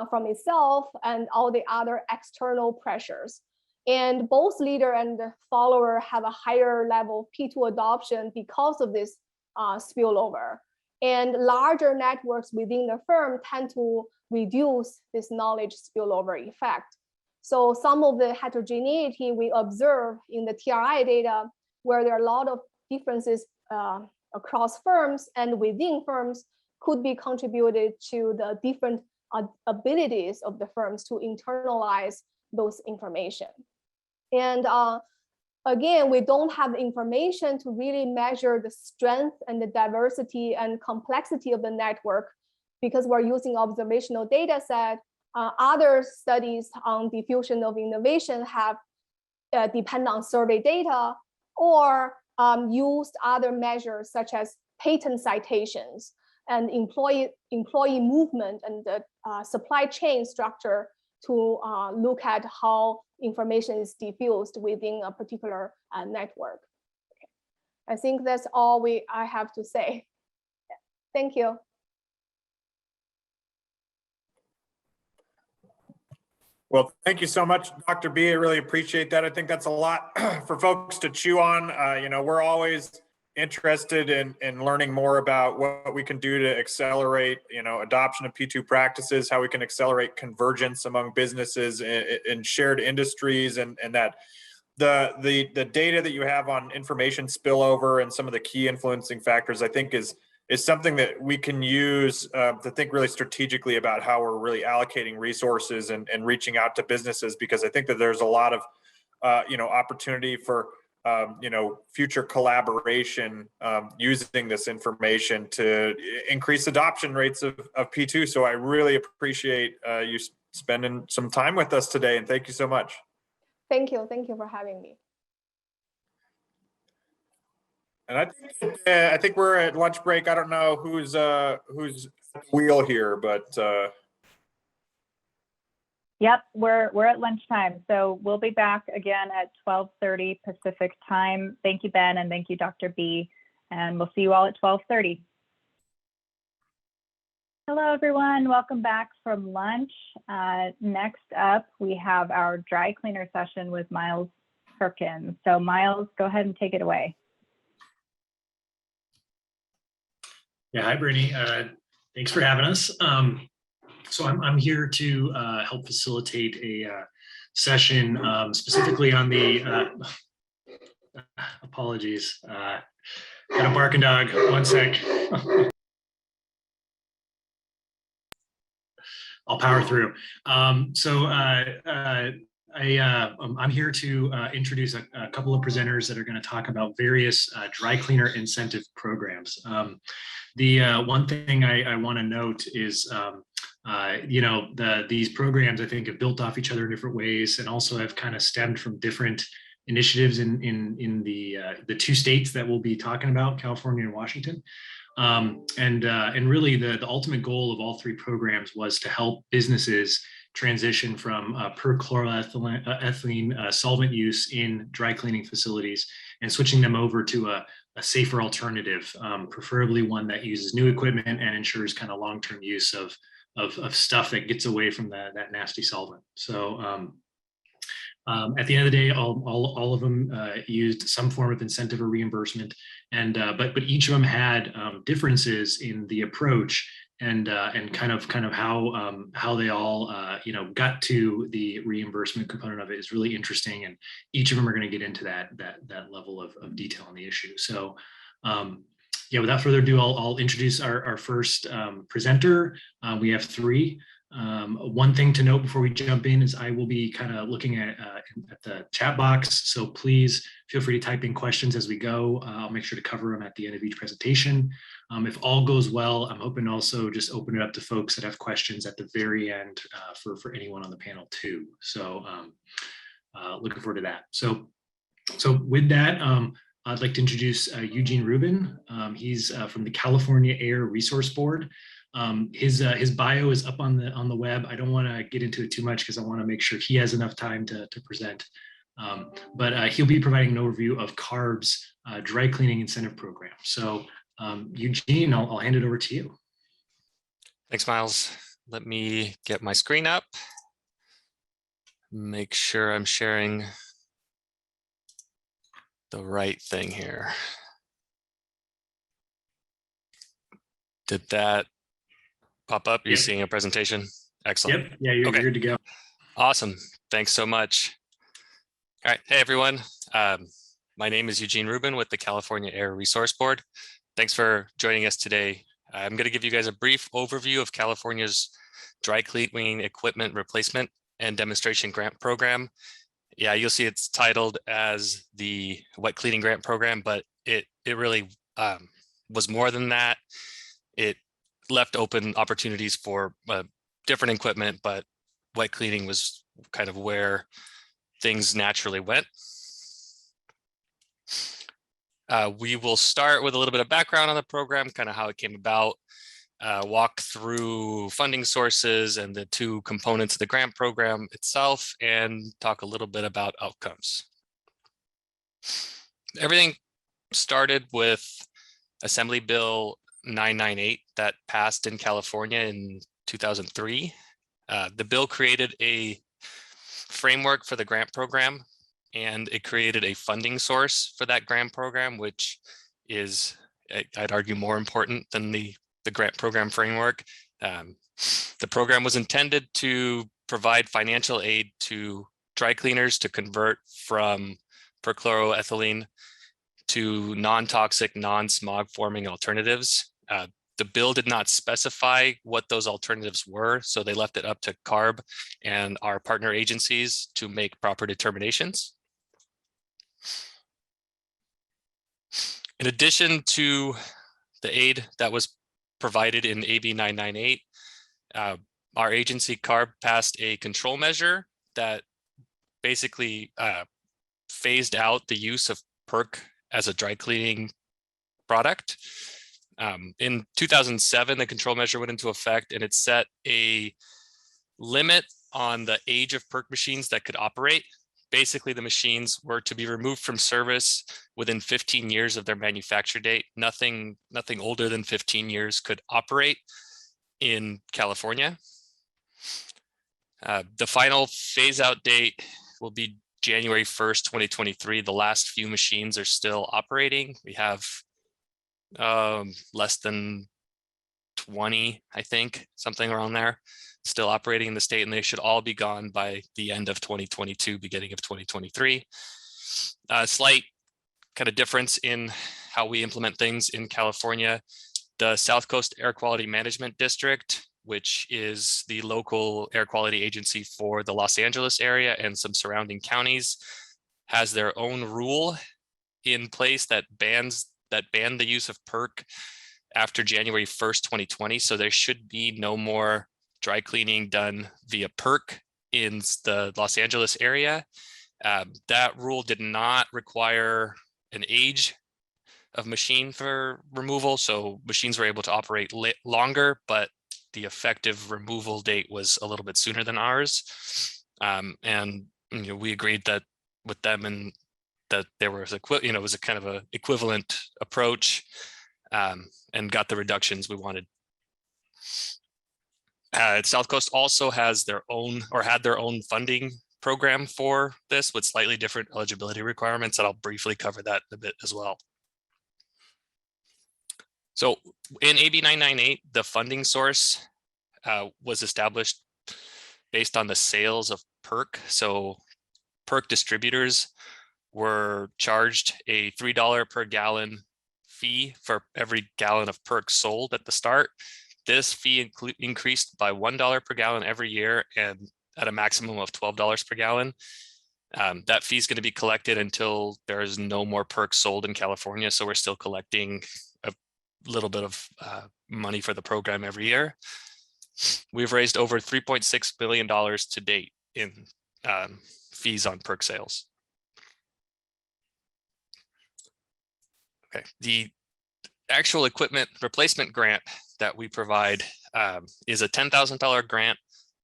from itself and all the other external pressures. And both leader and follower have a higher level P2 adoption because of this spillover. And larger networks within the firm tend to reduce this knowledge spillover effect. So some of the heterogeneity we observe in the TRI data, where there are a lot of differences across firms and within firms, could be contributed to the different abilities of the firms to internalize those information. And again, we don't have information to really measure the strength and the diversity and complexity of the network because we're using observational data set. Other studies on diffusion of innovation have depend on survey data or used other measures such as patent citations and employee movement and the supply chain structure to look at how information is diffused within a particular network. Okay. I think that's all I have to say. Thank you. Well, thank you so much, Dr. B. I really appreciate that. I think that's a lot for folks to chew on. You know, we're always interested in learning more about what we can do to accelerate, you know, adoption of P2 practices, how we can accelerate convergence among businesses in shared industries, and that the data that you have on information spillover and some of the key influencing factors, I think is something that we can use to think really strategically about how we're really allocating resources and reaching out to businesses, because I think that there's a lot of opportunity for future collaboration using this information to increase adoption rates of P2. So I really appreciate you spending some time with us today, and thank you so much. Thank you for having me. And I think we're at lunch break. I don't know who's at the wheel here, but yep, we're at lunchtime. So we'll be back again at 12:30 Pacific time. Thank you, Ben, and thank you, Dr. B. And we'll see you all at 12:30. Hello, everyone. Welcome back from lunch. Next up, we have our dry cleaner session with Miles Perkins. So Miles, go ahead and take it away. Yeah, hi, Brittany. Thanks for having us. So I'm here to help facilitate a session specifically on the, apologies, got a barking dog, one sec. I'll power through. I'm here to introduce a couple of presenters that are going to talk about various dry cleaner incentive programs. The one thing I want to note is, these programs, I think, have built off each other in different ways, and also have kind of stemmed from different initiatives in the two states that we'll be talking about, California and Washington. And really the ultimate goal of all three programs was to help businesses transition from perchloroethylene solvent use in dry cleaning facilities and switching them over to a safer alternative, preferably one that uses new equipment and ensures kind of long-term use of stuff that gets away from that nasty solvent. So at the end of the day, all of them used some form of incentive or reimbursement, and but each of them had differences in the approach and kind of how they all got to the reimbursement component of it is really interesting, and each of them are going to get into that level of detail on the issue. So yeah, without further ado, I'll introduce our first presenter. We have three. One thing to note before we jump in is I will be kind of looking at the chat box, so please feel free to type in questions as we go. I'll make sure to cover them at the end of each presentation. If all goes well, I'm hoping to also just open it up to folks that have questions at the very end for anyone on the panel too. So looking forward to that. So with that, I'd like to introduce Eugene Rubin. He's from the California Air Resource Board. His bio is up on the web. I don't want to get into it too much because I want to make sure he has enough time to present. But he'll be providing an overview of CARB's dry cleaning incentive program. So Eugene, I'll hand it over to you. Thanks, Miles. Let me get my screen up. Make sure I'm sharing the right thing here. Did that pop up? Are you seeing a presentation? Excellent. Yep. Yeah, you're good to go. Awesome. Thanks so much. All right. Hey, everyone. My name is Eugene Rubin with the California Air Resource Board. Thanks for joining us today. I'm going to give you guys a brief overview of California's dry cleaning equipment replacement and demonstration grant program. Yeah, you'll see it's titled as the wet cleaning grant program, but it really was more than that. It left open opportunities for different equipment, but wet cleaning was kind of where things naturally went. We will start with a little bit of background on the program, kind of how it came about, walk through funding sources and the two components of the grant program itself, and talk a little bit about outcomes. Everything started with Assembly Bill 998 that passed in California in 2003. The bill created a framework for the grant program, and it created a funding source for that grant program, which is, I'd argue, more important than the grant program framework. The program was intended to provide financial aid to dry cleaners to convert from perchloroethylene to non-toxic, non-smog forming alternatives. The bill did not specify what those alternatives were, so they left it up to CARB and our partner agencies to make proper determinations. In addition to the aid that was provided in AB 998, our agency CARB passed a control measure that basically phased out the use of PERC as a dry cleaning product. In 2007, the control measure went into effect, and it set a limit on the age of PERC machines that could operate. Basically, the machines were to be removed from service within 15 years of their manufacture date. Nothing older than 15 years could operate in California. The final phase out date will be January 1st, 2023. The last few machines are still operating. We have less than 20, I think, something around there, still operating in the state, and they should all be gone by the end of 2022, beginning of 2023. A slight kind of difference in how we implement things in California. The South Coast Air Quality Management District, which is the local air quality agency for the Los Angeles area and some surrounding counties, has their own rule in place that ban the use of PERC after January 1st, 2020. So there should be no more dry cleaning done via PERC in the Los Angeles area. That rule did not require an age of machine for removal. So machines were able to operate longer, but the effective removal date was a little bit sooner than ours. And we agreed that with them, and that there was it was a kind of a equivalent approach, and got the reductions we wanted. South Coast also has their own, or had their own, funding program for this with slightly different eligibility requirements, and I'll briefly cover that a bit as well. So in AB 998, the funding source was established based on the sales of PERC. So PERC distributors were charged a $3 per gallon fee for every gallon of PERC sold at the start. This fee increased by $1 per gallon every year, and at a maximum of $12 per gallon. That fee is going to be collected until there is no more PERC sold in California. So we're still collecting a little bit of money for the program every year. We've raised over $3.6 billion to date in fees on PERC sales. Okay, the actual equipment replacement grant that we provide is a $10,000 grant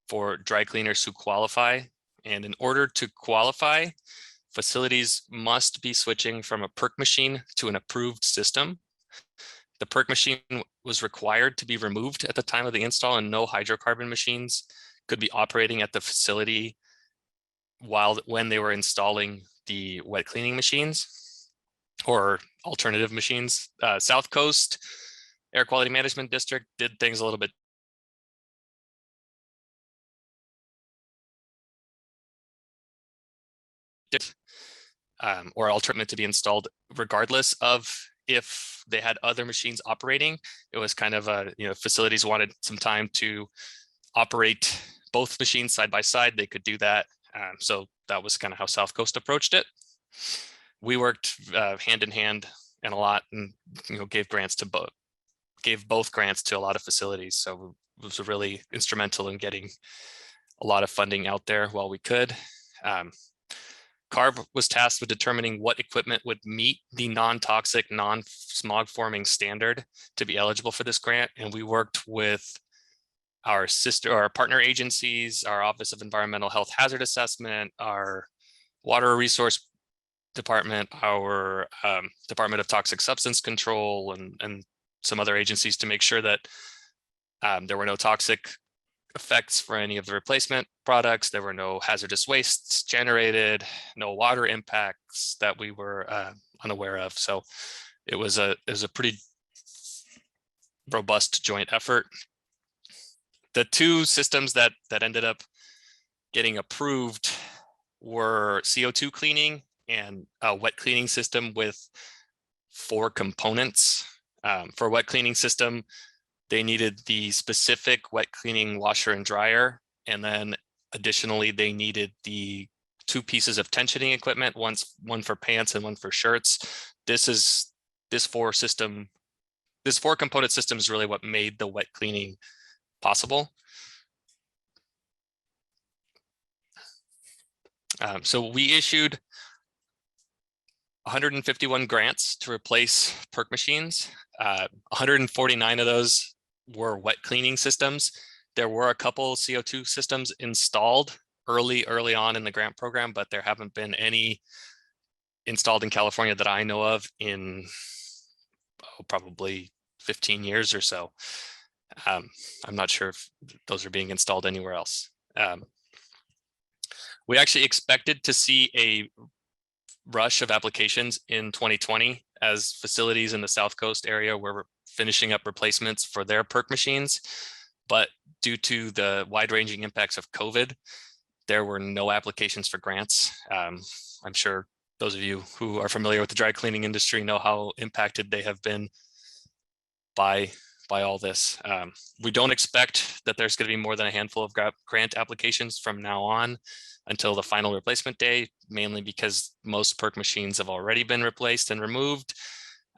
for dry cleaners who qualify. And in order to qualify, facilities must be switching from a PERC machine to an approved system. The PERC machine was required to be removed at the time of the install, and no hydrocarbon machines could be operating at the facility when they were installing the wet cleaning machines or alternative machines. South Coast Air Quality Management District did things a little bit or alternate to be installed regardless of if they had other machines operating. It was kind of a, facilities wanted some time to operate both machines side by side, they could do that. So that was kind of how South Coast approached it. We worked hand in hand and a lot, and gave both grants to a lot of facilities. So it was really instrumental in getting a lot of funding out there while we could. CARB was tasked with determining what equipment would meet the non-toxic, non-smog forming standard to be eligible for this grant. And we worked with our partner agencies, our Office of Environmental Health Hazard Assessment, our Water Resource Department, our Department of Toxic Substance Control, and some other agencies to make sure that there were no toxic effects for any of the replacement products. There were no hazardous wastes generated, no water impacts that we were unaware of. So it was a pretty robust joint effort. The two systems that ended up getting approved were CO2 cleaning and a wet cleaning system with 4 components. For a wet cleaning system, they needed the specific wet cleaning washer and dryer. And then additionally, they needed the 2 pieces of tensioning equipment, one for pants and one for shirts. This 4 component system is really what made the wet cleaning possible. So we issued 151 grants to replace perk machines. 149 of those were wet cleaning systems. There were a couple CO2 systems installed early on in the grant program, but there haven't been any installed in California that I know of in probably 15 years or so. I'm not sure if those are being installed anywhere else. We actually expected to see a rush of applications in 2020 as facilities in the South Coast area were finishing up replacements for their perk machines. But due to the wide-ranging impacts of COVID, there were no applications for grants. I'm sure those of you who are familiar with the dry cleaning industry know how impacted they have been by all this. We don't expect that there's going to be more than a handful of grant applications from now on until the final replacement day, mainly because most perk machines have already been replaced and removed,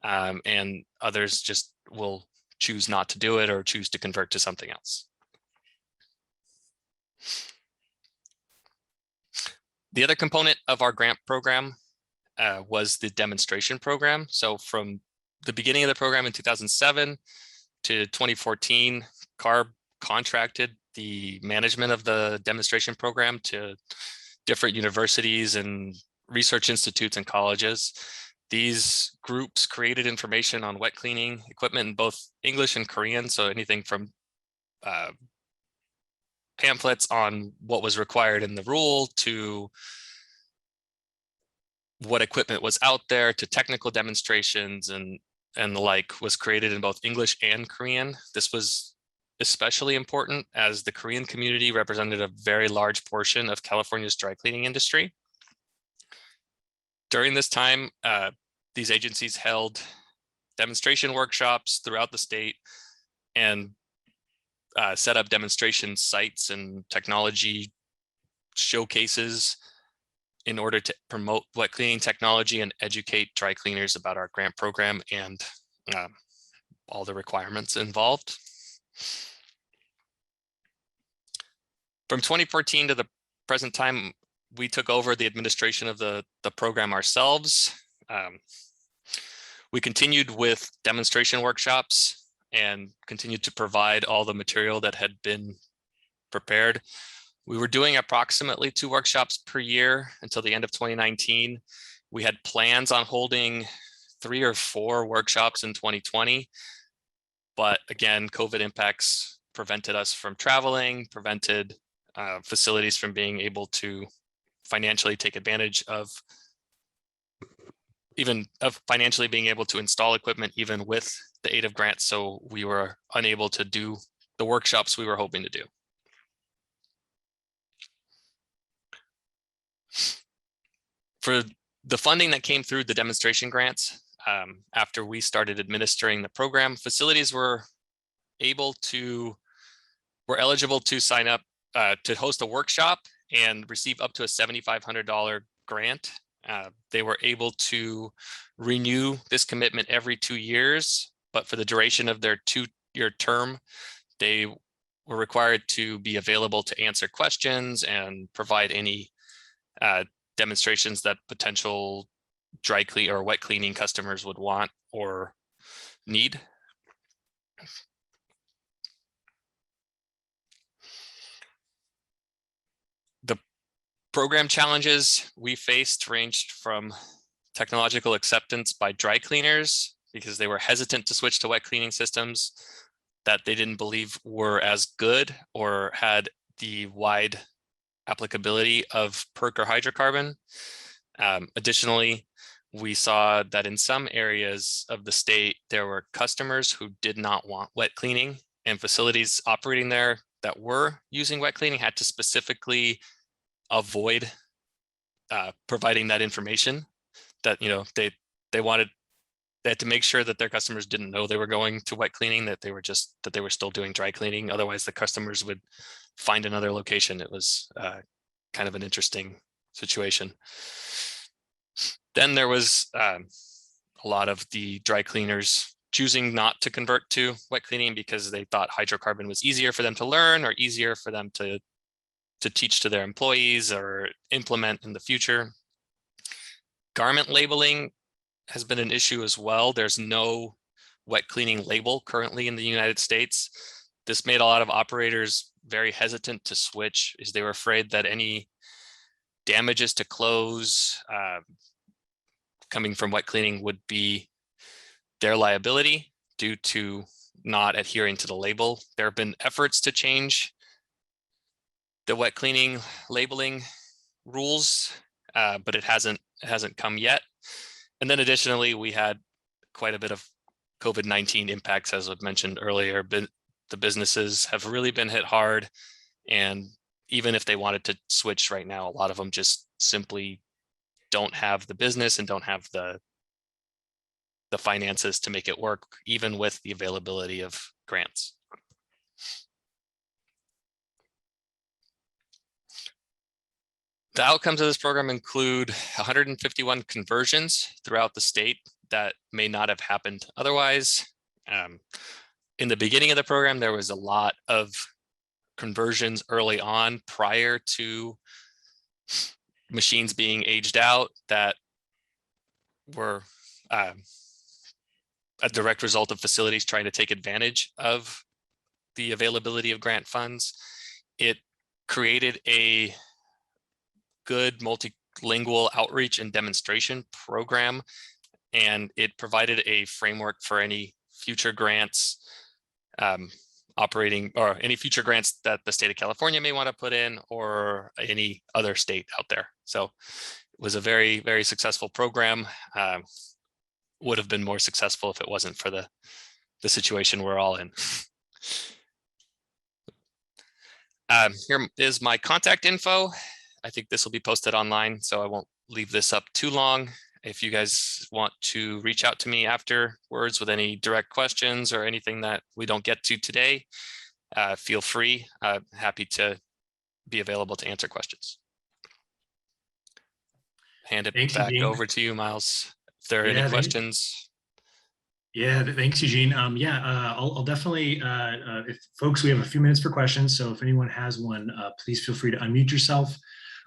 and others just will choose not to do it or choose to convert to something else. The other component of our grant program was the demonstration program. So from the beginning of the program in 2007 to 2014, CARB contracted the management of the demonstration program to different universities and research institutes and colleges. These groups created information on wet cleaning equipment in both English and Korean. So anything from pamphlets on what was required in the rule to what equipment was out there to technical demonstrations and the like was created in both English and Korean. This was especially important as the Korean community represented a very large portion of California's dry cleaning industry. During this time, these agencies held demonstration workshops throughout the state and set up demonstration sites and technology showcases in order to promote wet cleaning technology and educate dry cleaners about our grant program and all the requirements involved. From 2014 to the present time, we took over the administration of the program ourselves. We continued with demonstration workshops and continued to provide all the material that had been prepared. We were doing approximately 2 workshops per year until the end of 2019. We had plans on holding 3 or 4 workshops in 2020, but again, COVID impacts prevented us from traveling, prevented facilities from being able to financially take advantage of financially being able to install equipment even with the aid of grants. So we were unable to do the workshops we were hoping to do. For the funding that came through the demonstration grants, after we started administering the program, facilities were eligible to sign up to host a workshop and receive up to a $7,500 grant. They were able to renew this commitment every 2 years, but for the duration of their 2-year term, they were required to be available to answer questions and provide any demonstrations that potential dry clean or wet cleaning customers would want or need. The program challenges we faced ranged from technological acceptance by dry cleaners because they were hesitant to switch to wet cleaning systems that they didn't believe were as good or had the wide applicability of perk or hydrocarbon. Additionally, we saw that in some areas of the state, there were customers who did not want wet cleaning, and facilities operating there that were using wet cleaning had to specifically avoid providing that information that, they had to make sure that their customers didn't know they were going to wet cleaning, that they were still doing dry cleaning. Otherwise, the customers would find another location. It was kind of an interesting situation. Then there was a lot of the dry cleaners choosing not to convert to wet cleaning because they thought hydrocarbon was easier for them to learn or easier for them to teach to their employees or implement in the future. Garment labeling has been an issue as well. There's no wet cleaning label currently in the United States. This made a lot of operators very hesitant to switch, as they were afraid that any damages to clothes coming from wet cleaning would be their liability due to not adhering to the label. There have been efforts to change the wet cleaning labeling rules, but it hasn't come yet. And then additionally, we had quite a bit of COVID-19 impacts, as I mentioned earlier. The businesses have really been hit hard, and even if they wanted to switch right now, a lot of them just simply don't have the business and don't have the finances to make it work, even with the availability of grants. The outcomes of this program include 151 conversions throughout the state that may not have happened otherwise. In the beginning of the program, there was a lot of conversions early on prior to machines being aged out that were a direct result of facilities trying to take advantage of the availability of grant funds. It created a good multilingual outreach and demonstration program, and it provided a framework for any future grants operating, or any future grants that the state of California may want to put in, or any other state out there. So it was a very, very successful program. Would have been more successful if it wasn't for the situation we're all in. Here is my contact info. I think this will be posted online, so I won't leave this up too long. If you guys want to reach out to me afterwards with any direct questions or anything that we don't get to today, feel free. Happy to be available to answer questions. Hand it back over to you, Miles. If there are any questions. Yeah, thanks, Eugene. I'll definitely, if folks, we have a few minutes for questions. So if anyone has one, please feel free to unmute yourself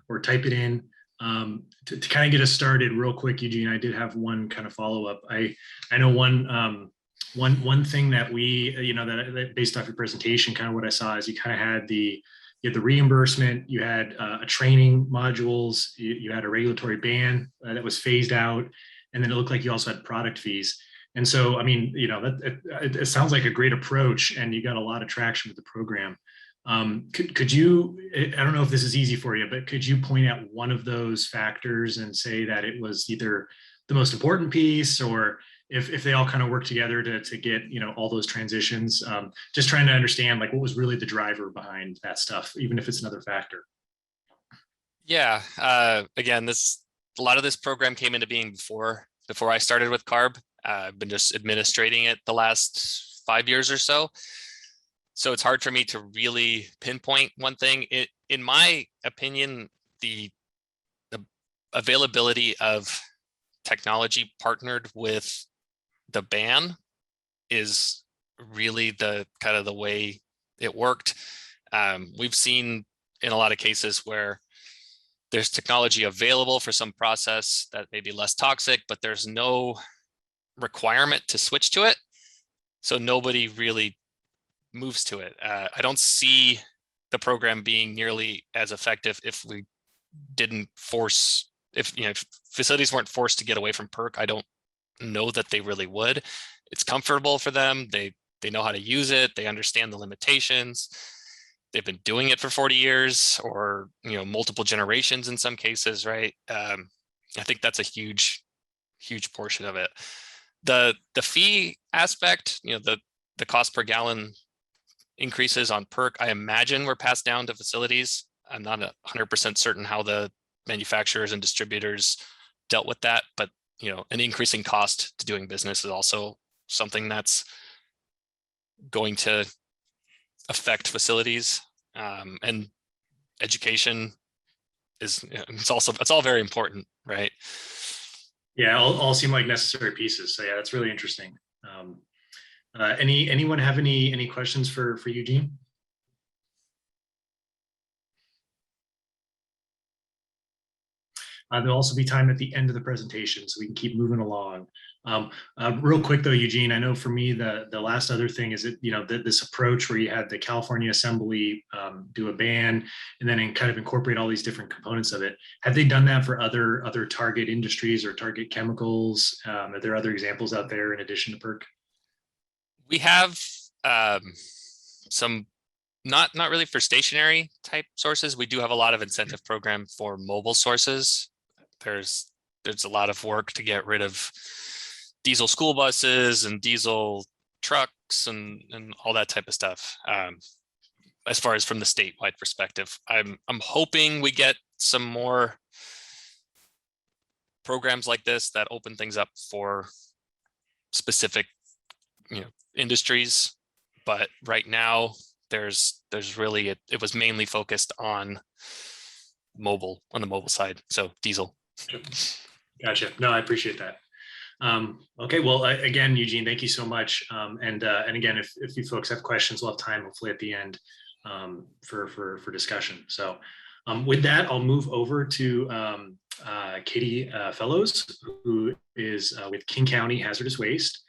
or type it in. To kind of get us started real quick, Eugene, I did have one kind of follow-up. I know one thing that we, that based off your presentation, kind of what I saw is you kind of had you had the reimbursement, you had a training modules, you had a regulatory ban that was phased out, and then it looked like you also had product fees. And so, I mean, it sounds like a great approach, and you got a lot of traction with the program. Could you, I don't know if this is easy for you, but could you point out one of those factors and say that it was either the most important piece, or if they all kind of work together to get, all those transitions? Just trying to understand, like, what was really the driver behind that stuff, even if it's another factor. Yeah, again, a lot of this program came into being before I started with CARB. I've been just administrating it the last 5 years or so. So it's hard for me to really pinpoint one thing. In my opinion, the availability of technology partnered with the ban is really the kind of the way it worked. We've seen in a lot of cases where there's technology available for some process that may be less toxic, but there's no requirement to switch to it. So nobody really moves to it. I don't see the program being nearly as effective if we didn't force, if facilities weren't forced to get away from PERC. I don't know that they really would. It's comfortable for them. They know how to use it. They understand the limitations. They've been doing it for 40 years or multiple generations in some cases, right? I think that's a huge portion of it. The fee aspect, the cost per gallon increases on PERC, I imagine were passed down to facilities. I'm not 100% certain how the manufacturers and distributors dealt with that, but an increasing cost to doing business is also something that's going to affect facilities, and education is, it's all very important, right? Yeah, all seem like necessary pieces. So yeah, that's really interesting. Anyone have any questions for Eugene? There'll also be time at the end of the presentation, so we can keep moving along. Real quick though, Eugene, I know for me, the last other thing is that, this approach where you had the California Assembly do a ban and then kind of incorporate all these different components of it. Have they done that for other target industries or target chemicals? Are there other examples out there in addition to PERC? We have some, not really for stationary type sources. We do have a lot of incentive program for mobile sources. There's a lot of work to get rid of diesel school buses and diesel trucks and all that type of stuff. As far as from the statewide perspective, I'm hoping we get some more programs like this that open things up for specific, industries. But right now, there's really, it was mainly focused on the mobile side, so diesel. Gotcha. No, I appreciate that. Okay, well, again, Eugene, thank you so much. And again, if you folks have questions, we'll have time hopefully at the end for discussion. So with that, I'll move over to Katie Fellows, who is with King County Hazardous Waste.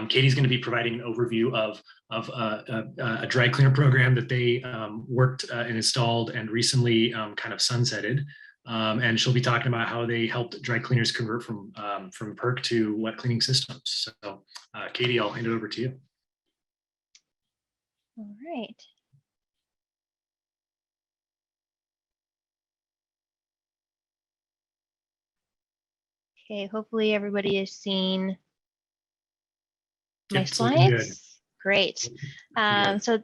Katie's going to be providing an overview of a dry cleaner program that they worked and installed and recently kind of sunsetted. And she'll be talking about how they helped dry cleaners convert from PERC to wet cleaning systems. So Katie, I'll hand it over to you. All right. Okay, hopefully everybody is seeing my slides. Great. So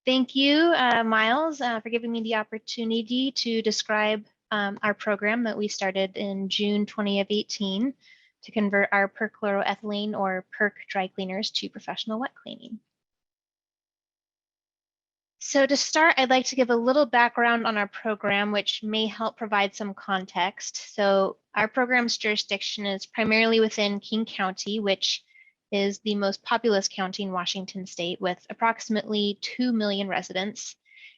thank you, Miles, for giving me the opportunity to describe our program that we started in June 2018 to convert our perchloroethylene or PERC dry cleaners to professional wet cleaning. So to start, I'd like to give a little background on our program, which may help provide some context. So our program's jurisdiction is primarily within King County, which is the most populous county in Washington state with approximately 2 million residents.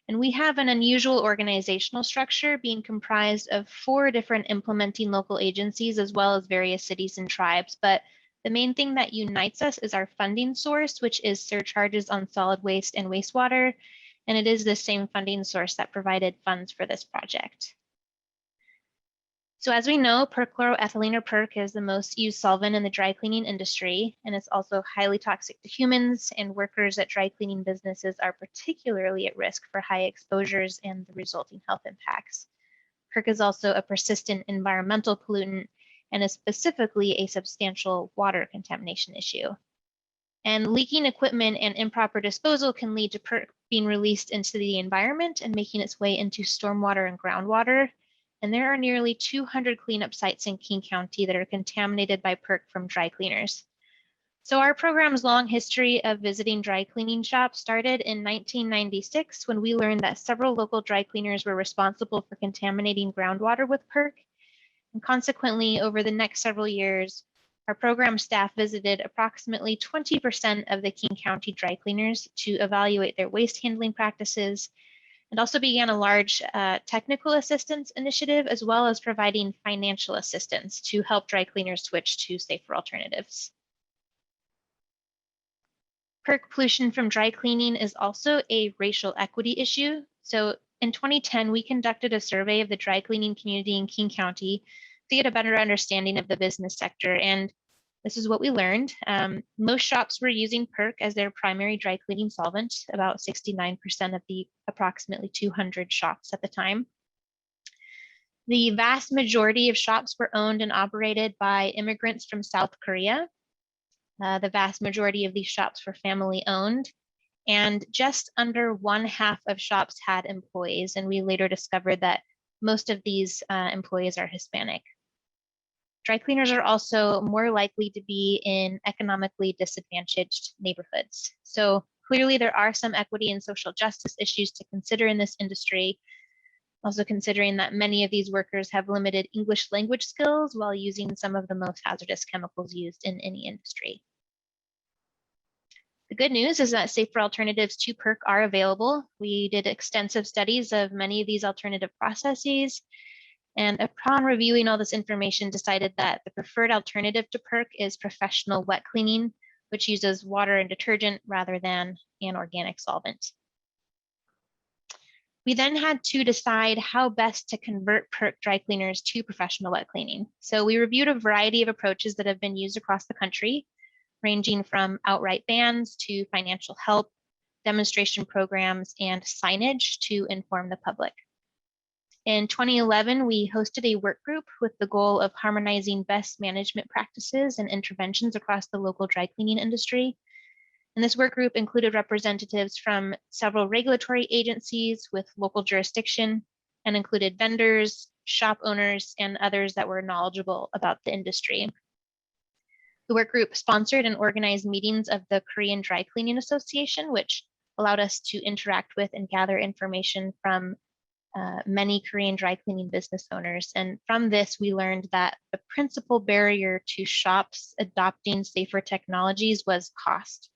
And we have an unusual organizational structure being comprised of 4 different implementing local agencies, as well as various cities and tribes. But the main thing that unites us is our funding source, which is surcharges on solid waste and wastewater. And it is the same funding source that provided funds for this project. So as we know, perchloroethylene or PERC is the most used solvent in the dry cleaning industry, and it's also highly toxic to humans, and workers at dry cleaning businesses are particularly at risk for high exposures and the resulting health impacts. PERC is also a persistent environmental pollutant and is specifically a substantial water contamination issue. And leaking equipment and improper disposal can lead to PERC being released into the environment and making its way into stormwater and groundwater. And there are nearly 200 cleanup sites in King County that are contaminated by PERC from dry cleaners. So our program's long history of visiting dry cleaning shops started in 1996 when we learned that several local dry cleaners were responsible for contaminating groundwater with PERC. And consequently, over the next several years, our program staff visited approximately 20% of the King County dry cleaners to evaluate their waste handling practices, and also began a large technical assistance initiative, as well as providing financial assistance to help dry cleaners switch to safer alternatives. PERC pollution from dry cleaning is also a racial equity issue. So in 2010, we conducted a survey of the dry cleaning community in King County to get a better understanding of the business sector. And this is what we learned. Most shops were using PERC as their primary dry cleaning solvent, about 69% of the approximately 200 shops at the time. The vast majority of shops were owned and operated by immigrants from South Korea. The vast majority of these shops were family owned, and just under 1/2 of shops had employees. And we later discovered that most of these employees are Hispanic. Dry cleaners are also more likely to be in economically disadvantaged neighborhoods. So clearly there are some equity and social justice issues to consider in this industry. Also considering that many of these workers have limited English language skills while using some of the most hazardous chemicals used in any industry. The good news is that safer alternatives to PERC are available. We did extensive studies of many of these alternative processes, and upon reviewing all this information, decided that the preferred alternative to PERC is professional wet cleaning, which uses water and detergent rather than an organic solvent. We then had to decide how best to convert PERC dry cleaners to professional wet cleaning. So we reviewed a variety of approaches that have been used across the country, ranging from outright bans to financial help, demonstration programs, and signage to inform the public. In 2011, we hosted a work group with the goal of harmonizing best management practices and interventions across the local dry cleaning industry. And this work group included representatives from several regulatory agencies with local jurisdiction and included vendors, shop owners, and others that were knowledgeable about the industry. The work group sponsored and organized meetings of the Korean Dry Cleaning Association, which allowed us to interact with and gather information from many Korean dry cleaning business owners. And from this, we learned that the principal barrier to shops adopting safer technologies was cost.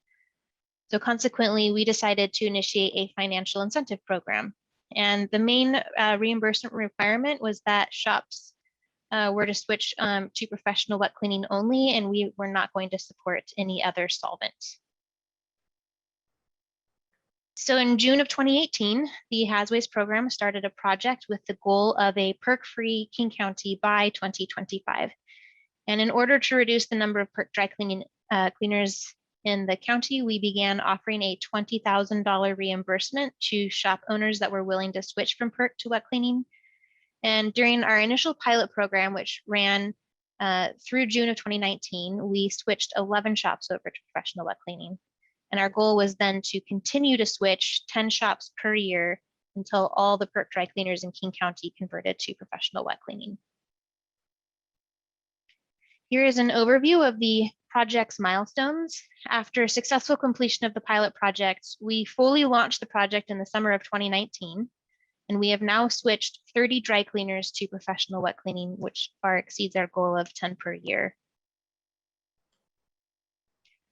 So consequently, we decided to initiate a financial incentive program. And the main reimbursement requirement was that shops were to switch to professional wet cleaning only, and we were not going to support any other solvent. So in June of 2018, the Hasways program started a project with the goal of a PERC-free King County by 2025. And in order to reduce the number of PERC dry cleaning cleaners in the county, we began offering a $20,000 reimbursement to shop owners that were willing to switch from PERC to wet cleaning. And during our initial pilot program, which ran through June of 2019, we switched 11 shops over to professional wet cleaning. And our goal was then to continue to switch 10 shops per year until all the PERC dry cleaners in King County converted to professional wet cleaning. Here is an overview of the project's milestones. After successful completion of the pilot project, we fully launched the project in the summer of 2019. And we have now switched 30 dry cleaners to professional wet cleaning, which far exceeds our goal of 10 per year.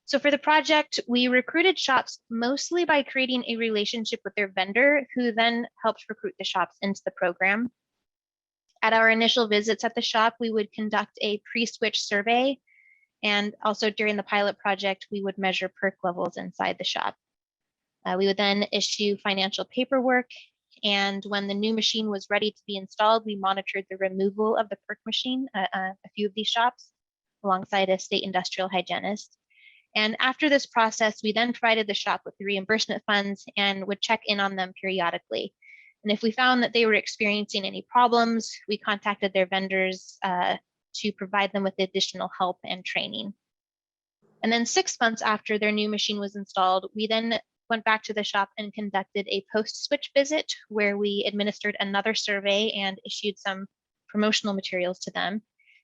So for the project, we recruited shops mostly by creating a relationship with their vendor, who then helped recruit the shops into the program. At our initial visits at the shop, we would conduct a pre-switch survey. And also during the pilot project, we would measure PERC levels inside the shop. We would then issue financial paperwork. And when the new machine was ready to be installed, we monitored the removal of the PERC machine at a few of these shops alongside a state industrial hygienist. And after this process, we then provided the shop with the reimbursement funds and would check in on them periodically. And if we found that they were experiencing any problems, we contacted their vendors to provide them with additional help and training. And then 6 months after their new machine was installed, we then went back to the shop and conducted a post-switch visit where we administered another survey and issued some promotional materials to them.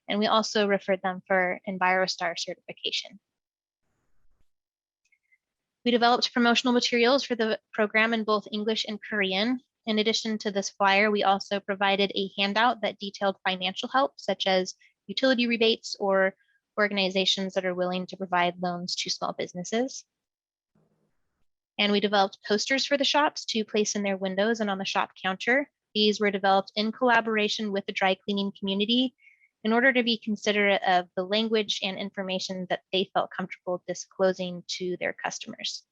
And we also referred them for Envirostar certification. We developed promotional materials for the program in both English and Korean. In addition to this flyer, we also provided a handout that detailed financial help, such as utility rebates or organizations that are willing to provide loans to small businesses. And we developed posters for the shops to place in their windows and on the shop counter. These were developed in collaboration with the dry cleaning community in order to be considerate of the language and information that they felt comfortable disclosing to their customers.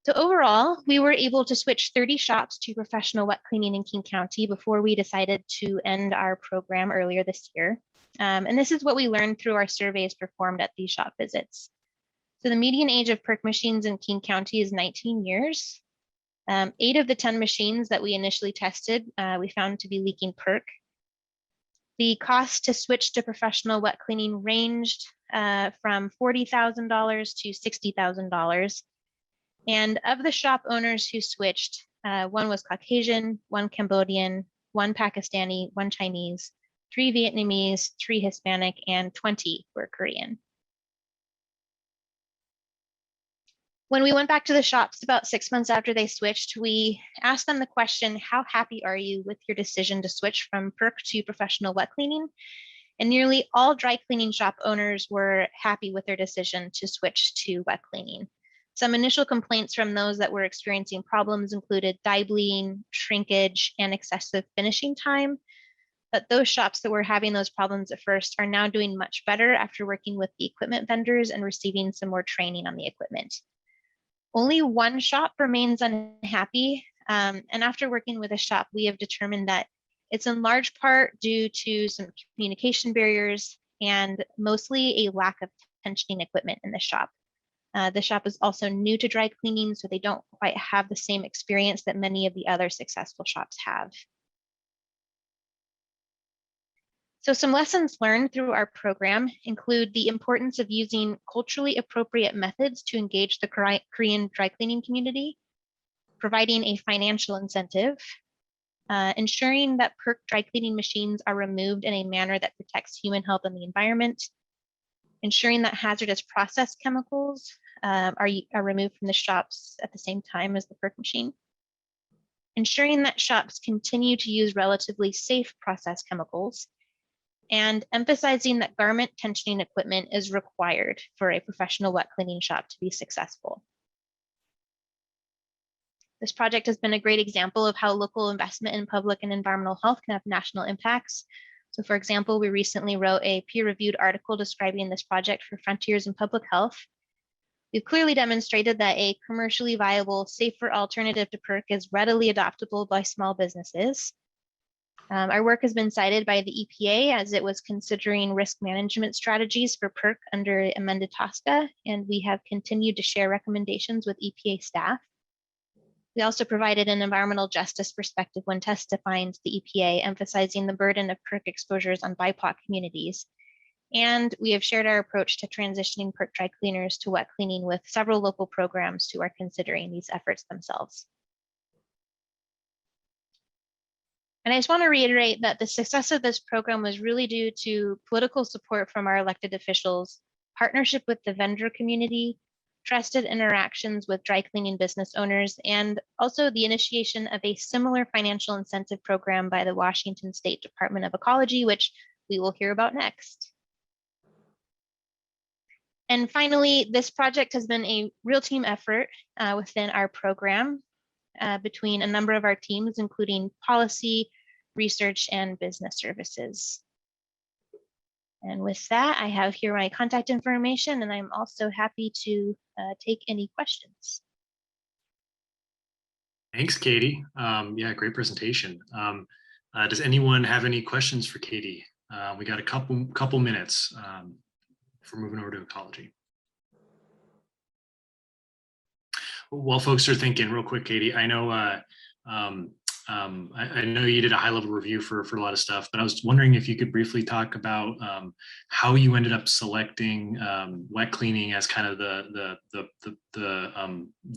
So overall, we were able to switch 30 shops to professional wet cleaning in King County before we decided to end our program earlier this year. And this is what we learned through our surveys performed at these shop visits. So the median age of PERC machines in King County is 19 years. 8 of the 10 machines that we initially tested, we found to be leaking PERC. The cost to switch to professional wet cleaning ranged from $40,000 to $60,000. And of the shop owners who switched, One was Caucasian, one Cambodian, one Pakistani, one Chinese, 3 Vietnamese, 3 Hispanic, and 20 were Korean. When we went back to the shops about 6 months after they switched, we asked them the question, how happy are you with your decision to switch from PERC to professional wet cleaning? And nearly all dry cleaning shop owners were happy with their decision to switch to wet cleaning. Some initial complaints from those that were experiencing problems included dye bleeding, shrinkage, and excessive finishing time. But those shops that were having those problems at first are now doing much better after working with the equipment vendors and receiving some more training on the equipment. Only one shop remains unhappy, and after working with a shop, we have determined that it's in large part due to some communication barriers and mostly a lack of tensioning equipment in the shop. The shop is also new to dry cleaning, so they don't quite have the same experience that many of the other successful shops have. So some lessons learned through our program include the importance of using culturally appropriate methods to engage the Korean dry cleaning community, providing a financial incentive, ensuring that PERC dry cleaning machines are removed in a manner that protects human health and the environment, ensuring that hazardous process chemicals are removed from the shops at the same time as the PERC machine, ensuring that shops continue to use relatively safe process chemicals, and emphasizing that garment tensioning equipment is required for a professional wet cleaning shop to be successful. This project has been a great example of how local investment in public and environmental health can have national impacts. So for example, we recently wrote a peer-reviewed article describing this project for Frontiers in Public Health. We've clearly demonstrated that a commercially viable, safer alternative to PERC is readily adoptable by small businesses. Our work has been cited by the EPA as it was considering risk management strategies for PERC under amended TSCA, and we have continued to share recommendations with EPA staff. We also provided an environmental justice perspective when testifying to the EPA, emphasizing the burden of PERC exposures on BIPOC communities. And we have shared our approach to transitioning PERC dry cleaners to wet cleaning with several local programs who are considering these efforts themselves. And I just want to reiterate that the success of this program was really due to political support from our elected officials, partnership with the vendor community, trusted interactions with dry cleaning business owners, and also the initiation of a similar financial incentive program by the Washington State Department of Ecology, which we will hear about next. And finally, this project has been a real team effort within our program between a number of our teams, including policy, research, and business services. And with that, I have here my contact information, and I'm also happy to take any questions. Thanks, Katie. Yeah, great presentation. Does anyone have any questions for Katie? We got a couple minutes for moving over to ecology. While folks are thinking, real quick, Katie, I know I know you did a high-level review for a lot of stuff, but I was wondering if you could briefly talk about how you ended up selecting wet cleaning as kind of the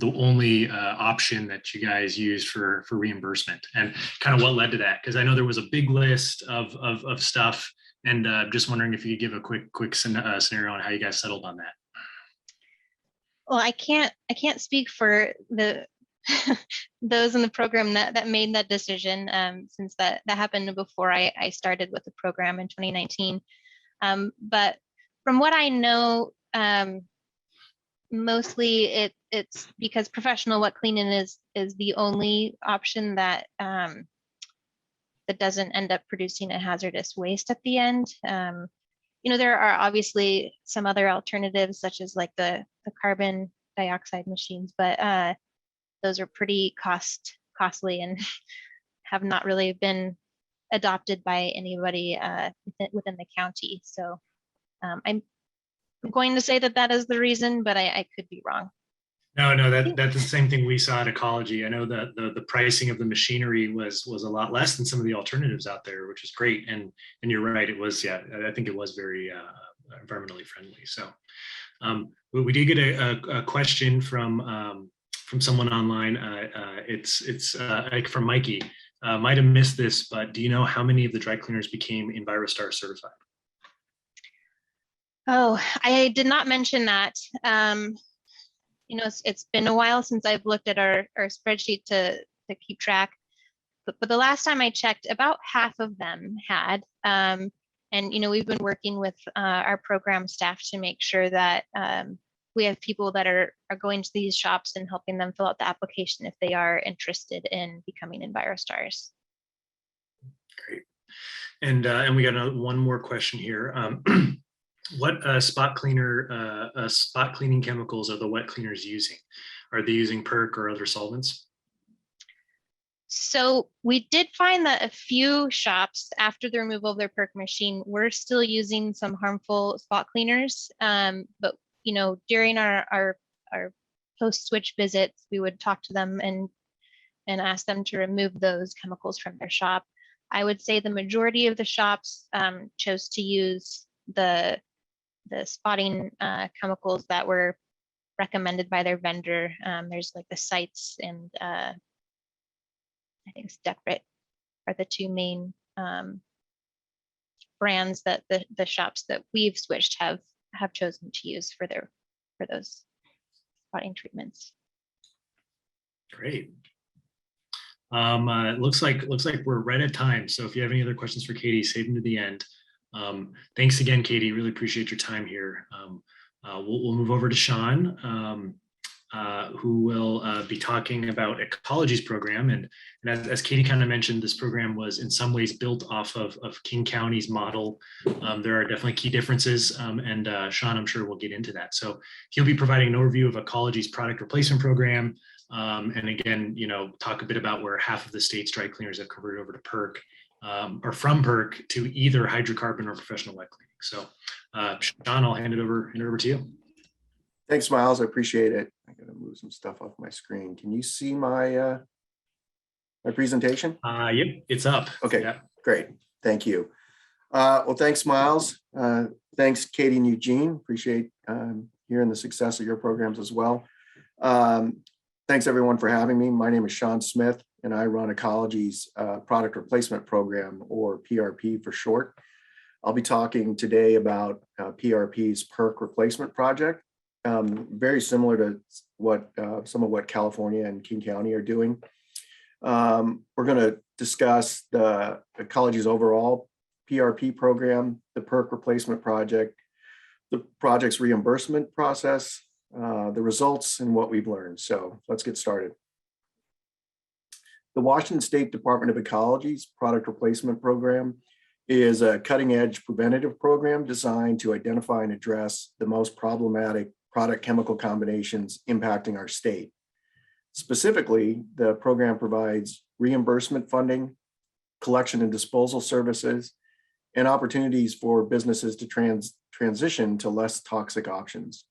only option that you guys used for reimbursement, and kind of what led to that. Because I know there was a big list of stuff, and just wondering if you could give a quick scenario on how you guys settled on that. Well, I can't speak for the those in the program that made that decision, since that happened before I started with the program in 2019. But from what I know, mostly it's because professional wet cleaning is the only option that that doesn't end up producing a hazardous waste at the end. You know, there are obviously some other alternatives, such as like the carbon dioxide machines, but those are pretty costly and have not really been adopted by anybody within the county. So I'm going to say that is the reason, but I could be wrong. No, that's the same thing we saw at Ecology. I know that the pricing of the machinery was a lot less than some of the alternatives out there, which is great. And you're right, it was, yeah, I think it was very environmentally friendly. So we did get a question from from someone online. It's like from Mikey. Might have missed this, but do you know how many of the dry cleaners became Envirostar certified? Oh, I did not mention that. You know, it's been a while since I've looked at our spreadsheet to keep track. But the last time I checked, about half of them had. And, you know, we've been working with our program staff to make sure that we have people that are going to these shops and helping them fill out the application if they are interested in becoming Envirostars. Great. And we got one more question here. What spot cleaning chemicals are the wet cleaners using? Are they using PERC or other solvents? So we did find that a few shops, after the removal of their PERC machine, were still using some harmful spot cleaners. But you know, during our post-switch visits, we would talk to them and ask them to remove those chemicals from their shop. I would say the majority of the shops chose to use the spotting chemicals that were recommended by their vendor. There's like the sites and I think it's Decrit are the two main brands that the shops that we've switched have chosen to use for those spotting treatments. Great. It looks like we're right at time. So if you have any other questions for Katie, save them to the end. Thanks again, Katie. Really appreciate your time here. We'll move over to Sean, who will be talking about Ecology's program. And as Katie kind of mentioned, this program was in some ways built off of King County's model. There are definitely key differences, and Sean, I'm sure we'll get into that. So he'll be providing an overview of Ecology's product replacement program. And again, you know, talk a bit about where half of the state's dry cleaners have converted over to PERC, or from PERC to either hydrocarbon or professional wet cleaning. So Sean, I'll hand it over to you. Thanks, Miles. I appreciate it. I gotta move some stuff off my screen. Can you see my my presentation? Yep, it's up. Okay, yeah. Great. Thank you. Well, thanks, Miles. Thanks, Katie and Eugene. Appreciate hearing the success of your programs as well. Thanks, everyone, for having me. My name is Sean Smith, and I run Ecology's product replacement program, or PRP for short. I'll be talking today about PRP's PERC replacement project. Very similar to what some of what California and King County are doing. We're going to discuss the Ecology's overall PRP program, the PERC replacement project, the project's reimbursement process, the results, and what we've learned. So let's get started. The Washington State Department of Ecology's product replacement program is a cutting-edge preventative program designed to identify and address the most problematic product chemical combinations impacting our state. Specifically, the program provides reimbursement funding, collection and disposal services, and opportunities for businesses to transition to less toxic options.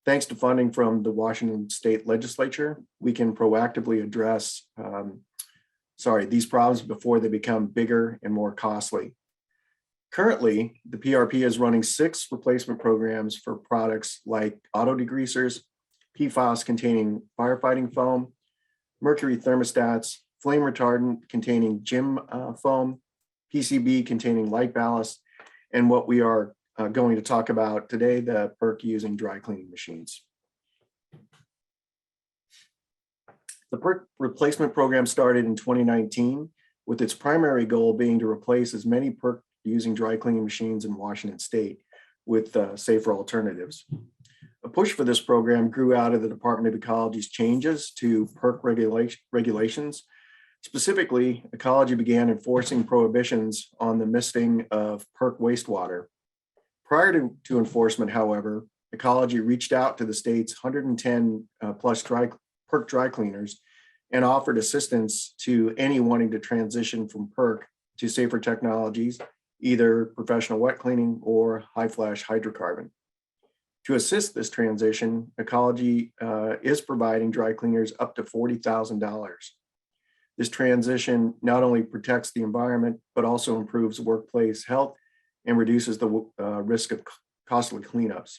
Thanks to funding from the Washington State Legislature, we can proactively address these problems before they become bigger and more costly. Currently, the PRP is running 6 replacement programs for products like auto degreasers, PFAS containing firefighting foam, mercury thermostats, flame retardant containing gym foam, PCB containing light ballast, and what we are going to talk about today, the PERC using dry cleaning machines. The PERC replacement program started in 2019 with its primary goal being to replace as many PERC using dry cleaning machines in Washington State with safer alternatives. A push for this program grew out of the Department of Ecology's changes to PERC regulations. Specifically, Ecology began enforcing prohibitions on the misting of PERC wastewater. Prior to enforcement, however, Ecology reached out to the state's 110 plus PERC dry cleaners and offered assistance to any wanting to transition from PERC to safer technologies, either professional wet cleaning or high flash hydrocarbon. To assist this transition, Ecology is providing dry cleaners up to $40,000. This transition not only protects the environment, but also improves workplace health and reduces the risk of costly cleanups.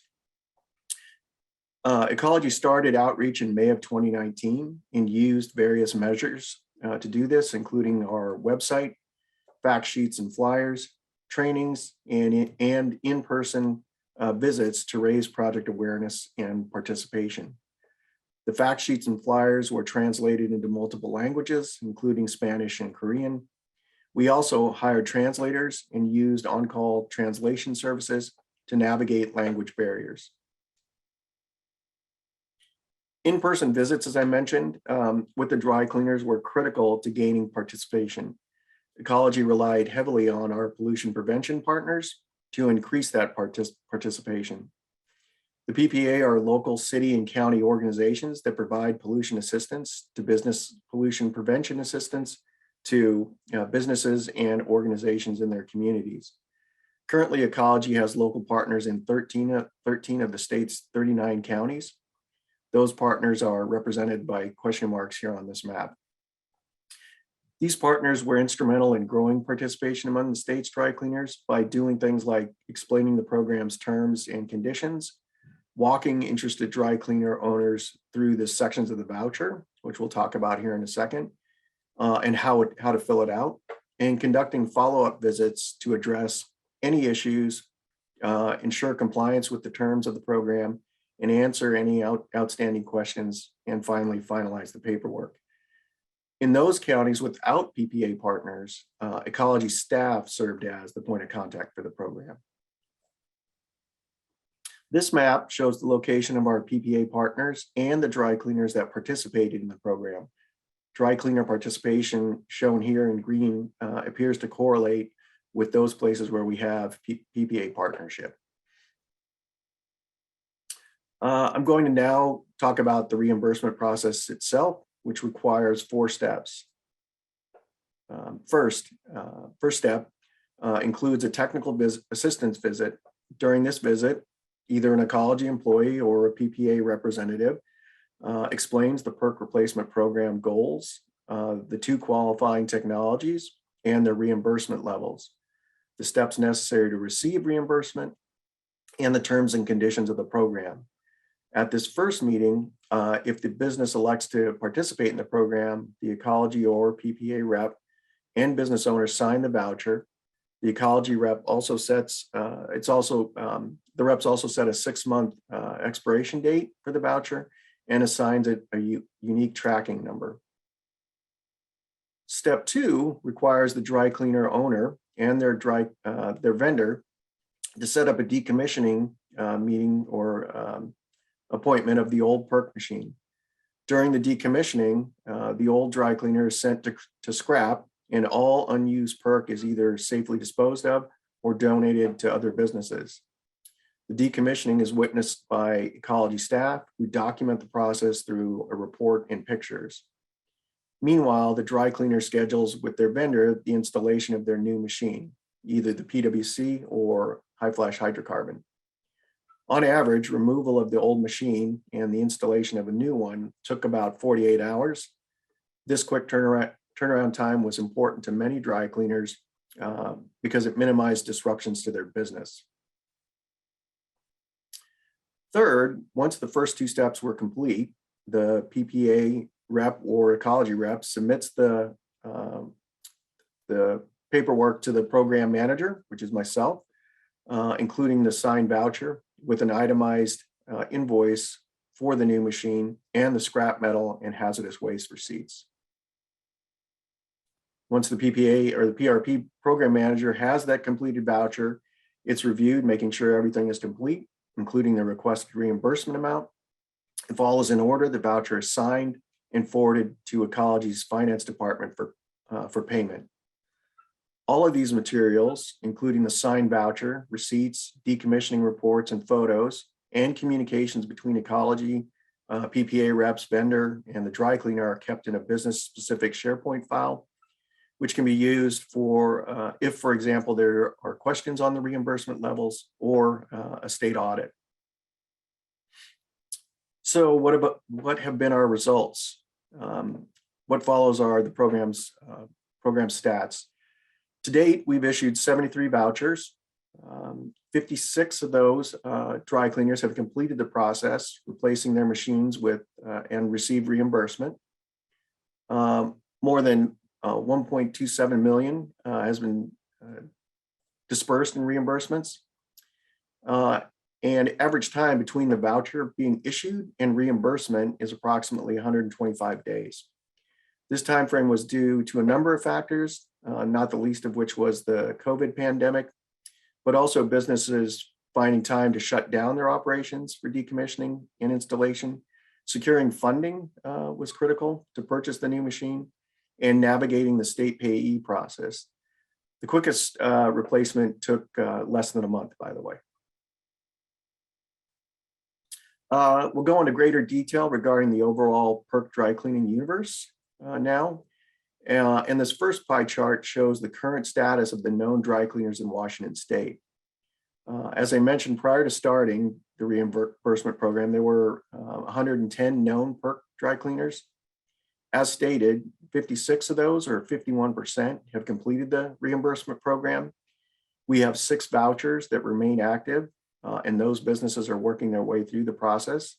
Ecology started outreach in May of 2019 and used various measures to do this, including our website, fact sheets and flyers, trainings, and in-person visits to raise project awareness and participation. The fact sheets and flyers were translated into multiple languages, including Spanish and Korean. We also hired translators and used on-call translation services to navigate language barriers. In-person visits, as I mentioned, with the dry cleaners were critical to gaining participation. Ecology relied heavily on our pollution prevention partners to increase that participation. The PPA are local city and county organizations that provide pollution assistance to business, pollution prevention assistance to businesses and organizations in their communities. Currently, Ecology has local partners in 13 of the state's 39 counties. Those partners are represented by question marks here on this map. These partners were instrumental in growing participation among the state's dry cleaners by doing things like explaining the program's terms and conditions, walking interested dry cleaner owners through the sections of the voucher, which we'll talk about here in a second, and how to fill it out, and conducting follow-up visits to address any issues, ensure compliance with the terms of the program, and answer any outstanding questions, and finally finalize the paperwork. In those counties without PPA partners, Ecology staff served as the point of contact for the program. This map shows the location of our PPA partners and the dry cleaners that participated in the program. Dry cleaner participation, shown here in green, appears to correlate with those places where we have PPA partnership. I'm going to now talk about the reimbursement process itself, which requires 4 steps. First step includes a technical assistance visit. During this visit, either an Ecology employee or a PPA representative explains the PERC replacement program goals, the 2 qualifying technologies, and their reimbursement levels, the steps necessary to receive reimbursement, and the terms and conditions of the program. At this first meeting, if the business elects to participate in the program, the Ecology or PPA rep and business owners sign the voucher. The Ecology rep also sets, the reps also set a 6-month expiration date for the voucher and assigns it a unique tracking number. Step 2 requires the dry cleaner owner and their vendor to set up a decommissioning meeting or appointment of the old PERC machine. During the decommissioning, the old dry cleaner is sent to scrap, and all unused PERC is either safely disposed of or donated to other businesses. The decommissioning is witnessed by Ecology staff who document the process through a report and pictures. Meanwhile, the dry cleaner schedules with their vendor the installation of their new machine, either the PWC or high flash hydrocarbon. On average, removal of the old machine and the installation of a new one took about 48 hours. This quick turnaround time was important to many dry cleaners because it minimized disruptions to their business. Third, once the first 2 steps were complete, the PPA rep or Ecology rep submits the paperwork to the program manager, which is myself, including the signed voucher with an itemized invoice for the new machine and the scrap metal and hazardous waste receipts. Once the PPA or the PRP program manager has that completed voucher, it's reviewed, making sure everything is complete, including the requested reimbursement amount. If all is in order, the voucher is signed and forwarded to Ecology's finance department for payment. All of these materials, including the signed voucher, receipts, decommissioning reports and photos, and communications between Ecology, PPA reps, vendor, and the dry cleaner are kept in a business-specific SharePoint file, which can be used for, if, for example, there are questions on the reimbursement levels or a state audit. So what have been our results? What follows are the program stats. To date, we've issued 73 vouchers. 56 of those dry cleaners have completed the process, replacing their machines with and received reimbursement. More than 1.27 million has been dispersed in reimbursements. And average time between the voucher being issued and reimbursement is approximately 125 days. This timeframe was due to a number of factors, not the least of which was the COVID pandemic, but also businesses finding time to shut down their operations for decommissioning and installation. Securing funding was critical to purchase the new machine, and navigating the state payee process. The quickest replacement took less than a month, by the way. We'll go into greater detail regarding the overall PERC dry cleaning universe now. And this first pie chart shows the current status of the known dry cleaners in Washington State. As I mentioned prior to starting the reimbursement program, there were 110 known PERC dry cleaners. As stated, 56 of those, or 51%, have completed the reimbursement program. We have 6 vouchers that remain active, and those businesses are working their way through the process.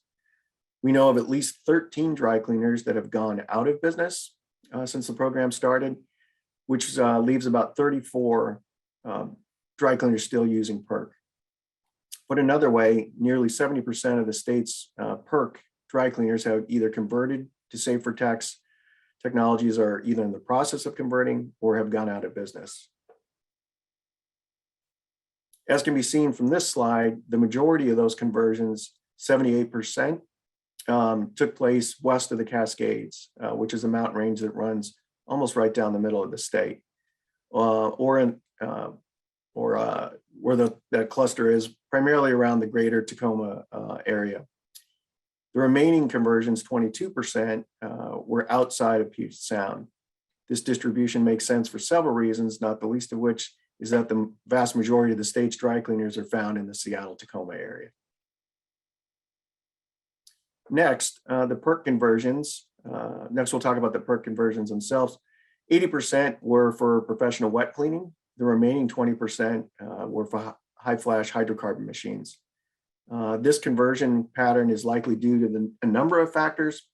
We know of at least 13 dry cleaners that have gone out of business since the program started, which leaves about 34 dry cleaners still using PERC. Put another way, nearly 70% of the state's PERC dry cleaners have either converted to safer technologies, are either in the process of converting or have gone out of business. As can be seen from this slide, the majority of those conversions, 78%, took place west of the Cascades, which is a mountain range that runs almost right down the middle of the state, where that cluster is primarily around the greater Tacoma area. The remaining conversions, 22%, were outside of Puget Sound. This distribution makes sense for several reasons, not the least of which is that the vast majority of the state's dry cleaners are found in the Seattle-Tacoma area. Next, the PERC conversions. Next, we'll talk about the PERC conversions themselves. 80% were for professional wet cleaning. The remaining 20% were for high flash hydrocarbon machines. This conversion pattern is likely due to a number of factors,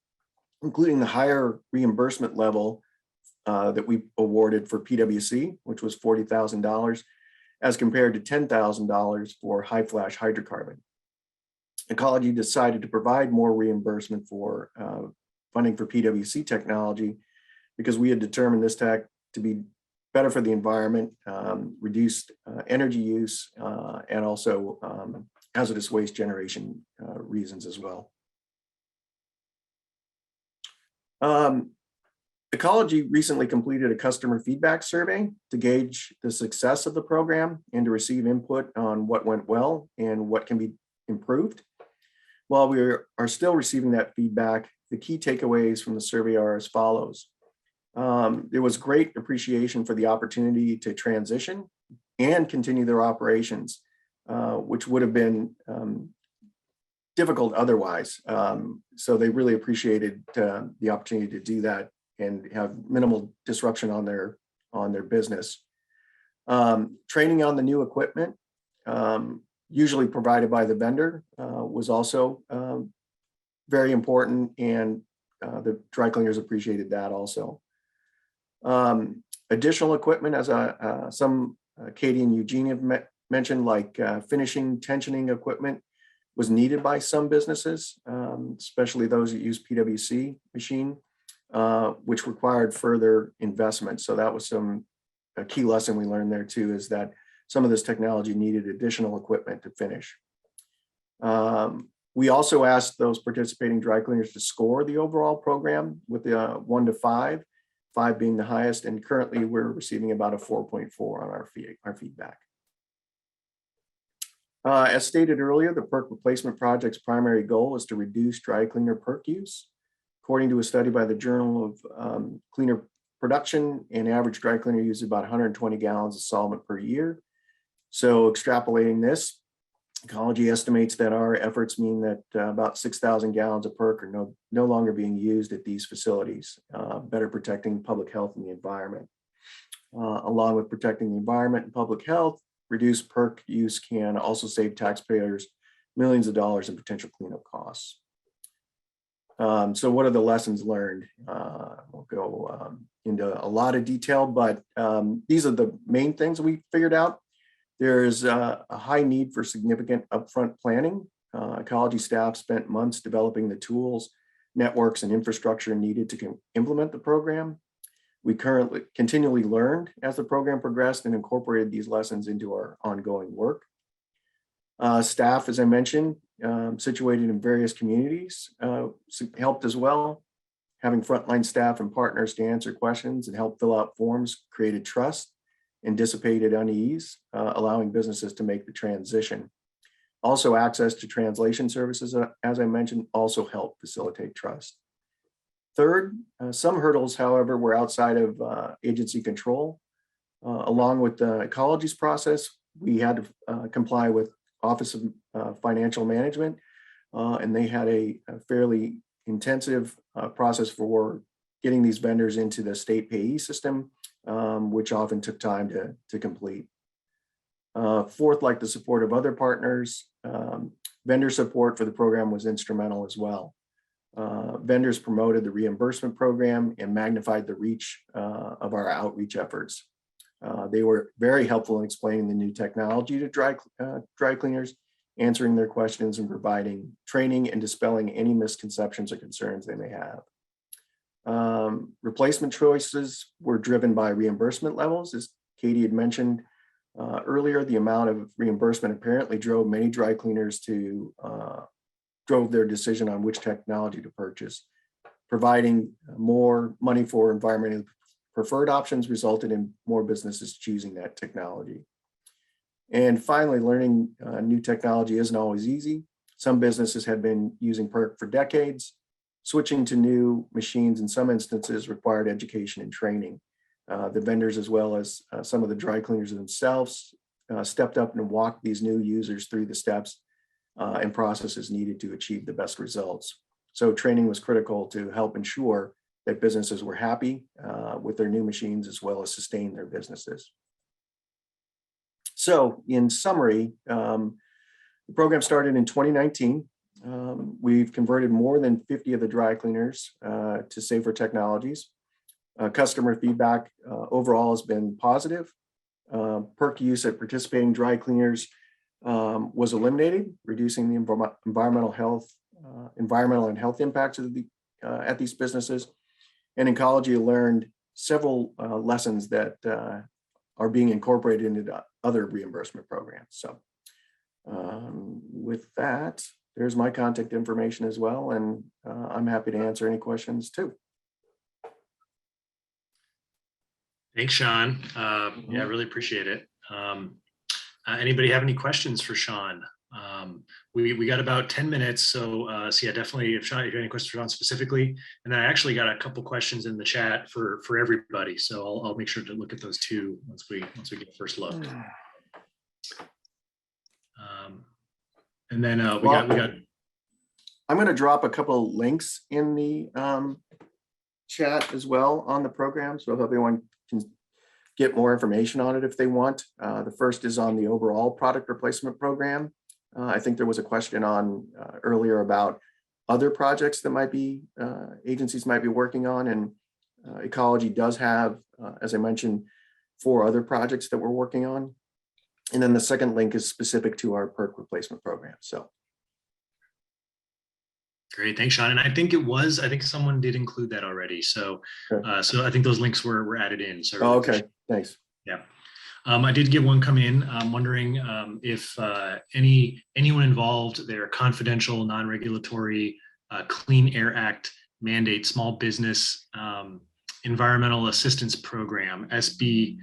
including the higher reimbursement level that we awarded for PWC, which was $40,000, as compared to $10,000 for high flash hydrocarbon. Ecology decided to provide more reimbursement for funding for PWC technology because we had determined this tech to be better for the environment, reduced energy use, and also hazardous waste generation reasons as well. Ecology recently completed a customer feedback survey to gauge the success of the program and to receive input on what went well and what can be improved. While we are still receiving that feedback, the key takeaways from the survey are as follows. There was great appreciation for the opportunity to transition and continue their operations, which would have been difficult otherwise. So they really appreciated the opportunity to do that and have minimal disruption on their business. Training on the new equipment, usually provided by the vendor, was also very important, and the dry cleaners appreciated that also. Additional equipment, as some Katie and Eugene have mentioned, like finishing tensioning equipment, was needed by some businesses, especially those that use PWC machine, which required further investment. So that was a key lesson we learned there too, is that some of this technology needed additional equipment to finish. We also asked those participating dry cleaners to score the overall program with a 1 to 5, 5 being the highest, and currently we're receiving about a 4.4 on our feedback. As stated earlier, the PERC replacement project's primary goal is to reduce dry cleaner PERC use. According to a study by the Journal of Cleaner Production, an average dry cleaner uses about 120 gallons of solvent per year. So extrapolating this, Ecology estimates that our efforts mean that about 6,000 gallons of PERC are no longer being used at these facilities, better protecting public health and the environment. Along with protecting the environment and public health, reduced PERC use can also save taxpayers millions of dollars in potential cleanup costs. So what are the lessons learned? We'll go into a lot of detail, but these are the main things we figured out. There's a high need for significant upfront planning. Ecology staff spent months developing the tools, networks, and infrastructure needed to implement the program. We continually learned as the program progressed and incorporated these lessons into our ongoing work. Staff, as I mentioned, situated in various communities, helped as well. Having frontline staff and partners to answer questions and help fill out forms created trust and dissipated unease, allowing businesses to make the transition. Also, access to translation services, as I mentioned, also helped facilitate trust. Third, some hurdles, however, were outside of agency control. Along with the ecology's process, we had to comply with Office of Financial Management, and they had a fairly intensive process for getting these vendors into the state payee system, which often took time to complete. Fourth, like the support of other partners, vendor support for the program was instrumental as well. Vendors promoted the reimbursement program and magnified the reach of our outreach efforts. They were very helpful in explaining the new technology to dry cleaners, answering their questions and providing training and dispelling any misconceptions or concerns they may have. Replacement choices were driven by reimbursement levels. As Katie had mentioned earlier, the amount of reimbursement apparently drove many dry cleaners to drove their decision on which technology to purchase. Providing more money for environmentally preferred options resulted in more businesses choosing that technology. And finally, learning new technology isn't always easy. Some businesses had been using PERC for decades. Switching to new machines in some instances required education and training. The vendors, as well as some of the dry cleaners themselves, stepped up and walked these new users through the steps and processes needed to achieve the best results. So training was critical to help ensure that businesses were happy with their new machines as well as sustain their businesses. So in summary, the program started in 2019. We've converted more than 50 of the dry cleaners to safer technologies. Customer feedback overall has been positive. PERC use at participating dry cleaners was eliminated, reducing the environmental and health impacts of at these businesses. And Ecology learned several lessons that are being incorporated into other reimbursement programs. So with that, there's my contact information as well, and I'm happy to answer any questions too. Thanks, Sean. Yeah, really appreciate it. Anybody have any questions for Sean? We got about 10 minutes, so yeah, definitely if Sean, if you have any questions for Sean specifically, and then I actually got a couple questions in the chat for everybody, so I'll make sure to look at those too once we get a first look. And then we got. I'm going to drop a couple links in the chat as well on the program, so if everyone can get more information on it if they want. The first is on the overall product replacement program. I think there was a question on earlier about other projects that might be agencies might be working on, and Ecology does have, as I mentioned, 4 other projects that we're working on. And then the second link is specific to our PERC replacement program. So. Great, thanks, Sean. And I think someone did include that already. So, so I think those links were added in. So really okay, thanks. Yeah. I did get one come in. I'm wondering if anyone involved, their confidential, non-regulatory Clean Air Act mandate small business environmental assistance program, SBEAP.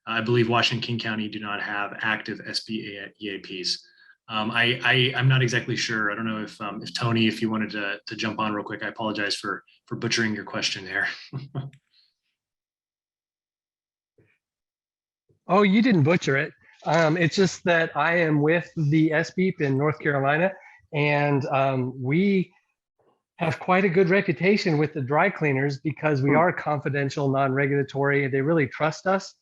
I believe Washington King County do not have active SBEAPs. I'm not exactly sure. I don't know if Tony, if you wanted to jump on real quick. I apologize for butchering your question there. Oh, you didn't butcher it. It's just that I am with the SBEAP in North Carolina, and we have quite a good reputation with the dry cleaners because we are confidential, non-regulatory, and they really trust us.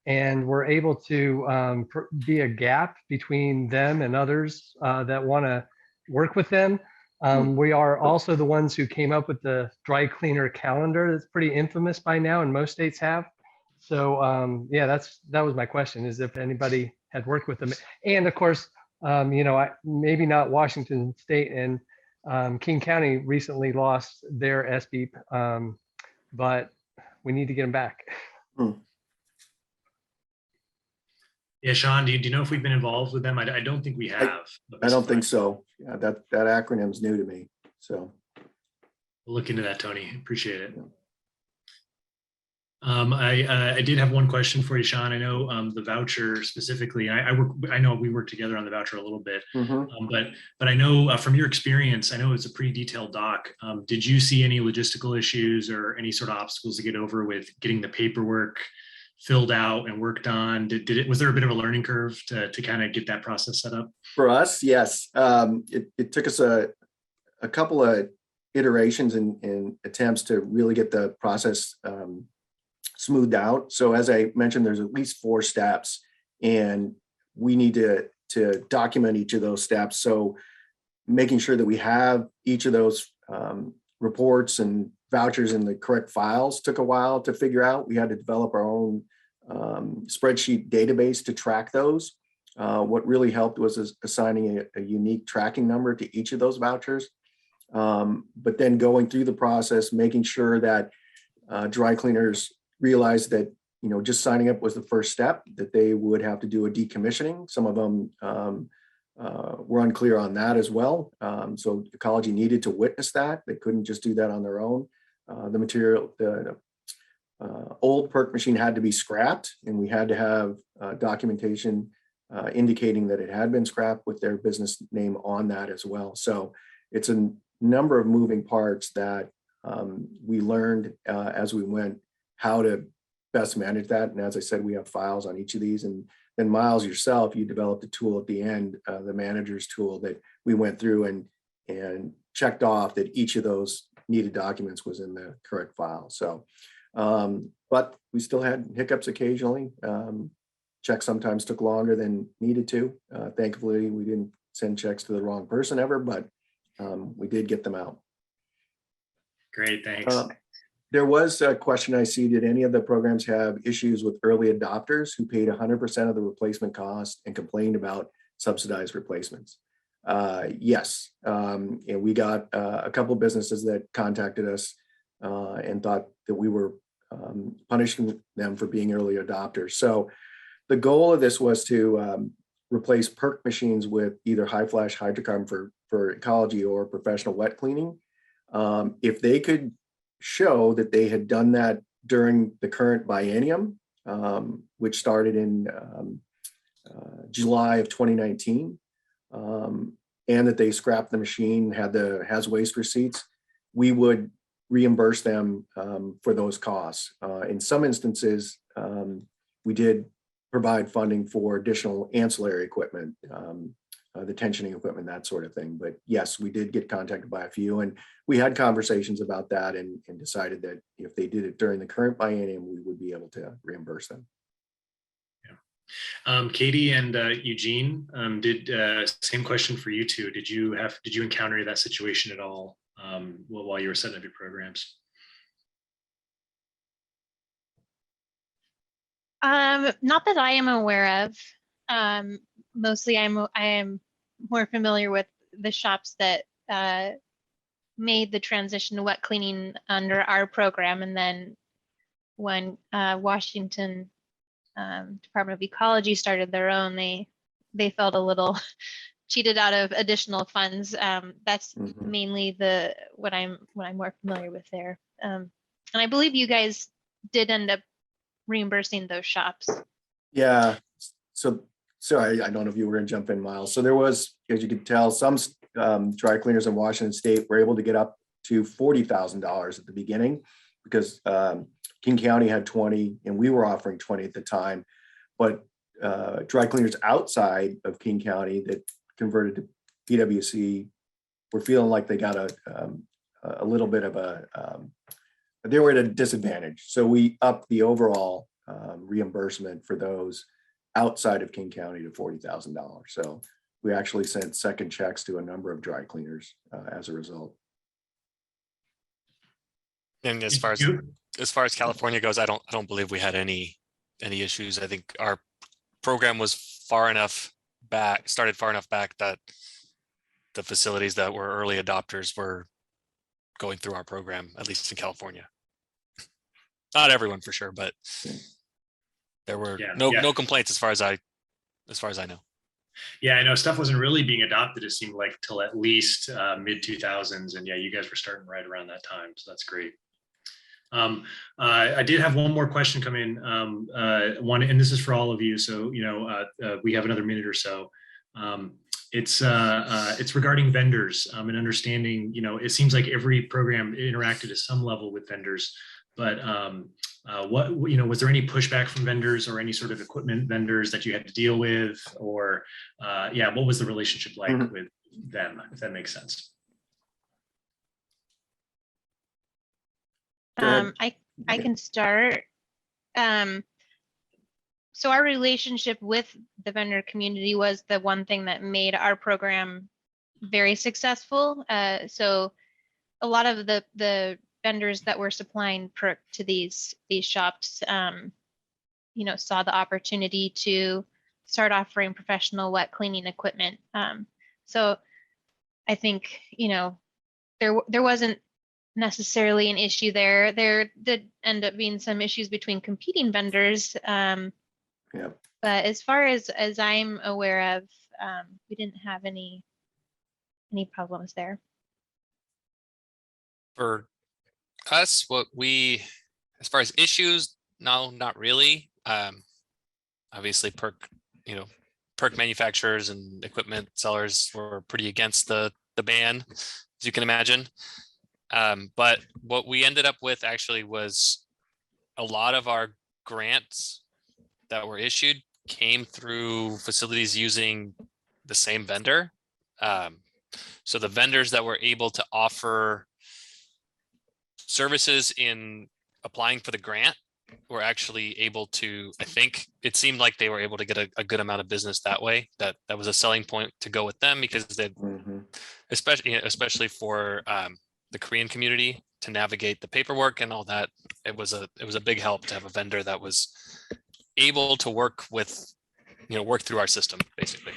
and we're able to be a gap between them and others that want to work with them. We are also the ones who came up with the dry cleaner calendar that's pretty infamous by now, and most states have. So yeah, that was my question, is if anybody had worked with them. And of course, maybe not Washington State and King County recently lost their SBEEP, but we need to get them back. Yeah, Sean, do you know if we've been involved with them? I don't think we have. I don't think so. Yeah, that acronym's new to me. So we'll look into that, Tony. Appreciate it. I did have one question for you, Sean. I know the voucher specifically. I know we worked together on the voucher a little bit, but I know from your experience, I know it's a pretty detailed doc. Did you see any logistical issues or any sort of obstacles to get over with getting the paperwork filled out and worked on? Was there a bit of a learning curve to kind of get that process set up? For us, yes. It took us a couple of iterations and attempts to really get the process smoothed out. So as I mentioned, there's at least 4 steps, and we need to document each of those steps. So making sure that we have each of those reports and vouchers in the correct files took a while to figure out. We had to develop our own spreadsheet database to track those. What really helped was assigning a unique tracking number to each of those vouchers. But then going through the process, making sure that dry cleaners realized that, just signing up was the first step, that they would have to do a decommissioning. Some of them were unclear on that as well. So Ecology needed to witness that. They couldn't just do that on their own. The old perk machine had to be scrapped, and we had to have documentation indicating that it had been scrapped with their business name on that as well. So it's a number of moving parts that we learned as we went how to best manage that. And as I said, we have files on each of these. And then Miles, yourself, you developed a tool at the end, the manager's tool, that we went through and checked off that each of those needed documents was in the correct file. So, but we still had hiccups occasionally. Checks sometimes took longer than needed to. Thankfully, we didn't send checks to the wrong person ever, but we did get them out. Great, thanks. There was a question I see, did any of the programs have issues with early adopters who paid 100% of the replacement cost and complained about subsidized replacements? Yes, and we got a couple of businesses that contacted us and thought that we were punishing them for being early adopters. So the goal of this was to replace perk machines with either high flash hydrocarbon for ecology or professional wet cleaning. If they could show that they had done that during the current biennium, which started in July of 2019, and that they scrapped the machine, has waste receipts, we would reimburse them for those costs. In some instances, we did provide funding for additional ancillary equipment, the tensioning equipment, that sort of thing. But yes, we did get contacted by a few, and we had conversations about that and decided that if they did it during the current biennium, we would be able to reimburse them. Yeah. Katie and Eugene, same question for you two. Did you encounter that situation at all while you were setting up your programs? Not that I am aware of. Mostly I am more familiar with the shops that made the transition to wet cleaning under our program. And then when Washington Department of Ecology started their own, they felt a little cheated out of additional funds. That's mainly what I'm more familiar with there. And I believe you guys did end up reimbursing those shops. Yeah, so sorry, I don't know if you were going to jump in, Miles. So there was, as you could tell, some dry cleaners in Washington State were able to get up to $40,000 at the beginning, because King County had 20 and we were offering 20 at the time. But dry cleaners outside of King County that converted to PWC were feeling like they got a little bit of they were at a disadvantage. So we upped the overall reimbursement for those outside of King County to $40,000. So we actually sent second checks to a number of dry cleaners as a result. And as far as California goes, I don't believe we had any issues. I think our program was started far enough back that the facilities that were early adopters were going through our program, at least in California. Not everyone for sure, but there were no complaints as far as I know. Yeah, I know stuff wasn't really being adopted, it seemed like, till at least mid 2000s. And yeah, you guys were starting right around that time. So that's great. I did have one more question come in, and this is for all of you. So, we have another minute or so. It's regarding vendors and understanding, it seems like every program interacted at some level with vendors, but was there any pushback from vendors or any sort of equipment vendors that you had to deal with, or what was the relationship like with them, if that makes sense? I can start. So our relationship with the vendor community was the one thing that made our program very successful. So a lot of the vendors that were supplying PERC to these shops, saw the opportunity to start offering professional wet cleaning equipment. So I think, there wasn't necessarily an issue there. There did end up being some issues between competing vendors. But as far as I'm aware of, we didn't have any problems there. For us, as far as issues, no, not really. Obviously PERC manufacturers and equipment sellers were pretty against the ban, as you can imagine. But what we ended up with actually was a lot of our grants that were issued came through facilities using the same vendor. So the vendors that were able to offer services in applying for the grant were actually able to, I think it seemed like they were able to get a good amount of business that way. That was a selling point to go with them, because they, especially for the Korean community to navigate the paperwork and all that, it was a big help to have a vendor that was able to work through our system, basically.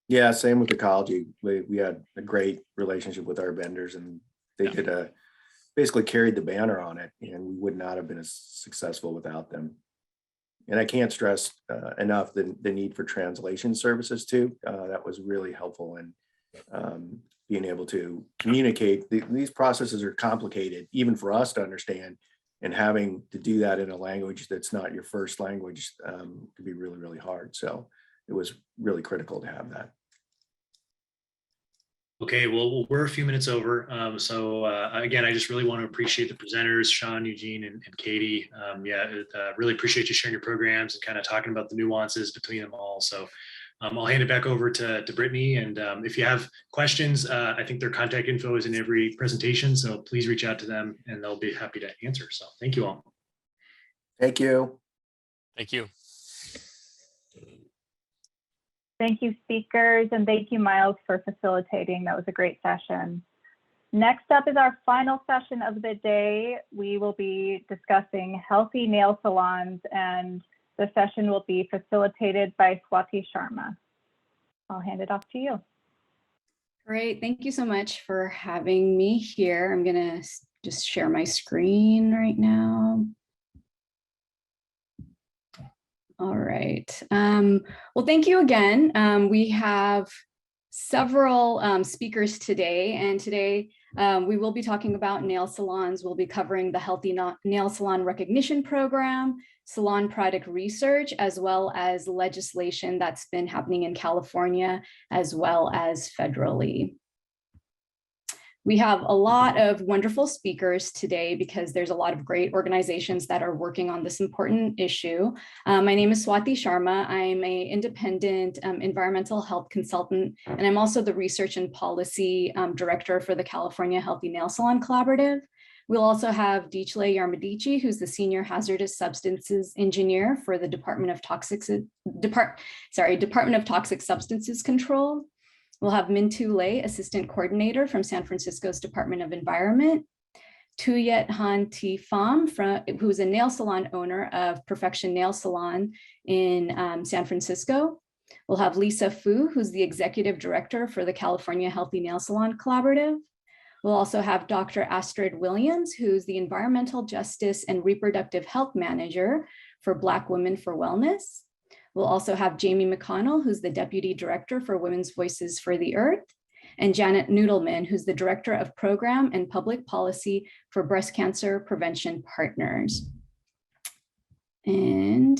Yeah, same with ecology. We had a great relationship with our vendors, and they could basically carried the banner on it, and we would not have been as successful without them. And I can't stress enough the need for translation services too. That was really helpful in being able to communicate. These processes are complicated, even for us to understand, and having to do that in a language that's not your first language could be really, really hard. So it was really critical to have that. Okay, well, we're a few minutes over. Again, I just really want to appreciate the presenters, Sean, Eugene, and Katie. Really appreciate you sharing your programs and kind of talking about the nuances between them all. So I'll hand it back over to Brittany. And if you have questions, I think their contact info is in every presentation. So please reach out to them and they'll be happy to answer. So thank you all. Thank you. Thank you. Thank you, speakers, and thank you, Miles, for facilitating. That was a great session. Next up is our final session of the day. We will be discussing healthy nail salons, and the session will be facilitated by Swati Sharma. I'll hand it off to you. Great, thank you so much for having me here. I'm gonna just share my screen right now. All right. Well, thank you again. We have several speakers today, and today we will be talking about nail salons. We'll be covering the Healthy Nail Salon Recognition Program, salon product research, as well as legislation that's been happening in California, as well as federally. We have a lot of wonderful speakers today because there's a lot of great organizations that are working on this important issue. My name is Swati Sharma. I'm an independent environmental health consultant, and I'm also the research and policy director for the California Healthy Nail Salon Collaborative. We'll also have Dichle Yarmadici, who's the Senior Hazardous Substances Engineer for the Department of Toxic Substances Control. We'll have Mintu Lei, Assistant Coordinator from San Francisco's Department of Environment. Tuyet Han T. Pham, who's a nail salon owner of Perfection Nail Salon in San Francisco. We'll have Lisa Fu, who's the Executive Director for the California Healthy Nail Salon Collaborative. We'll also have Dr. Astrid Williams, who's the Environmental Justice and Reproductive Health Manager for Black Women for Wellness. We'll also have Jamie McConnell, who's the Deputy Director for Women's Voices for the Earth, and Janet Noodleman, who's the Director of Program and Public Policy for Breast Cancer Prevention Partners. And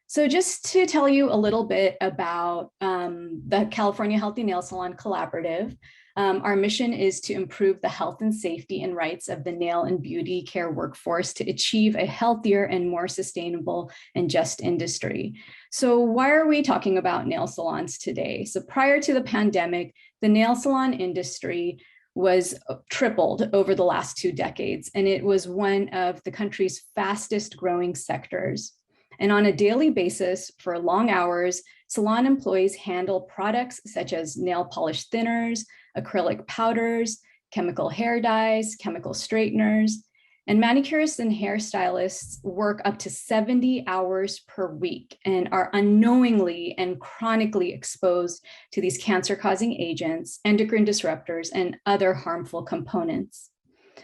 so just to tell you a little bit about the California Healthy Nail Salon Collaborative, our mission is to improve the health and safety and rights of the nail and beauty care workforce to achieve a healthier and more sustainable and just industry. So why are we talking about nail salons today? So prior to the pandemic, the nail salon industry was tripled over the last 2 decades, and it was one of the country's fastest growing sectors. And on a daily basis, for long hours, salon employees handle products such as nail polish thinners, acrylic powders, chemical hair dyes, chemical straighteners, and manicurists and hairstylists work up to 70 hours per week and are unknowingly and chronically exposed to these cancer-causing agents, endocrine disruptors, and other harmful components.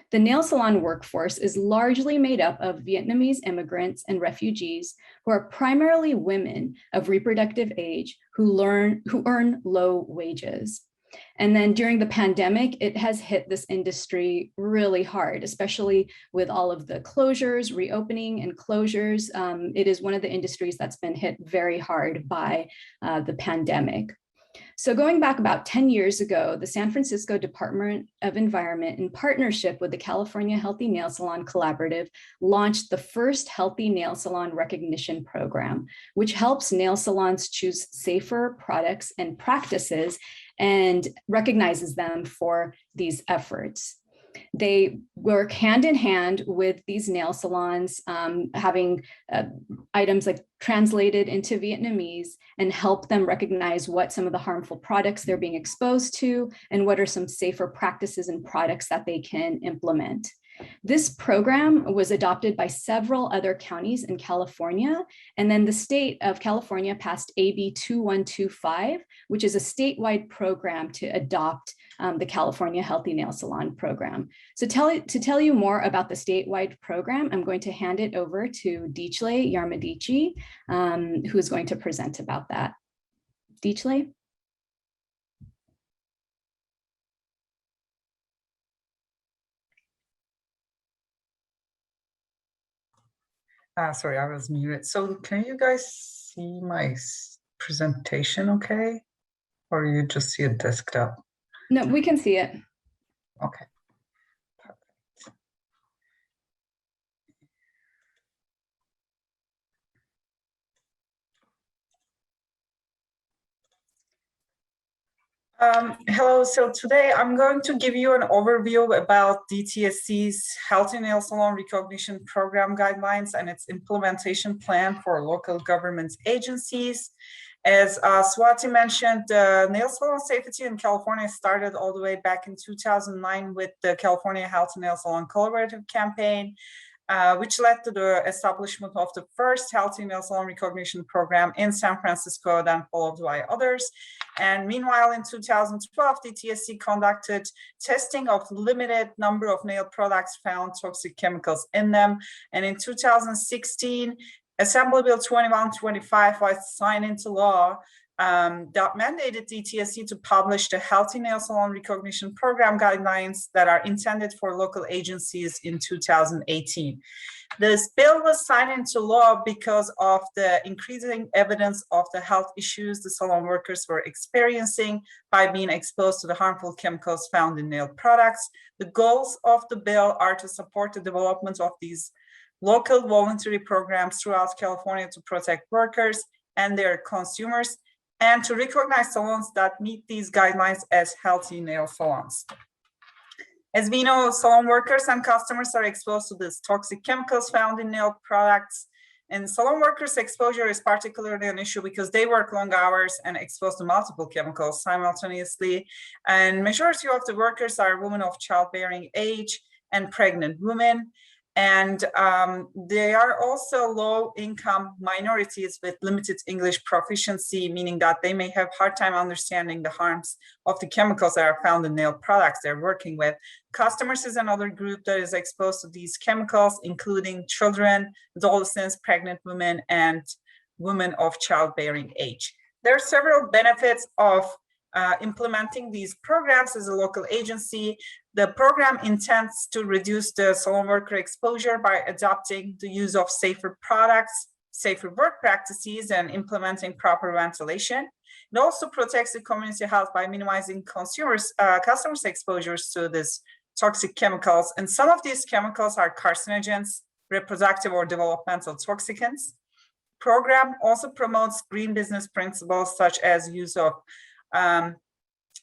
The nail salon workforce is largely made up of Vietnamese immigrants and refugees who are primarily women of reproductive age who earn low wages. And then during the pandemic, it has hit this industry really hard, especially with all of the closures, reopening and closures. It is one of the industries that's been hit very hard by the pandemic. So going back about 10 years ago, the San Francisco Department of Environment, in partnership with the California Healthy Nail Salon Collaborative, launched the first Healthy Nail Salon Recognition Program, which helps nail salons choose safer products and practices and recognizes them for these efforts. They work hand in hand with these nail salons, having items like translated into Vietnamese and help them recognize what some of the harmful products they're being exposed to and what are some safer practices and products that they can implement. This program was adopted by several other counties in California, and then the state of California passed AB 2125, which is a statewide program to adopt the California Healthy Nail Salon Program. So to tell you more about the statewide program, I'm going to hand it over to Dichle Yarmadici, who is going to present about that. Dichle? Sorry, I was muted. So can you guys see my presentation okay? Or you just see a desktop? No, we can see it. Okay. Hello, so today I'm going to give you an overview about DTSC's Healthy Nail Salon Recognition Program guidelines and its implementation plan for local government agencies. As Swati mentioned, nail salon safety in California started all the way back in 2009 with the California Healthy Nail Salon Collaborative campaign, which led to the establishment of the first Healthy Nail Salon Recognition Program in San Francisco, then followed by others. And meanwhile, in 2012, the TSC conducted testing of limited number of nail products found toxic chemicals in them. And in 2016, Assembly Bill 2125 was signed into law that mandated DTSC to publish the Healthy Nail Salon Recognition Program guidelines that are intended for local agencies in 2018. This bill was signed into law because of the increasing evidence of the health issues the salon workers were experiencing by being exposed to the harmful chemicals found in nail products. The goals of the bill are to support the development of these local voluntary programs throughout California to protect workers and their consumers, and to recognize salons that meet these guidelines as healthy nail salons. As we know, salon workers and customers are exposed to these toxic chemicals found in nail products. And salon workers' exposure is particularly an issue because they work long hours and exposed to multiple chemicals simultaneously. And majority of the workers are women of childbearing age and pregnant women. And they are also low-income minorities with limited English proficiency, meaning that they may have a hard time understanding the harms of the chemicals that are found in nail products they're working with. Customers is another group that is exposed to these chemicals, including children, adolescents, pregnant women, and women of childbearing age. There are several benefits of implementing these programs as a local agency. The program intends to reduce the salon worker exposure by adopting the use of safer products, safer work practices, and implementing proper ventilation. It also protects the community health by minimizing customers' exposures to these toxic chemicals. And some of these chemicals are carcinogens, reproductive or developmental toxicants. Program also promotes green business principles such as use of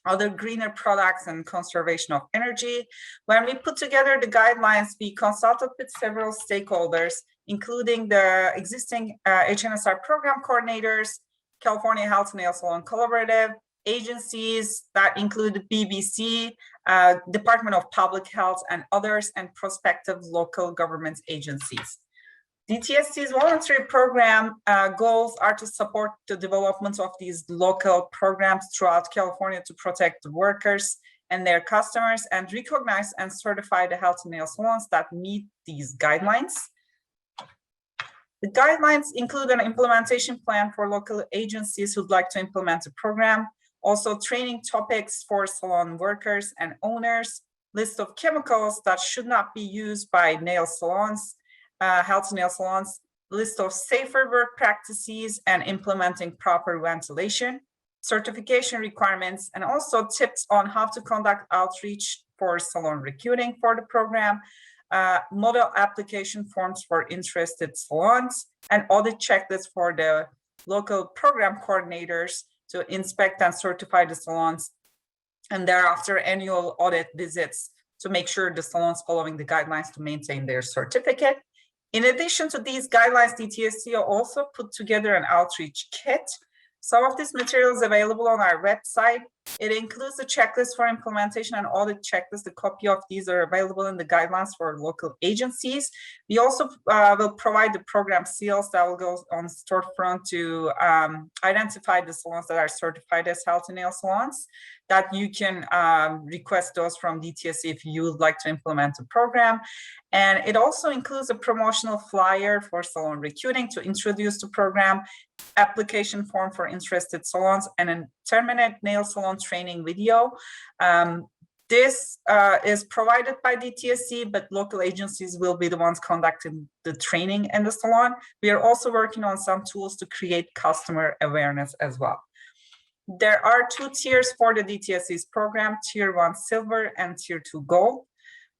other greener products and conservation of energy. When we put together the guidelines, we consulted with several stakeholders, including the existing HNSR program coordinators, California Health Nail Salon Collaborative, agencies that include BBC, Department of Public Health, and others, and prospective local government agencies. DTSC's voluntary program goals are to support the development of these local programs throughout California to protect the workers and their customers, and recognize and certify the health nail salons that meet these guidelines. The guidelines include an implementation plan for local agencies who'd like to implement the program, also training topics for salon workers and owners, list of chemicals that should not be used by nail salons, health nail salons, list of safer work practices and implementing proper ventilation, certification requirements, and also tips on how to conduct outreach for salon recruiting for the program, model application forms for interested salons, and audit checklists for the local program coordinators to inspect and certify the salons, and thereafter annual audit visits to make sure the salons following the guidelines to maintain their certificate. In addition to these guidelines, DTSC also put together an outreach kit. Some of this material is available on our website. It includes a checklist for implementation and audit checklist. A copy of these are available in the guidelines for local agencies. We also will provide the program seals that will go on storefront to identify the salons that are certified as health and nail salons, that you can request those from DTSC if you would like to implement the program. And it also includes a promotional flyer for salon recruiting to introduce the program, application form for interested salons, and a 10-minute nail salon training video. This is provided by DTSC, but local agencies will be the ones conducting the training in the salon. We are also working on some tools to create customer awareness as well. There are 2 tiers for the DTSC's program, Tier 1 Silver and Tier 2 Gold.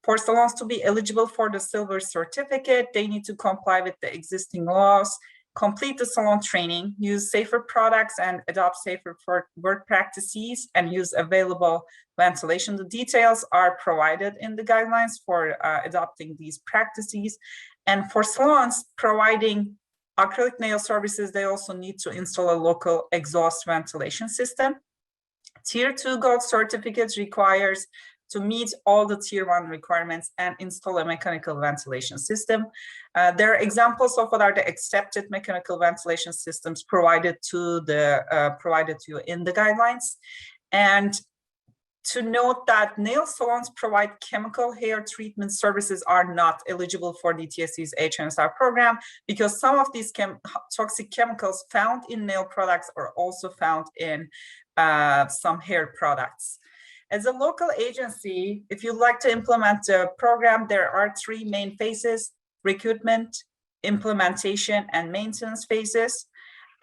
For salons to be eligible for the Silver certificate, they need to comply with the existing laws, complete the salon training, use safer products and adopt safer work practices, and use available ventilation. The details are provided in the guidelines for adopting these practices. And for salons providing acrylic nail services, they also need to install a local exhaust ventilation system. Tier 2 Gold certificates requires to meet all the Tier 1 requirements and install a mechanical ventilation system. There are examples of what are the accepted mechanical ventilation systems provided to you in the guidelines. And to note that nail salons provide chemical hair treatment services are not eligible for DTSC's HNSR program, because some of these toxic chemicals found in nail products are also found in some hair products. As a local agency, if you'd like to implement the program, there are 3 main phases: recruitment, implementation, and maintenance phases.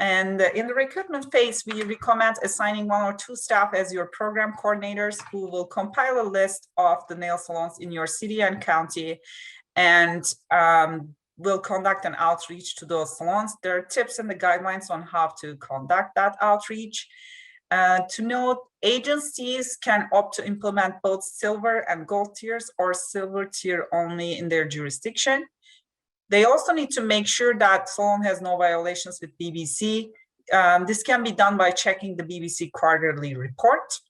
And in the recruitment phase, we recommend assigning 1 or 2 staff as your program coordinators who will compile a list of the nail salons in your city and county, and will conduct an outreach to those salons. There are tips and the guidelines on how to conduct that outreach. To note, agencies can opt to implement both silver and gold tiers or silver tier only in their jurisdiction. They also need to make sure that salon has no violations with BBC. This can be done by checking the BBC quarterly report.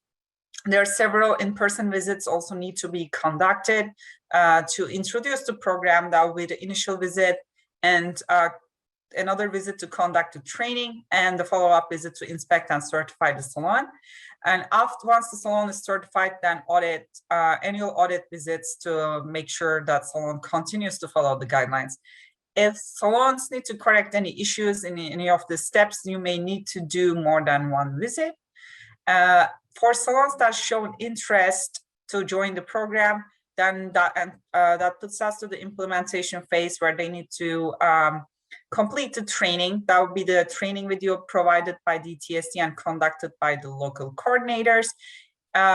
There are several in-person visits also need to be conducted to introduce the program. That will be the initial visit, and another visit to conduct the training, and the follow-up visit to inspect and certify the salon. And once the salon is certified, then annual audit visits to make sure that salon continues to follow the guidelines. If salons need to correct any issues in any of the steps, you may need to do more than one visit. For salons that show interest to join the program, then that puts us to the implementation phase, where they need to complete the training. That would be the training video provided by DTSC and conducted by the local coordinators.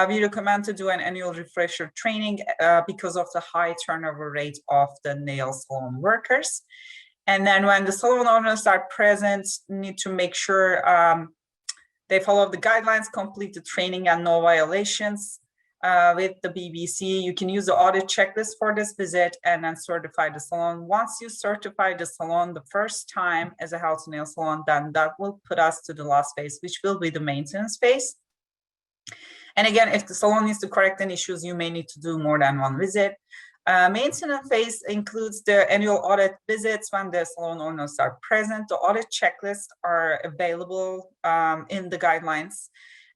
We recommend to do an annual refresher training because of the high turnover rate of the nail salon workers. And then when the salon owners are present, need to make sure they follow the guidelines, complete the training, and no violations. With the BBC, you can use the audit checklist for this visit and then certify the salon. Once you certify the salon the first time as a health nail salon, then that will put us to the last phase, which will be the maintenance phase. And again, if the salon needs to correct any issues, you may need to do more than one visit. Maintenance phase includes the annual audit visits when the salon owners are present. The audit checklists are available in the guidelines.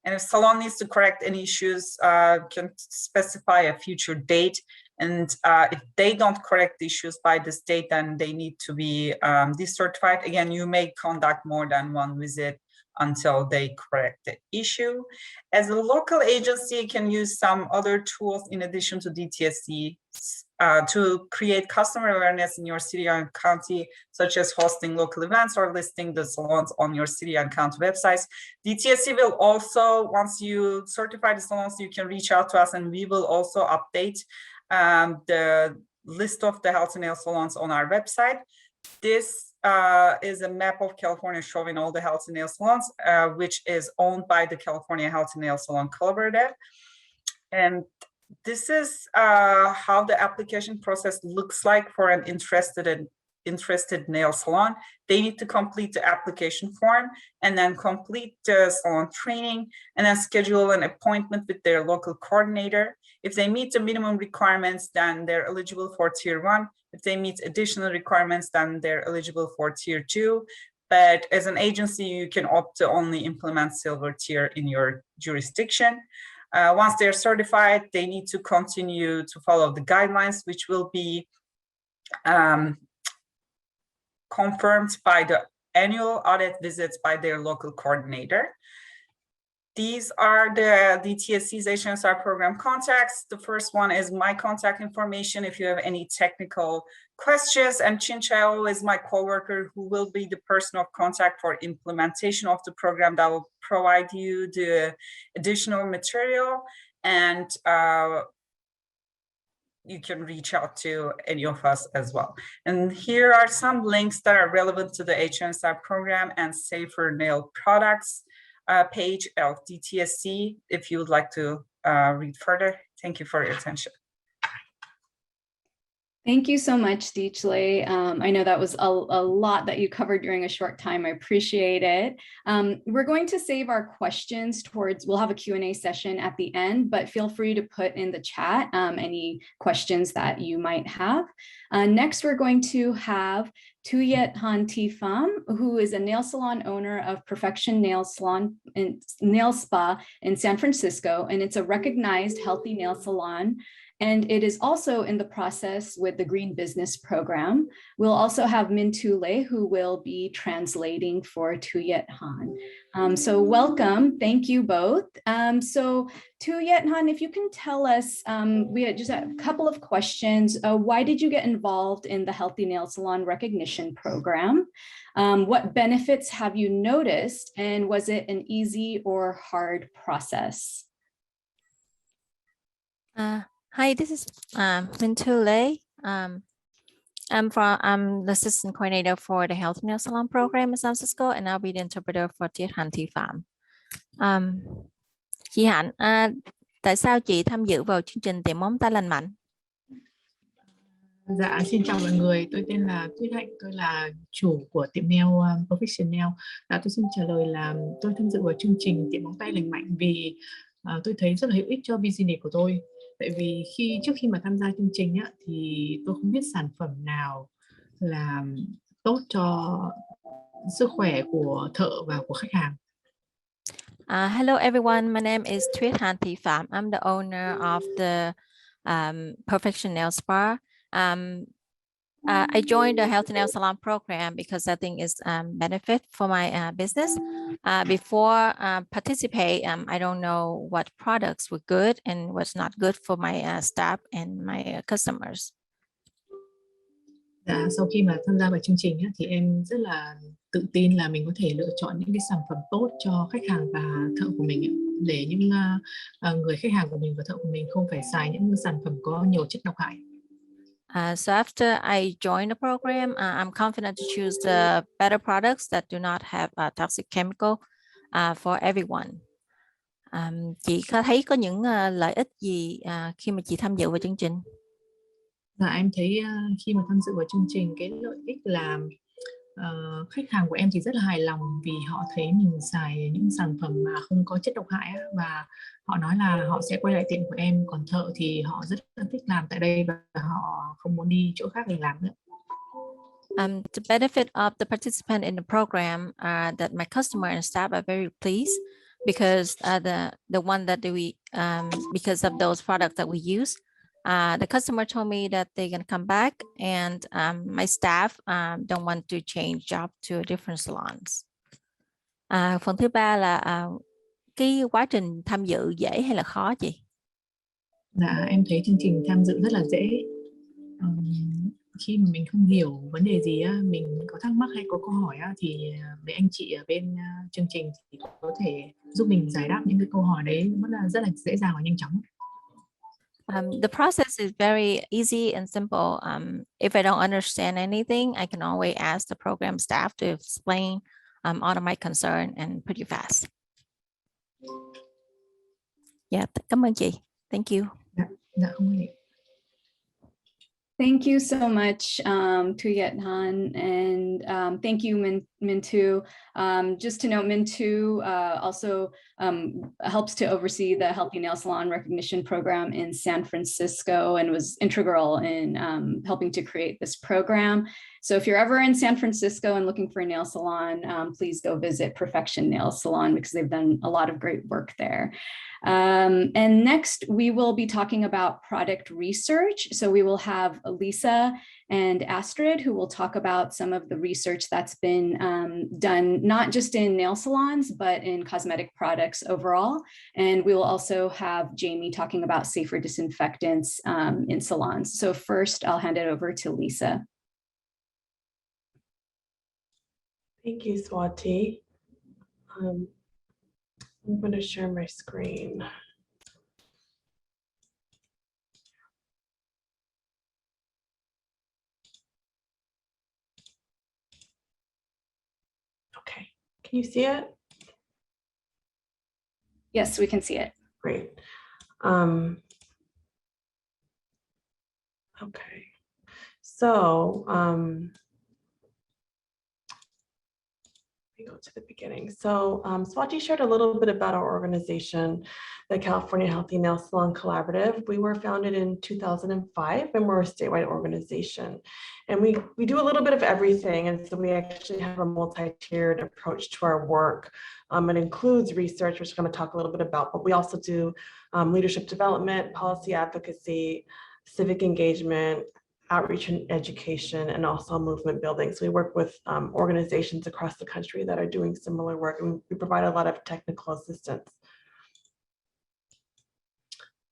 And if salon needs to correct any issues, can specify a future date. And if they don't correct the issues by this date, then they need to be decertified. Again, you may conduct more than one visit until they correct the issue. As a local agency, you can use some other tools in addition to DTSC to create customer awareness in your city and county, such as hosting local events or listing the salons on your city and county websites. DTSC will also, once you certify the salons, you can reach out to us, and we will also update the list of the health and nail salons on our website. This is a map of California showing all the health and nail salons, which is owned by the California Health and Nail Salon Collaborative. And this is how the application process looks like for an interested nail salon. They need to complete the application form and then complete the salon training and then schedule an appointment with their local coordinator. If they meet the minimum requirements, then they're eligible for tier 1. If they meet additional requirements, then they're eligible for tier 2. But as an agency, you can opt to only implement silver tier in your jurisdiction. Once they're certified, they need to continue to follow the guidelines, which will be confirmed by the annual audit visits by their local coordinator. These are the DTSC's HNSR program contacts. The first one is my contact information if you have any technical questions, and Chinchao is my coworker who will be the person of contact for implementation of the program that will provide you the additional material, and you can reach out to any of us as well. And here are some links that are relevant to the HNSR program and Safer Nail Products page of DTSC if you would like to read further. Thank you for your attention. Thank you so much, Deechle. I know that was a lot that you covered during a short time. I appreciate it. We're going to save our questions we'll have a Q&A session at the end, but feel free to put in the chat any questions that you might have. Next, we're going to have Tuyet Han Tifam, who is a nail salon owner of Perfection Nail Salon and Nail Spa in San Francisco, and it's a recognized healthy nail salon. And it is also in the process with the Green Business Program. We'll also have Min Tu Le, who will be translating for Tuyet Han. So welcome, thank you both. So Tuyet Han, if you can tell us, we had just a couple of questions. Why did you get involved in the Healthy Nail Salon Recognition Program? What benefits have you noticed? And was it an easy or hard process? Hi, this is Min Tu Le. I'm the assistant coordinator for the Health Nail Salon program in San Francisco, and I'll be the interpreter for Tuyet Han Tifam. Chị Hạnh, tại sao chị tham dự vào chương trình Tiệm móng tay lành mạnh? Dạ, xin chào mọi người, tôi tên là Tuyết Hạnh, tôi là chủ của tiệm nail Perfection Nail. Tôi xin trả lời là tôi tham dự vào chương trình Tiệm móng tay lành mạnh vì tôi thấy rất là hữu ích cho business của tôi. Tại vì trước khi mà tham gia chương trình á, thì tôi không biết sản phẩm nào là tốt cho sức khỏe của thợ và của khách hàng. Hello everyone, my name is Tuyết Hạnh Thị Phạm. I'm the owner of the Perfection Nail Spa. I joined the Healthy Nail Salon program because I think it's benefit for my business. Before participate, I don't know what products were good and what's not good for my staff and my customers. Sau khi mà tham gia vào chương trình thì em rất là tự tin là mình có thể lựa chọn những cái sản phẩm tốt cho khách hàng và thợ của mình để những người khách hàng của mình và thợ của mình không phải xài những sản phẩm có nhiều chất độc hại. So after I joined the program, I'm confident to choose the better products that do not have a toxic chemical for everyone. Chị thấy có những lợi ích gì khi mà chị tham dự vào chương trình? Dạ, em thấy khi mà tham dự vào chương trình cái lợi ích là khách hàng của em thì rất là hài lòng vì họ thấy mình xài những sản phẩm mà không có chất độc hại và họ nói là họ sẽ quay lại tiệm của em, còn thợ thì họ rất là thích làm tại đây và họ không muốn đi chỗ khác để làm nữa. The benefit of the participant in the program are that my customer and staff are very pleased because the one that we because of those products that we use. The customer told me that they're going to come back and my staff don't want to change job to different salons. Phần thứ ba là cái quá trình tham dự dễ hay là khó chị? Dạ, em thấy chương trình tham dự rất là dễ. Khi mà mình không hiểu vấn đề gì mình có thắc mắc hay có câu hỏi thì mấy anh chị ở bên chương trình thì có thể giúp mình giải đáp những cái câu hỏi đấy rất là dễ dàng và nhanh chóng. The process is very easy and simple. If I don't understand anything, I can always ask the program staff to explain all of my concern and pretty fast. Yeah, cảm ơn chị. Thank you. Dạ, không có gì. Thank you so much, Tuyet Han, and thank you, Mintu. Just to note, Mintu also helps to oversee the Healthy Nail Salon Recognition Program in San Francisco and was integral in helping to create this program. So if you're ever in San Francisco and looking for a nail salon, please go visit Perfection Nail Salon because they've done a lot of great work there. And next, we will be talking about product research. So we will have Lisa and Astrid, who will talk about some of the research that's been done, not just in nail salons, but in cosmetic products overall. And we will also have Jamie talking about safer disinfectants in salons. So first, I'll hand it over to Lisa. Thank you, Swati. I'm going to share my screen. Okay, can you see it? Yes, we can see it. Great. Okay, so go to the beginning. So Swati shared a little bit about our organization, the California Healthy Nail Salon Collaborative. We were founded in 2005 and we're a statewide organization. And we do a little bit of everything. And so we actually have a multi-tiered approach to our work. It includes research, which I'm going to talk a little bit about, but we also do leadership development, policy advocacy, civic engagement, outreach and education, and also movement building. So we work with organizations across the country that are doing similar work, and we provide a lot of technical assistance.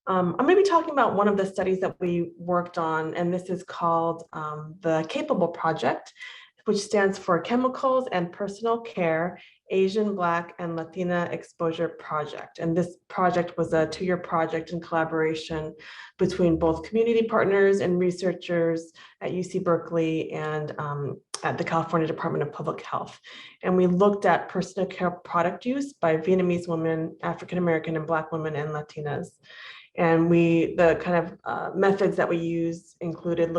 I'm going to be talking about one of the studies that we worked on, and this is called the Capable Project. which stands for Chemicals and Personal Care Asian, Black, and Latina Exposure Project. And this project was a 2-year project in collaboration between both community partners and researchers at UC Berkeley and at the California Department of Public Health. And we looked at personal care product use by Vietnamese women, African American and Black women, and Latinas. And the kind of methods that we used included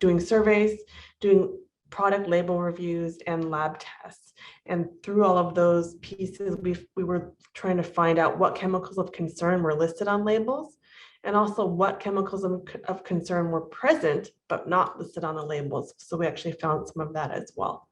doing surveys, doing product label reviews, and lab tests. And through all of those pieces, we were trying to find out what chemicals of concern were listed on labels, and also what chemicals of concern were present but not listed on the labels. So we actually found some of that as well.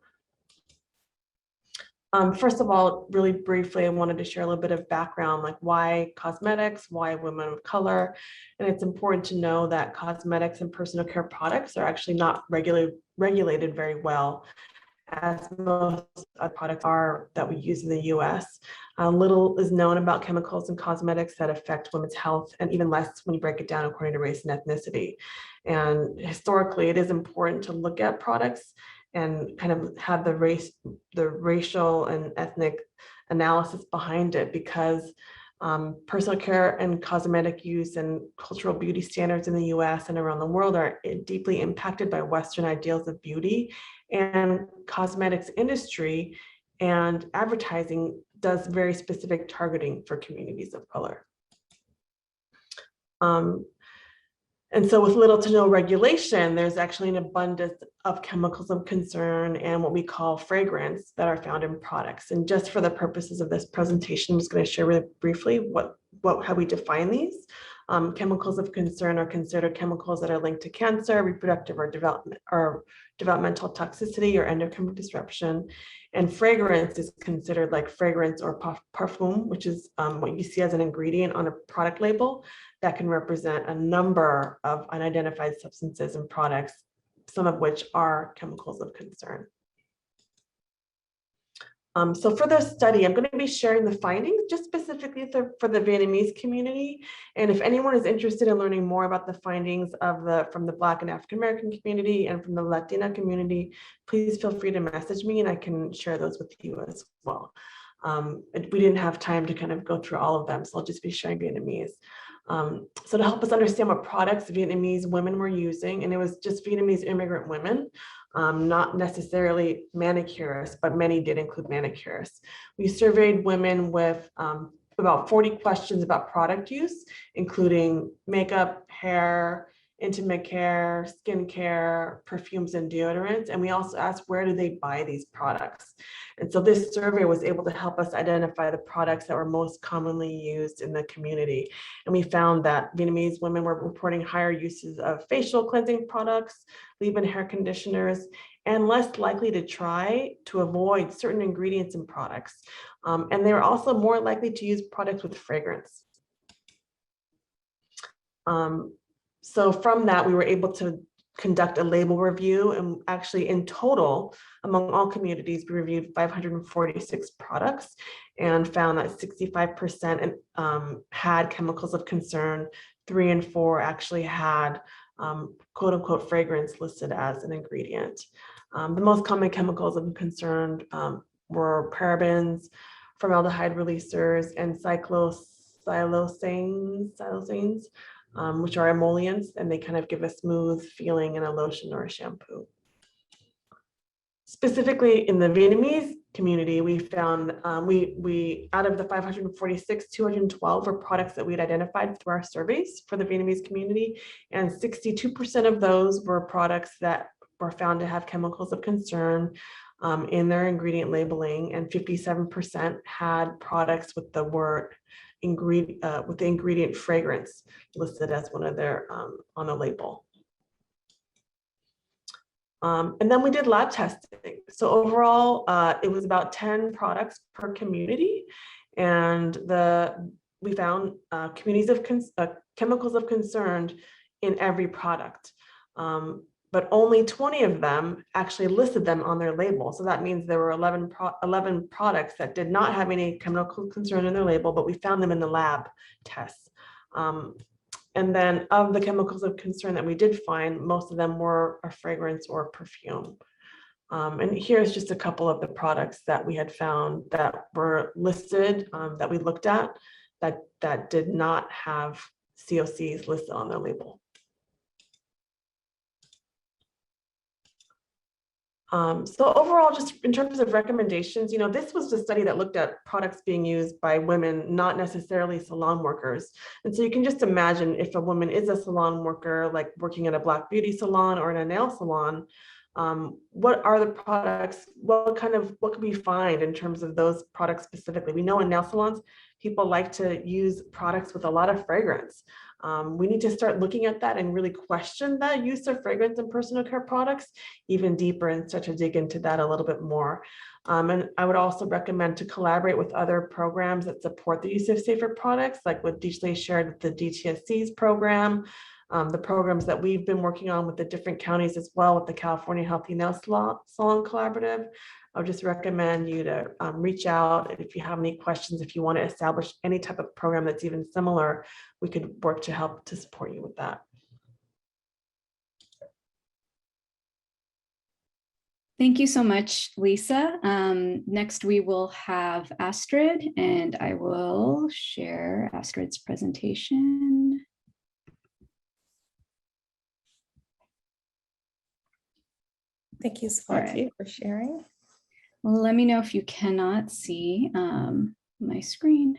First of all, really briefly, I wanted to share a little bit of background, like why cosmetics, why women of color. And it's important to know that cosmetics and personal care products are actually not regulated very well, as most products are that we use in the US. Little is known about chemicals and cosmetics that affect women's health, and even less when you break it down according to race and ethnicity. And historically, it is important to look at products and kind of have the racial and ethnic analysis behind it, because personal care and cosmetic use and cultural beauty standards in the US and around the world are deeply impacted by Western ideals of beauty, and cosmetics industry and advertising does very specific targeting for communities of color. And so with little to no regulation, there's actually an abundance of chemicals of concern and what we call fragrance that are found in products. And just for the purposes of this presentation, I'm just going to share really briefly how we define these. Chemicals of concern are considered chemicals that are linked to cancer, reproductive or developmental toxicity, or endocrine disruption. And fragrance is considered like fragrance or parfum, which is what you see as an ingredient on a product label that can represent a number of unidentified substances and products, some of which are chemicals of concern. So for this study, I'm going to be sharing the findings just specifically for the Vietnamese community. And if anyone is interested in learning more about the findings from the Black and African American community and from the Latina community, please feel free to message me and I can share those with you as well. We didn't have time to kind of go through all of them, so I'll just be sharing Vietnamese. So to help us understand what products Vietnamese women were using, and it was just Vietnamese immigrant women, not necessarily manicurists, but many did include manicurists. We surveyed women with about 40 questions about product use, including makeup, hair, intimate care, skincare, perfumes, and deodorants. And we also asked, where do they buy these products? And so this survey was able to help us identify the products that were most commonly used in the community. And we found that Vietnamese women were reporting higher uses of facial cleansing products, leave-in hair conditioners, and less likely to try to avoid certain ingredients in products. And they were also more likely to use products with fragrance. So from that, we were able to conduct a label review, and actually in total, among all communities, we reviewed 546 products and found that 65% had chemicals of concern. 3 and 4 actually had quote unquote fragrance listed as an ingredient. The most common chemicals of concern were parabens, formaldehyde releasers, and siloxanes, which are emollients, and they kind of give a smooth feeling in a lotion or a shampoo. Specifically in the Vietnamese community, we found out of the 546, 212 were products that we had identified through our surveys for the Vietnamese community, and 62% of those were products that were found to have chemicals of concern in their ingredient labeling, and 57% had products with the ingredient fragrance listed as one of their on a label. And then we did lab testing. So overall, it was about 10 products per community, and we found communities of chemicals of concern in every product. But only 20 of them actually listed them on their label. So that means there were 11 products that did not have any chemical concern in their label, but we found them in the lab tests. And then of the chemicals of concern that we did find, most of them were a fragrance or perfume. And here's just a couple of the products that we had found that were listed, that we looked at, that did not have COCs listed on their label. So overall, just in terms of recommendations, this was a study that looked at products being used by women, not necessarily salon workers. And so you can just imagine if a woman is a salon worker, like working in a Black beauty salon or in a nail salon, what are the products, what could we find in terms of those products specifically? We know in nail salons, people like to use products with a lot of fragrance. We need to start looking at that and really question that use of fragrance in personal care products even deeper and start to dig into that a little bit more. And I would also recommend to collaborate with other programs that support the use of safer products, like what Dishley shared with the DTSC's program, the programs that we've been working on with the different counties as well with the California Healthy Nail Salon Collaborative. I would just recommend you to reach out. And if you have any questions, if you want to establish any type of program that's even similar, we could work to help to support you with that. Thank you so much, Lisa. Next, we will have Astrid, and I will share Astrid's presentation. Thank you, Swati, for sharing. Let me know if you cannot see my screen.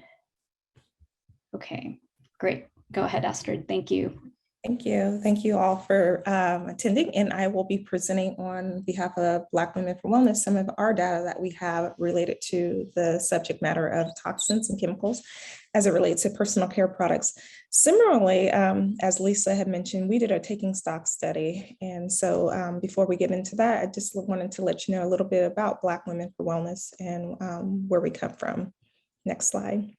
Okay, great. Go ahead, Astrid. Thank you. Thank you. Thank you all for attending. And I will be presenting on behalf of Black Women for Wellness some of our data that we have related to the subject matter of toxins and chemicals as it relates to personal care products. Similarly, as Lisa had mentioned, we did a taking stock study. And so before we get into that, I just wanted to let you know a little bit about Black Women for Wellness and where we come from. Next slide.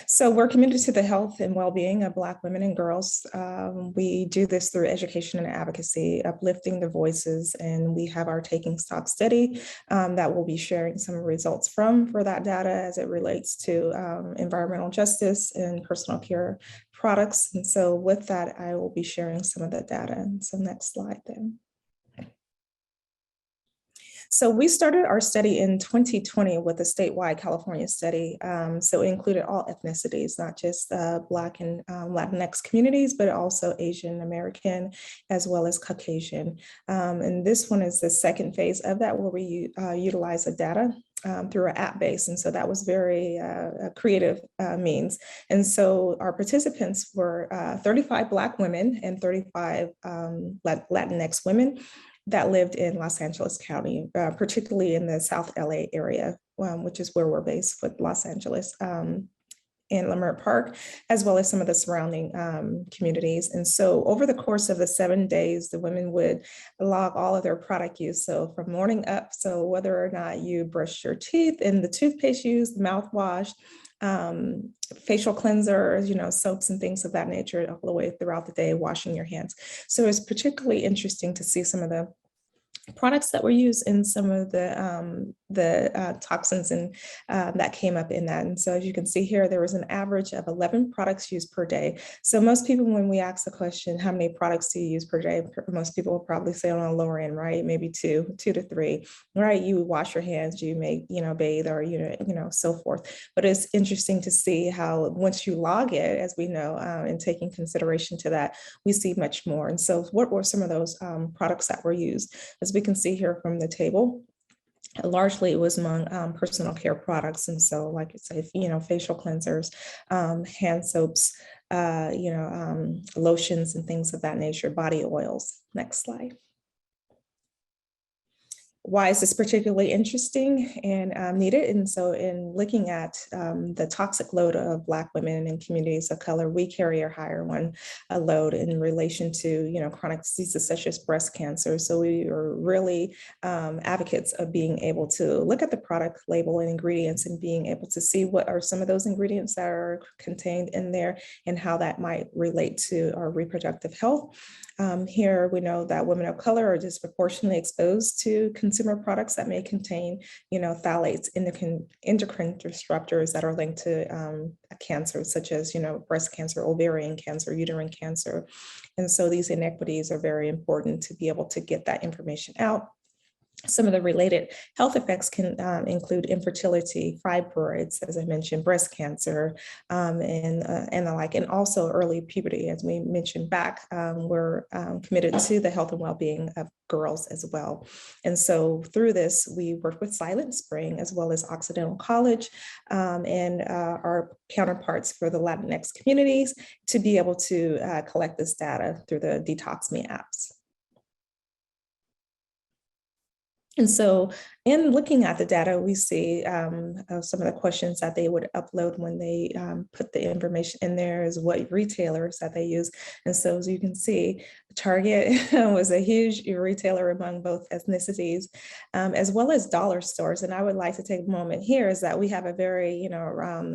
So we're committed to the health and well-being of Black women and girls. We do this through education and advocacy, uplifting the voices, and we have our Taking Stock study that we'll be sharing some results from for that data as it relates to environmental justice and personal care products. And so with that, I will be sharing some of the data. And so next slide then. So we started our study in 2020 with a statewide California study. So it included all ethnicities, not just Black and Latinx communities, but also Asian American, as well as Caucasian. And this one is the second phase of that, where we utilize the data through an app base. And so that was very creative means. And so our participants were 35 Black women and 35 Latinx women that lived in Los Angeles County, particularly in the South LA area, which is where we're based with Los Angeles and Leimert Park, as well as some of the surrounding communities. And so over the course of the 7 days, the women would log all of their product use. So from morning up, so whether or not you brush your teeth and the toothpaste used, mouthwash, facial cleansers, soaps and things of that nature all the way throughout the day, washing your hands. So it's particularly interesting to see some of the products that were used in some of the toxins and that came up in that. And so as you can see here, there was an average of 11 products used per day. So most people, when we ask the question, how many products do you use per day? Most people will probably say on the lower end, right? Maybe two to three, right? You wash your hands, you may, bathe or, so forth. But it's interesting to see how once you log it, as we know, and taking consideration to that, we see much more. And so what were some of those products that were used? As we can see here from the table, largely it was among personal care products. And so like I say, facial cleansers, hand soaps, lotions and things of that nature, body oils. Next slide. Why is this particularly interesting and needed? And so in looking at the toxic load of Black women in communities of color, we carry a higher load in relation to, chronic diseases such as breast cancer. So we are really advocates of being able to look at the product label and ingredients and being able to see what are some of those ingredients that are contained in there and how that might relate to our reproductive health. Here we know that women of color are disproportionately exposed to consuming consumer products that may contain, phthalates, endocrine disruptors that are linked to cancer, such as, breast cancer, ovarian cancer, uterine cancer. And so these inequities are very important to be able to get that information out. Some of the related health effects can include infertility, fibroids, as I mentioned, breast cancer, and the like, and also early puberty. As we mentioned back, we're committed to the health and well-being of girls as well. And so through this, we work with Silent Spring as well as Occidental College and our counterparts for the Latinx communities to be able to collect this data through the Detox Me apps. And so in looking at the data, we see some of the questions that they would upload when they put the information in there is what retailers that they use. And so as you can see, Target was a huge retailer among both ethnicities, as well as dollar stores. And I would like to take a moment here is that we have a very,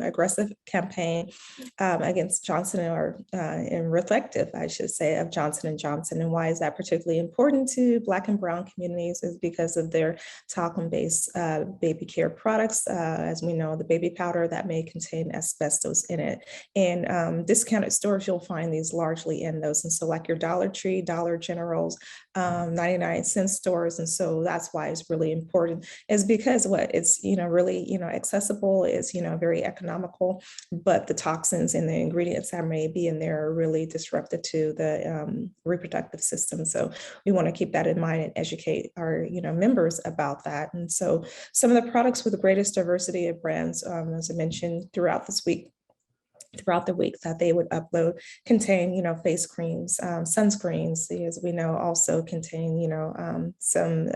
aggressive campaign against Johnson and reflective, I should say, of Johnson & Johnson. And why is that particularly important to Black and Brown communities is because of their talcum-based baby care products. As we know, the baby powder that may contain asbestos in it. And discounted stores, you'll find these largely in those. And so like your Dollar Tree, Dollar Generals, 99-cent stores. And so that's why it's really important is because it's, really, accessible, is, very economical, but the toxins and the ingredients that may be in there are really disruptive to the reproductive system. So we want to keep that in mind and educate our, members about that. And so some of the products with the greatest diversity of brands, as I mentioned throughout the week that they would upload contain, face creams, sunscreens, as we know, also contain, some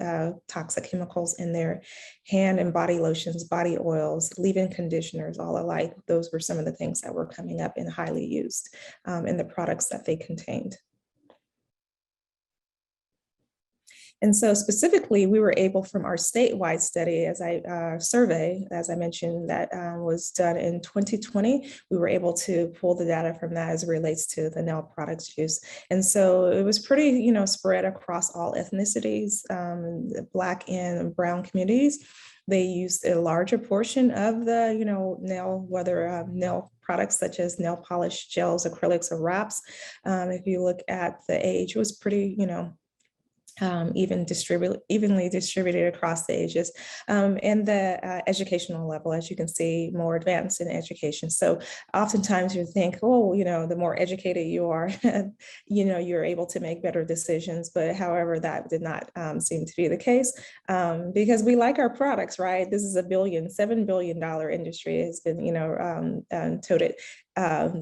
toxic chemicals in their hand and body lotions, body oils, leave-in conditioners, all alike. Those were some of the things that were coming up and highly used in the products that they contained. And so specifically, we were able from our statewide study, survey, as I mentioned, that was done in 2020, we were able to pull the data from that as it relates to the nail products use. And so it was pretty, spread across all ethnicities, Black and Brown communities. They used a larger portion of the, nail products such as nail polish, gels, acrylics, or wraps. If you look at the age, it was pretty, evenly distributed across the ages, and the educational level, as you can see, more advanced in education. So oftentimes you think, the more educated you are, you're able to make better decisions. But however, that did not seem to be the case because we like our products, right? This is a $7 billion industry has been, touted.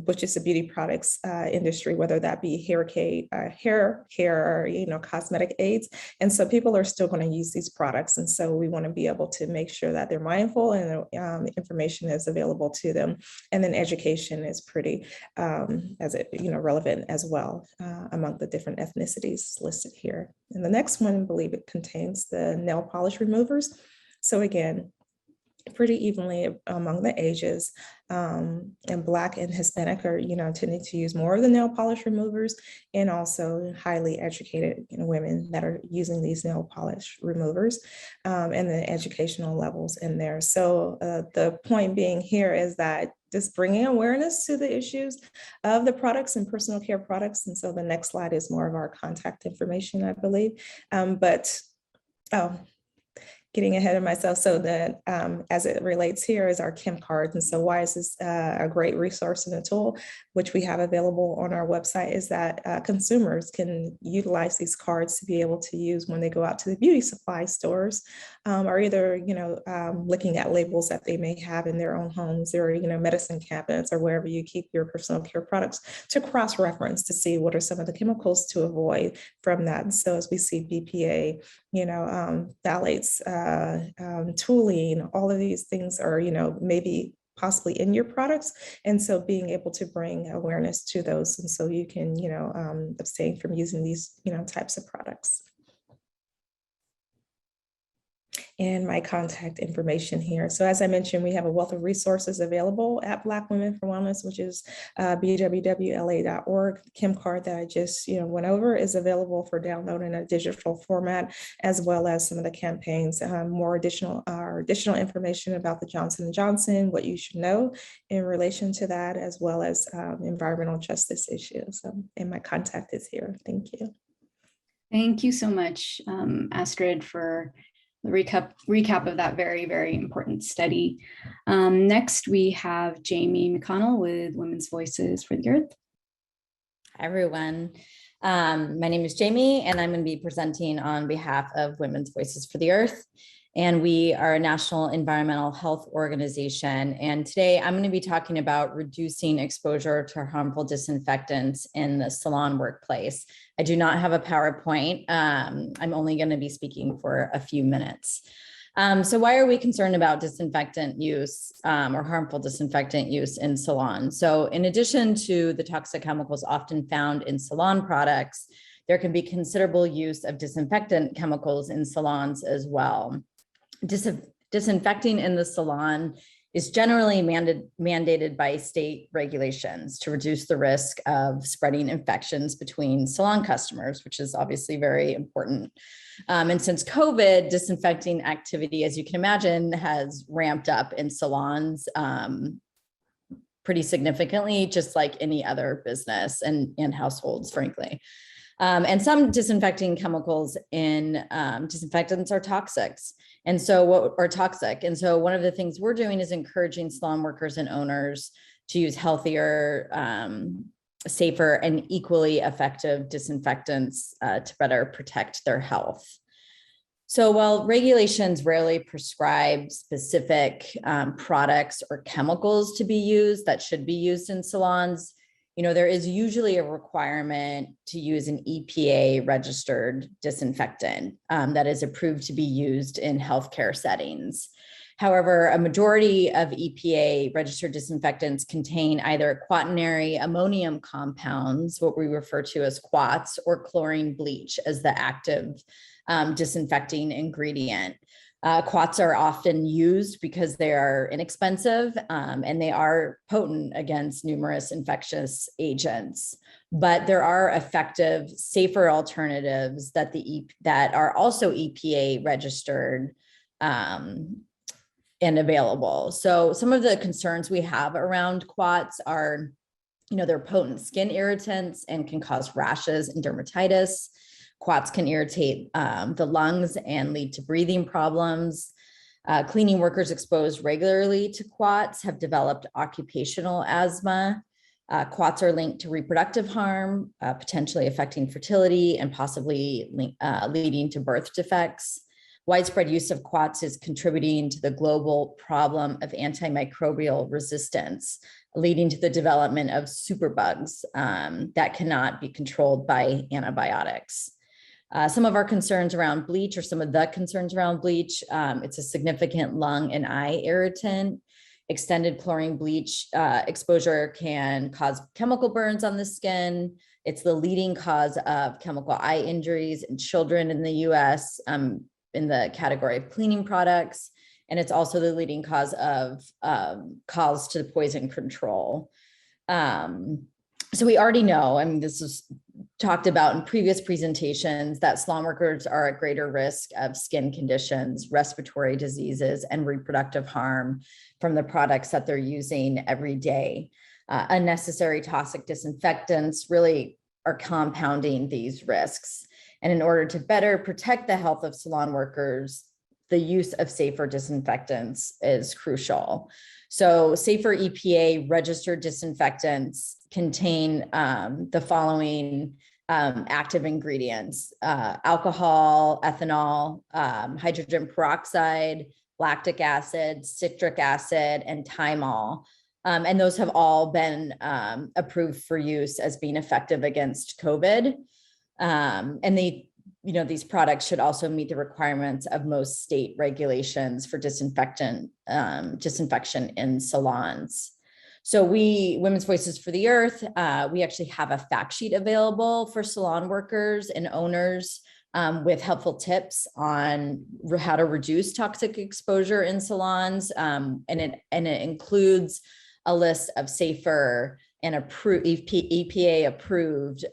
Which is the beauty products industry, whether that be hair care or, cosmetic aids. And so people are still going to use these products. And so we want to be able to make sure that they're mindful and the information is available to them. And then education is pretty, relevant as well among the different ethnicities listed here. And the next one, I believe it contains the nail polish removers. So again, pretty evenly among the ages, and Black and Hispanic are, tending to use more of the nail polish removers, and also highly educated women that are using these nail polish removers, and the educational levels in there. So the point being here is that just bringing awareness to the issues of the products and personal care products. And so the next slide is more of our contact information, I believe. Getting ahead of myself. So that as it relates here is our Kim cards. And so why is this a great resource and a tool, which we have available on our website, is that consumers can utilize these cards to be able to use when they go out to the beauty supply stores, or either, looking at labels that they may have in their own homes or, medicine cabinets or wherever you keep your personal care products, to cross-reference to see what are some of the chemicals to avoid from that. And so as we see BPA, phthalates, toluene, all of these things are, maybe possibly in your products. And so being able to bring awareness to those. And so you can, abstain from using these, types of products. and my contact information here. So as I mentioned, we have a wealth of resources available at Black Women for Wellness, which is bwwla.org. The Kim card that I just went over is available for download in a digital format, as well as some of the campaigns, more additional information about the Johnson & Johnson, what you should know in relation to that, as well as environmental justice issues. And my contact is here. Thank you. Thank you so much, Astrid, for the recap of that very, very important study. Next, we have Jamie McConnell with Women's Voices for the Earth. Hi, everyone. My name is Jamie, and I'm going to be presenting on behalf of Women's Voices for the Earth. And we are a national environmental health organization. And today I'm going to be talking about reducing exposure to harmful disinfectants in the salon workplace. I do not have a PowerPoint. I'm only going to be speaking for a few minutes. So why are we concerned about disinfectant use or harmful disinfectant use in salons? So in addition to the toxic chemicals often found in salon products, there can be considerable use of disinfectant chemicals in salons as well. Disinfecting in the salon is generally mandated by state regulations to reduce the risk of spreading infections between salon customers, which is obviously very important. And since COVID, disinfecting activity, as you can imagine, has ramped up in salons pretty significantly, just like any other business and households, frankly. And some disinfecting chemicals in disinfectants are toxic. And so one of the things we're doing is encouraging salon workers and owners to use healthier, safer, and equally effective disinfectants to better protect their health. So while regulations rarely prescribe specific products or chemicals to be used that should be used in salons, there is usually a requirement to use an EPA registered disinfectant that is approved to be used in healthcare settings. However, a majority of EPA registered disinfectants contain either quaternary ammonium compounds, what we refer to as quats, or chlorine bleach as the active disinfecting ingredient. Quats are often used because they are inexpensive and they are potent against numerous infectious agents. But there are effective, safer alternatives that are also EPA registered and available. So some of the concerns we have around quats are, they're potent skin irritants and can cause rashes and dermatitis. Quats can irritate the lungs and lead to breathing problems. Cleaning workers exposed regularly to quats have developed occupational asthma. Quats are linked to reproductive harm, potentially affecting fertility and possibly leading to birth defects. Widespread use of quats is contributing to the global problem of antimicrobial resistance, leading to the development of superbugs that cannot be controlled by antibiotics. Some of our concerns around bleach, or some of the concerns around bleach, it's a significant lung and eye irritant. Extended chlorine bleach exposure can cause chemical burns on the skin. It's the leading cause of chemical eye injuries in children in the US in the category of cleaning products. And it's also the leading cause of calls to poison control. So we already know, this was talked about in previous presentations, that salon workers are at greater risk of skin conditions, respiratory diseases, and reproductive harm from the products that they're using every day. Unnecessary toxic disinfectants really are compounding these risks. And in order to better protect the health of salon workers, the use of safer disinfectants is crucial. So safer EPA registered disinfectants contain the following active ingredients: alcohol, ethanol, hydrogen peroxide, lactic acid, citric acid, and thymol. And those have all been approved for use as being effective against COVID. And these products should also meet the requirements of most state regulations for disinfection in salons. So we, Women's Voices for the Earth, we actually have a fact sheet available for salon workers and owners with helpful tips on how to reduce toxic exposure in salons. And it includes a list of safer and approved EPA approved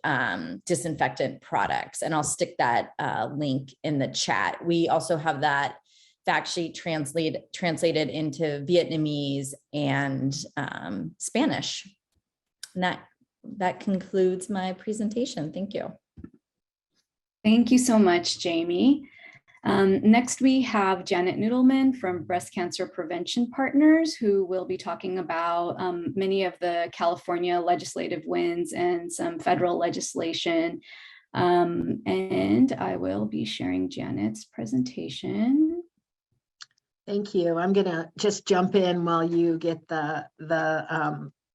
disinfectant products. And I'll stick that link in the chat. We also have that fact sheet translated into Vietnamese and Spanish. And that concludes my presentation. Thank you. Thank you so much, Jamie. Next, we have Janet Noodleman from Breast Cancer Prevention Partners, who will be talking about many of the California legislative wins and some federal legislation. And I will be sharing Janet's presentation. Thank you. I'm going to just jump in while you get the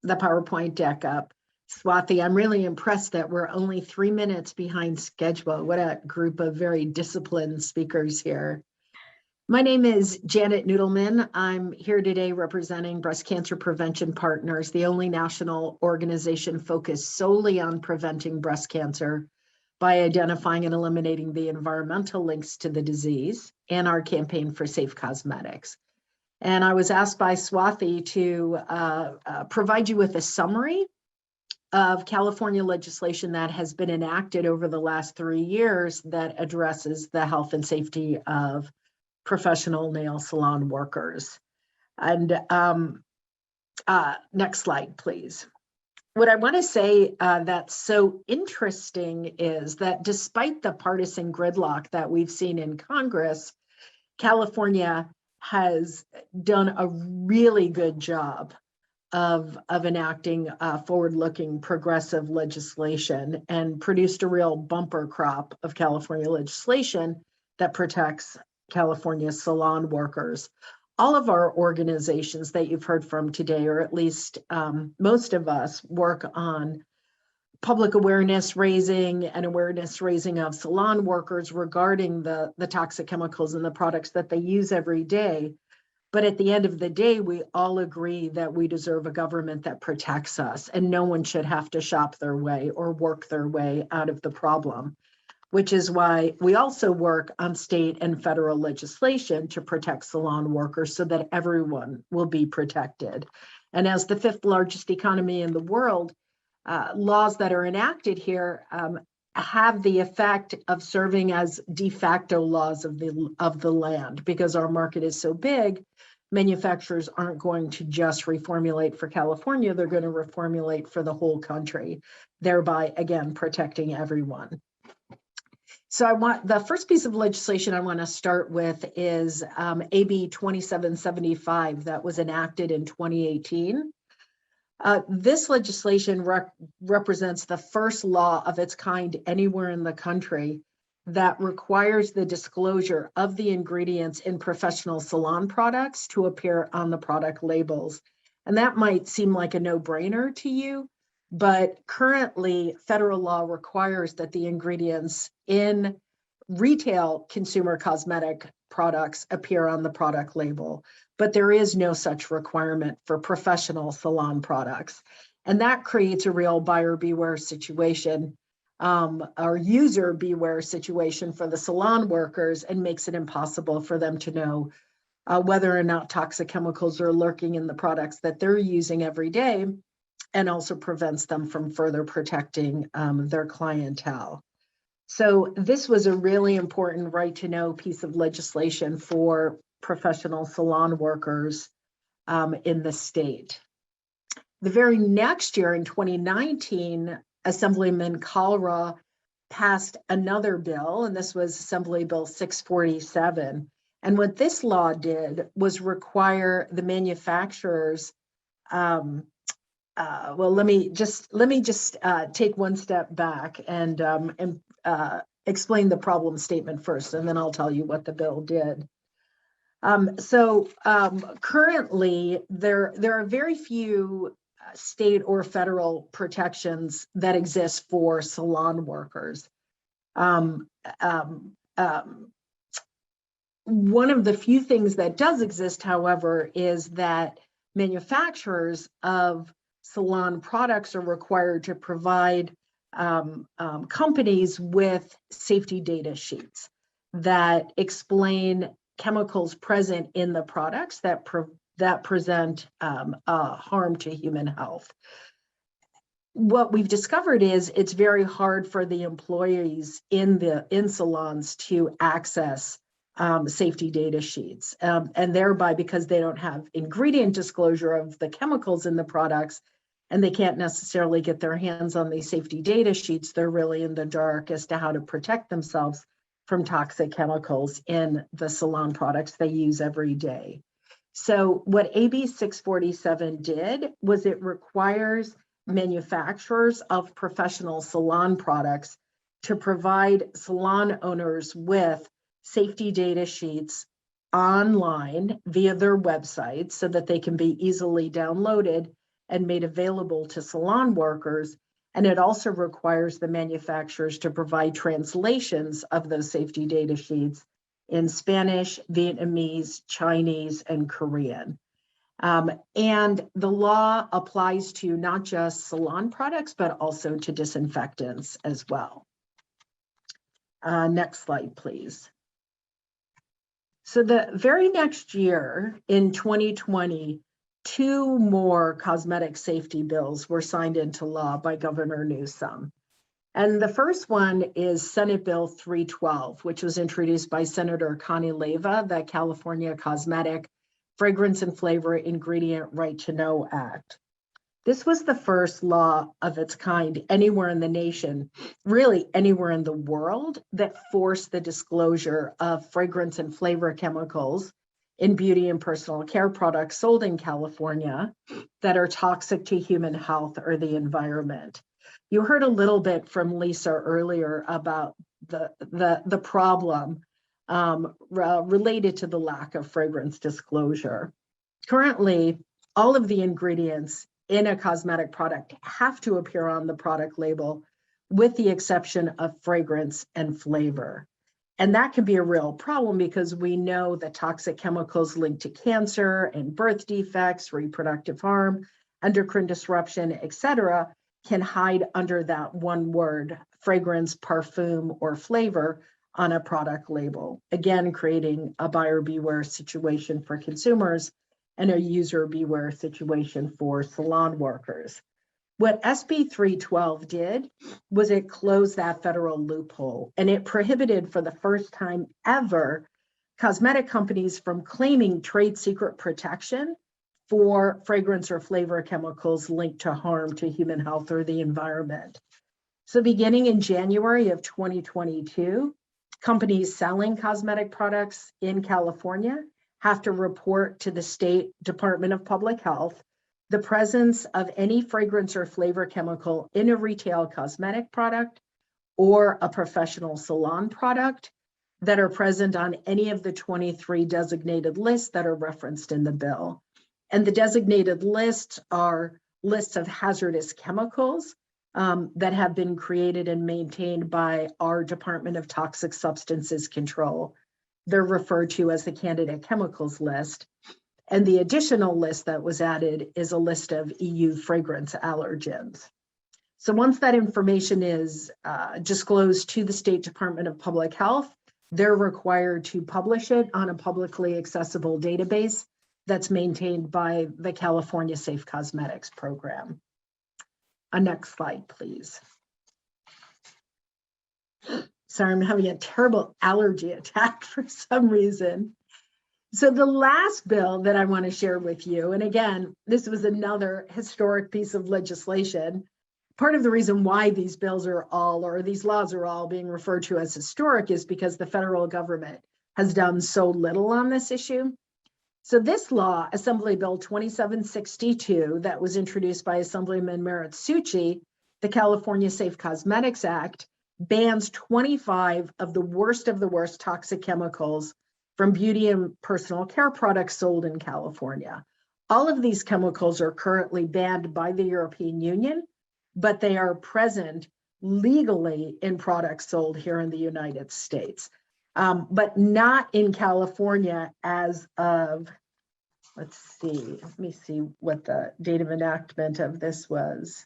PowerPoint deck up. Swathi, I'm really impressed that we're only 3 minutes behind schedule. What a group of very disciplined speakers here. My name is Janet Noodleman. I'm here today representing Breast Cancer Prevention Partners, the only national organization focused solely on preventing breast cancer by identifying and eliminating the environmental links to the disease, and our campaign for safe cosmetics. And I was asked by Swathi to provide you with a summary of California legislation that has been enacted over the last 3 years that addresses the health and safety of professional nail salon workers. And next slide, please. What I want to say that's so interesting is that despite the partisan gridlock that we've seen in Congress, California has done a really good job of enacting forward-looking progressive legislation and produced a real bumper crop of California legislation that protects California salon workers. All of our organizations that you've heard from today, or at least most of us, work on public awareness raising and awareness raising of salon workers regarding the toxic chemicals and the products that they use every day. But at the end of the day, we all agree that we deserve a government that protects us, and no one should have to shop their way or work their way out of the problem, which is why we also work on state and federal legislation to protect salon workers so that everyone will be protected. And as the 5th largest economy in the world, laws that are enacted here have the effect of serving as de facto laws of the land, because our market is so big. Manufacturers aren't going to just reformulate for California, they're going to reformulate for the whole country, thereby again protecting everyone. So the first piece of legislation I want to start with is AB 2775 that was enacted in 2018. This legislation represents the first law of its kind anywhere in the country that requires the disclosure of the ingredients in professional salon products to appear on the product labels. And that might seem like a no-brainer to you, but currently federal law requires that the ingredients in retail consumer cosmetic products appear on the product label, but there is no such requirement for professional salon products. And that creates a real buyer beware situation, or user beware situation for the salon workers, and makes it impossible for them to know whether or not toxic chemicals are lurking in the products that they're using every day, and also prevents them from further protecting their clientele. So this was a really important right to know piece of legislation for professional salon workers in the state. The very next year in 2019, Assemblyman Kalra passed another bill, and this was Assembly Bill 647. And what this law did was require the manufacturers, well, let me just take one step back and explain the problem statement first, and then I'll tell you what the bill did. Currently, there are very few state or federal protections that exist for salon workers. One of the few things that does exist, however, is that manufacturers of salon products are required to provide companies with safety data sheets that explain chemicals present in the products that present harm to human health. What we've discovered is it's very hard for the employees in salons to access safety data sheets, and thereby, because they don't have ingredient disclosure of the chemicals in the products, and they can't necessarily get their hands on these safety data sheets, they're really in the dark as to how to protect themselves from toxic chemicals in the salon products they use every day. So what AB 647 did was it requires manufacturers of professional salon products to provide salon owners with safety data sheets online via their website so that they can be easily downloaded and made available to salon workers. And it also requires the manufacturers to provide translations of those safety data sheets in Spanish, Vietnamese, Chinese, and Korean. And the law applies to not just salon products, but also to disinfectants as well. Next slide, please. So the very next year, in 2020, 2 more cosmetic safety bills were signed into law by Governor Newsom. And the first one is Senate Bill 312, which was introduced by Senator Connie Leyva, the California Cosmetic Fragrance and Flavor Ingredient Right to Know Act. This was the first law of its kind anywhere in the nation, really anywhere in the world, that forced the disclosure of fragrance and flavor chemicals in beauty and personal care products sold in California that are toxic to human health or the environment. You heard a little bit from Lisa earlier about the problem related to the lack of fragrance disclosure. Currently, all of the ingredients in a cosmetic product have to appear on the product label, with the exception of fragrance and flavor. And that can be a real problem because we know that toxic chemicals linked to cancer and birth defects, reproductive harm, endocrine disruption, etc., can hide under that one word, fragrance, parfum, or flavor on a product label. Again, creating a buyer beware situation for consumers and a user beware situation for salon workers. What SB 312 did was it closed that federal loophole, and it prohibited, for the first time ever, cosmetic companies from claiming trade secret protection for fragrance or flavor chemicals linked to harm to human health or the environment. So beginning in January of 2022, companies selling cosmetic products in California have to report to the State Department of Public Health the presence of any fragrance or flavor chemical in a retail cosmetic product or a professional salon product that are present on any of the 23 designated lists that are referenced in the bill. And the designated lists are lists of hazardous chemicals that have been created and maintained by our Department of Toxic Substances Control. They're referred to as the candidate chemicals list. And the additional list that was added is a list of EU fragrance allergens. So once that information is disclosed to the State Department of Public Health, they're required to publish it on a publicly accessible database that's maintained by the California Safe Cosmetics Program. Next slide, please. Sorry, I'm having a terrible allergy attack for some reason. So the last bill that I want to share with you, and again, this was another historic piece of legislation. Part of the reason why these bills are all, or these laws are all being referred to as historic, is because the federal government has done so little on this issue. So this law, Assembly Bill 2762, that was introduced by Assemblyman Merritt Suchi, the California Safe Cosmetics Act, bans 25 of the worst toxic chemicals from beauty and personal care products sold in California. All of these chemicals are currently banned by the European Union, but they are present legally in products sold here in the United States, but not in California as of, let me see what the date of enactment of this was.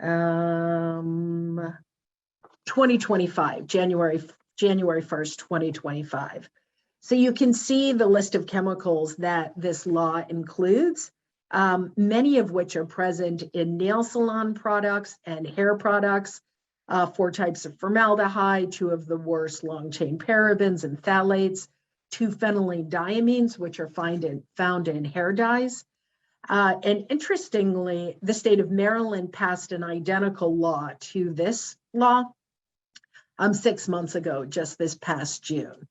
2025, January 1st, 2025. So you can see the list of chemicals that this law includes, many of which are present in nail salon products and hair products, 4 types of formaldehyde, 2 of the worst long-chain parabens and phthalates, 2 phenylenediamines, which are found in hair dyes. And interestingly, the state of Maryland passed an identical law to this law 6 months ago, just this past June.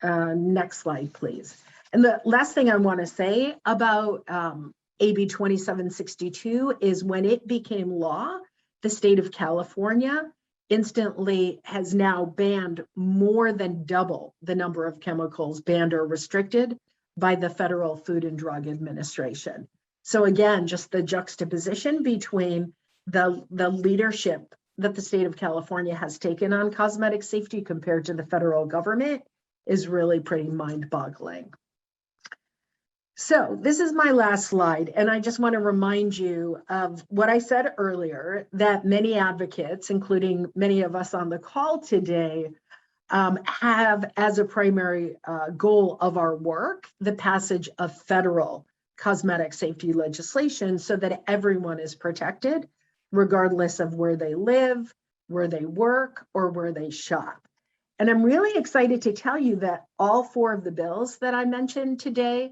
Next slide, please. And the last thing I want to say about AB 2762 is when it became law, the state of California instantly has now banned more than double the number of chemicals banned or restricted by the Federal Food and Drug Administration. So again, just the juxtaposition between the leadership that the state of California has taken on cosmetic safety compared to the federal government is really pretty mind-boggling. So this is my last slide, and I just want to remind you of what I said earlier, that many advocates, including many of us on the call today, have as a primary goal of our work the passage of federal cosmetic safety legislation so that everyone is protected, regardless of where they live, where they work, or where they shop. And I'm really excited to tell you that all 4 of the bills that I mentioned today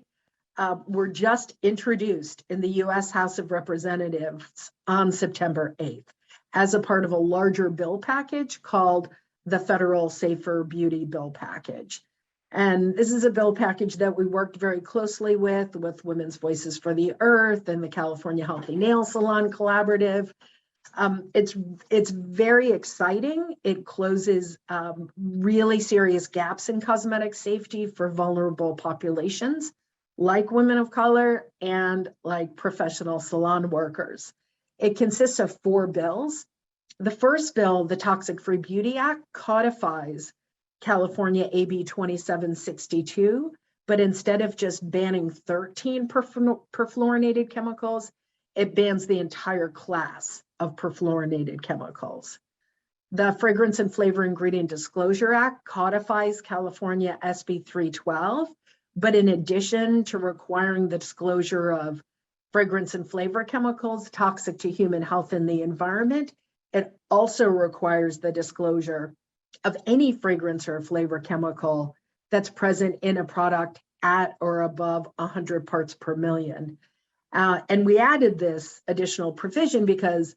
were just introduced in the U.S. House of Representatives on September 8th as a part of a larger bill package called the Federal Safer Beauty Bill Package. And this is a bill package that we worked very closely with Women's Voices for the Earth and the California Healthy Nail Salon Collaborative. It's very exciting. It closes really serious gaps in cosmetic safety for vulnerable populations like women of color and like professional salon workers. It consists of 4 bills. The first bill, the Toxic Free Beauty Act, codifies California AB 2762, but instead of just banning 13 perfluorinated chemicals, it bans the entire class of perfluorinated chemicals. The Fragrance and Flavor Ingredient Disclosure Act codifies California SB 312, but in addition to requiring the disclosure of fragrance and flavor chemicals toxic to human health and the environment, it also requires the disclosure of any fragrance or flavor chemical that's present in a product at or above 100 parts per million. And we added this additional provision because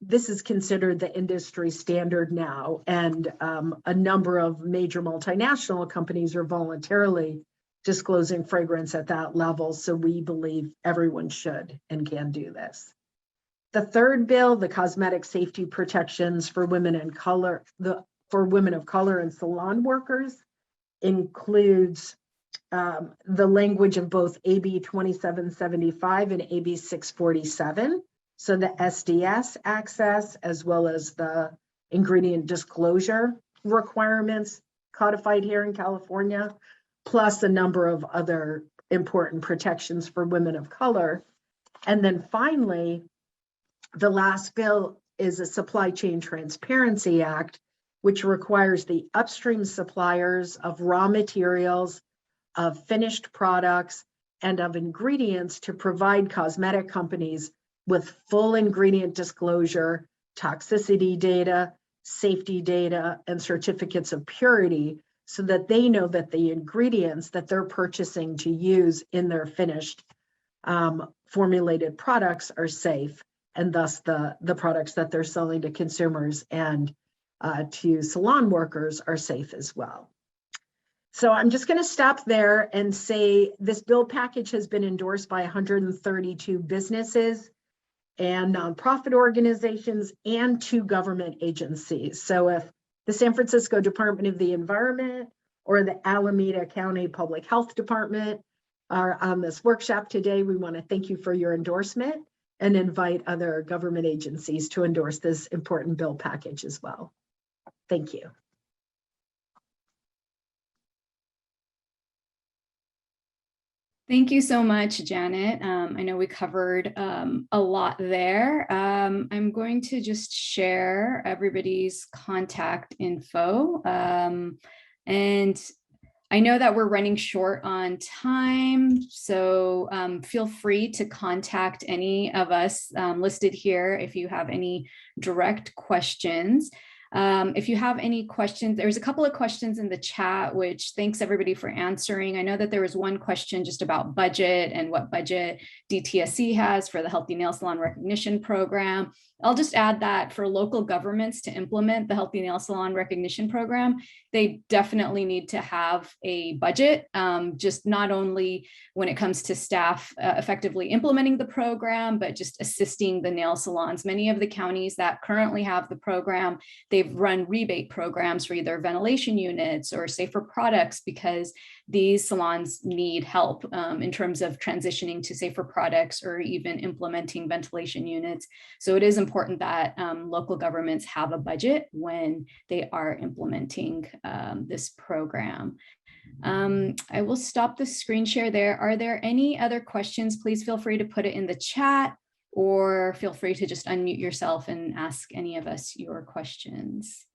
this is considered the industry standard now, and a number of major multinational companies are voluntarily disclosing fragrance at that level, so we believe everyone should and can do this. The third bill, the Cosmetic Safety Protections for Women of Color and salon workers, includes the language of both AB 2775 and AB 647. So the SDS access, as well as the ingredient disclosure requirements codified here in California, plus a number of other important protections for women of color. And then finally, the last bill is a Supply Chain Transparency Act, which requires the upstream suppliers of raw materials, of finished products, and of ingredients to provide cosmetic companies with full ingredient disclosure, toxicity data, safety data, and certificates of purity, so that they know that the ingredients that they're purchasing to use in their finished formulated products are safe, and thus the products that they're selling to consumers and to salon workers are safe as well. So I'm just going to stop there and say this bill package has been endorsed by 132 businesses and nonprofit organizations and 2 government agencies. So if the San Francisco Department of the Environment or the Alameda County Public Health Department are on this workshop today, we want to thank you for your endorsement and invite other government agencies to endorse this important bill package as well. Thank you. Thank you so much, Janet. I know we covered a lot there. I'm going to just share everybody's contact info. And I know that we're running short on time, so feel free to contact any of us listed here if you have any direct questions. If you have any questions, there's a couple of questions in the chat, which thanks everybody for answering. I know that there was one question just about budget and what budget DTSC has for the Healthy Nail Salon Recognition Program. I'll just add that for local governments to implement the Healthy Nail Salon Recognition Program, they definitely need to have a budget, just not only when it comes to staff effectively implementing the program, but just assisting the nail salons. Many of the counties that currently have the program, they've run rebate programs for either ventilation units or safer products because these salons need help in terms of transitioning to safer products or even implementing ventilation units. So it is important that local governments have a budget when they are implementing this program. I will stop the screen share there. Are there any other questions? Please feel free to put it in the chat or feel free to just unmute yourself and ask any of us your questions.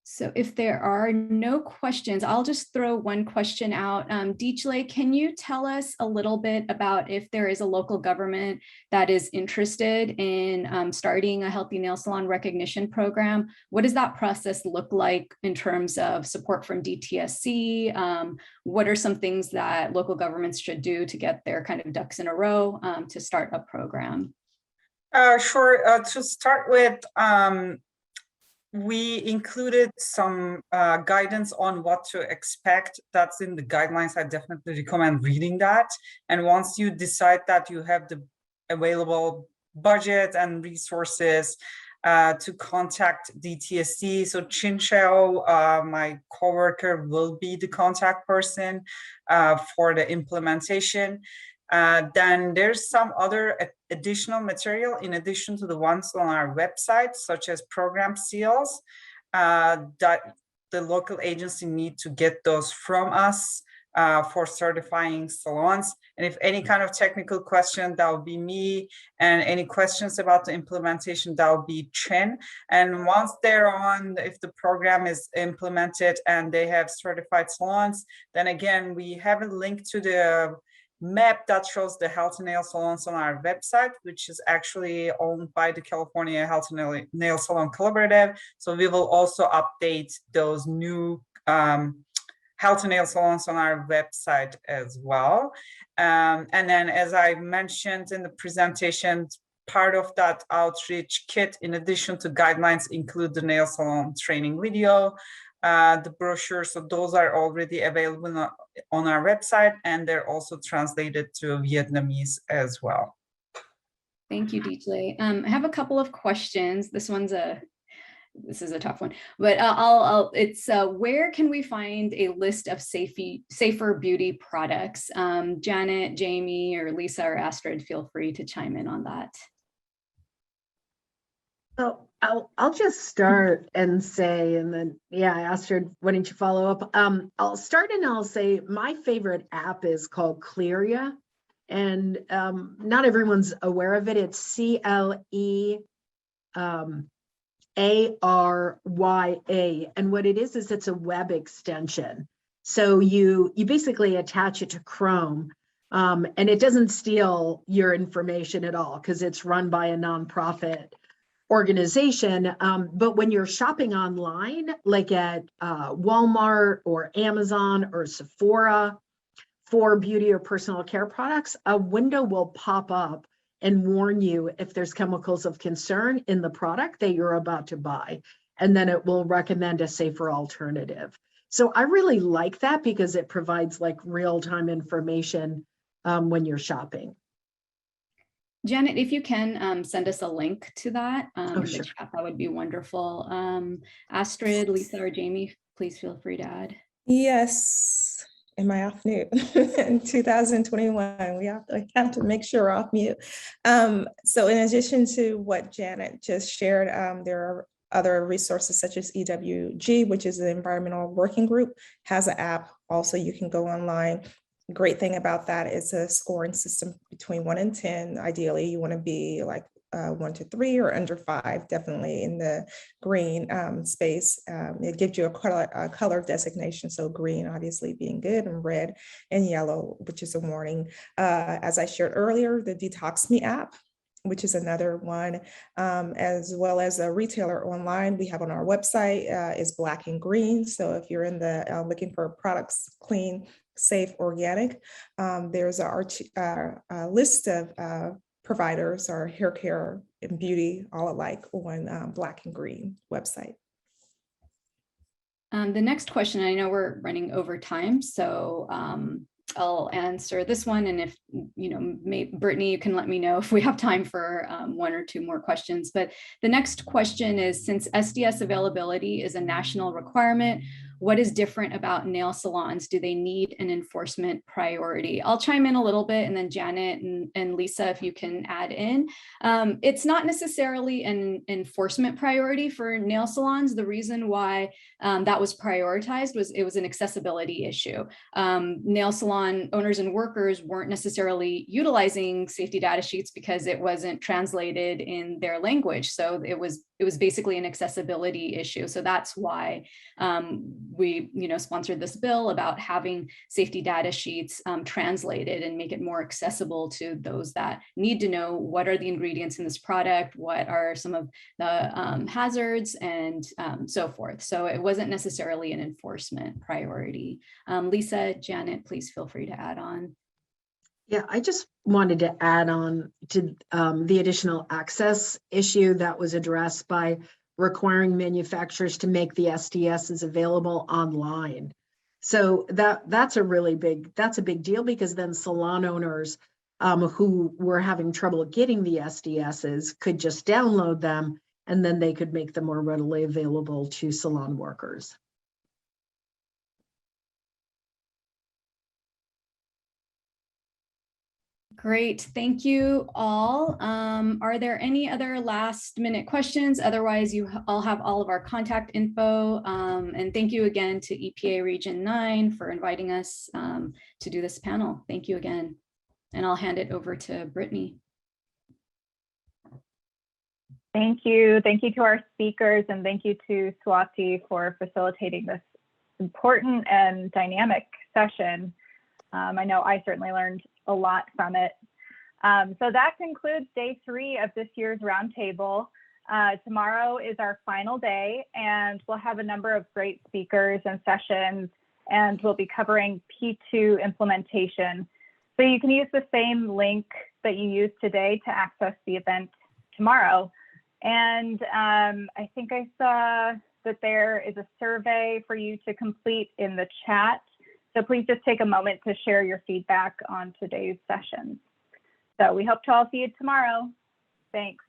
So if there are no questions, I'll just throw one question out. Dijle, can you tell us a little bit about if there is a local government that is interested in starting a Healthy Nail Salon Recognition Program? What does that process look like in terms of support from DTSC? What are some things that local governments should do to get their kind of ducks in a row to start a program? Sure. To start with, we included some guidance on what to expect. That's in the guidelines. I definitely recommend reading that. And once you decide that you have the available budget and resources to contact DTSC. So Chinchao, my coworker, will be the contact person for the implementation. Then there's some other additional material in addition to the ones on our website, such as program seals that the local agency need to get those from us for certifying salons. And if any kind of technical question, that will be me. And any questions about the implementation, that will be Chen. And once they're on, if the program is implemented and they have certified salons, then again, we have a link to the map that shows the Healthy Nail Salons on our website, which is actually owned by the California Healthy Nail Salon Collaborative. So we will also update those new Healthy Nail Salons on our website as well. And then, as I mentioned in the presentation, part of that outreach kit, in addition to guidelines, include the nail salon training video, the brochure. So those are already available on our website, and they're also translated to Vietnamese as well. Thank you, Dijle. I have a couple of questions. This is a tough one, but it's where can we find a list of safer beauty products? Janet, Jamie, or Lisa, or Astrid, feel free to chime in on that. So I'll just start and say, and then, yeah, Astrid, why don't you follow up? I'll start and I'll say my favorite app is called Clearya, and not everyone's aware of it. It's CLEARYA, and what it is it's a web extension. So you basically attach it to Chrome, and it doesn't steal your information at all because it's run by a nonprofit organization. But when you're shopping online, like at Walmart or Amazon or Sephora for beauty or personal care products, a window will pop up and warn you if there's chemicals of concern in the product that you're about to buy. And then it will recommend a safer alternative. So I really like that because it provides like real-time information when you're shopping. Janet, if you can send us a link to that in the sure. chat, that would be wonderful. Astrid, Lisa, or Jamie, please feel free to add. Yes, in my off mute. In 2021, we have to make sure we're off mute. So in addition to what Janet just shared, there are other resources such as EWG, which is the Environmental Working Group, has an app. Also, you can go online. Great thing about that is a scoring system between 1 and 10. Ideally, you want to be like 1 to 3 or under 5, definitely in the green space. It gives you a color designation. So green obviously being good, and red and yellow, which is a warning. As I shared earlier, the Detox Me app, which is another one, as well as a retailer online we have on our website is Black and Green. So if you're in the looking for products clean, safe, organic, there's our list of providers, our hair care and beauty all alike on Black and Green website. The next question, I know we're running over time, so I'll answer this one, and if Brittany, you can let me know if we have time for 1 or 2 more questions. But the next question is, since SDS availability is a national requirement, what is different about nail salons? Do they need an enforcement priority? I'll chime in a little bit, and then Janet and Lisa, if you can add in. It's not necessarily an enforcement priority for nail salons. The reason why that was prioritized was it was an accessibility issue. Nail salon owners and workers weren't necessarily utilizing safety data sheets because it wasn't translated in their language. So it was basically an accessibility issue. So that's why we sponsored this bill about having safety data sheets translated and make it more accessible to those that need to know what are the ingredients in this product, what are some of the hazards, and so forth. So it wasn't necessarily an enforcement priority. Lisa, Janet, please feel free to add on. Yeah, I just wanted to add on to the additional access issue that was addressed by requiring manufacturers to make the SDSs available online. So that's a big deal, because then salon owners who were having trouble getting the SDSs could just download them, and then they could make them more readily available to salon workers. Great, thank you all. Are there any other last minute questions? Otherwise, you all have all of our contact info. And thank you again to EPA Region 9 for inviting us to do this panel. Thank you again. And I'll hand it over to Brittany. Thank you. Thank you to our speakers, and thank you to Swati for facilitating this important and dynamic session. I know I certainly learned a lot from it. So that concludes day 3 of this year's roundtable. Tomorrow is our final day, and we'll have a number of great speakers and sessions, and we'll be covering P2 implementation. So you can use the same link that you used today to access the event tomorrow. And I think I saw that there is a survey for you to complete in the chat. So please just take a moment to share your feedback on today's session. So we hope to all see you tomorrow. Thanks.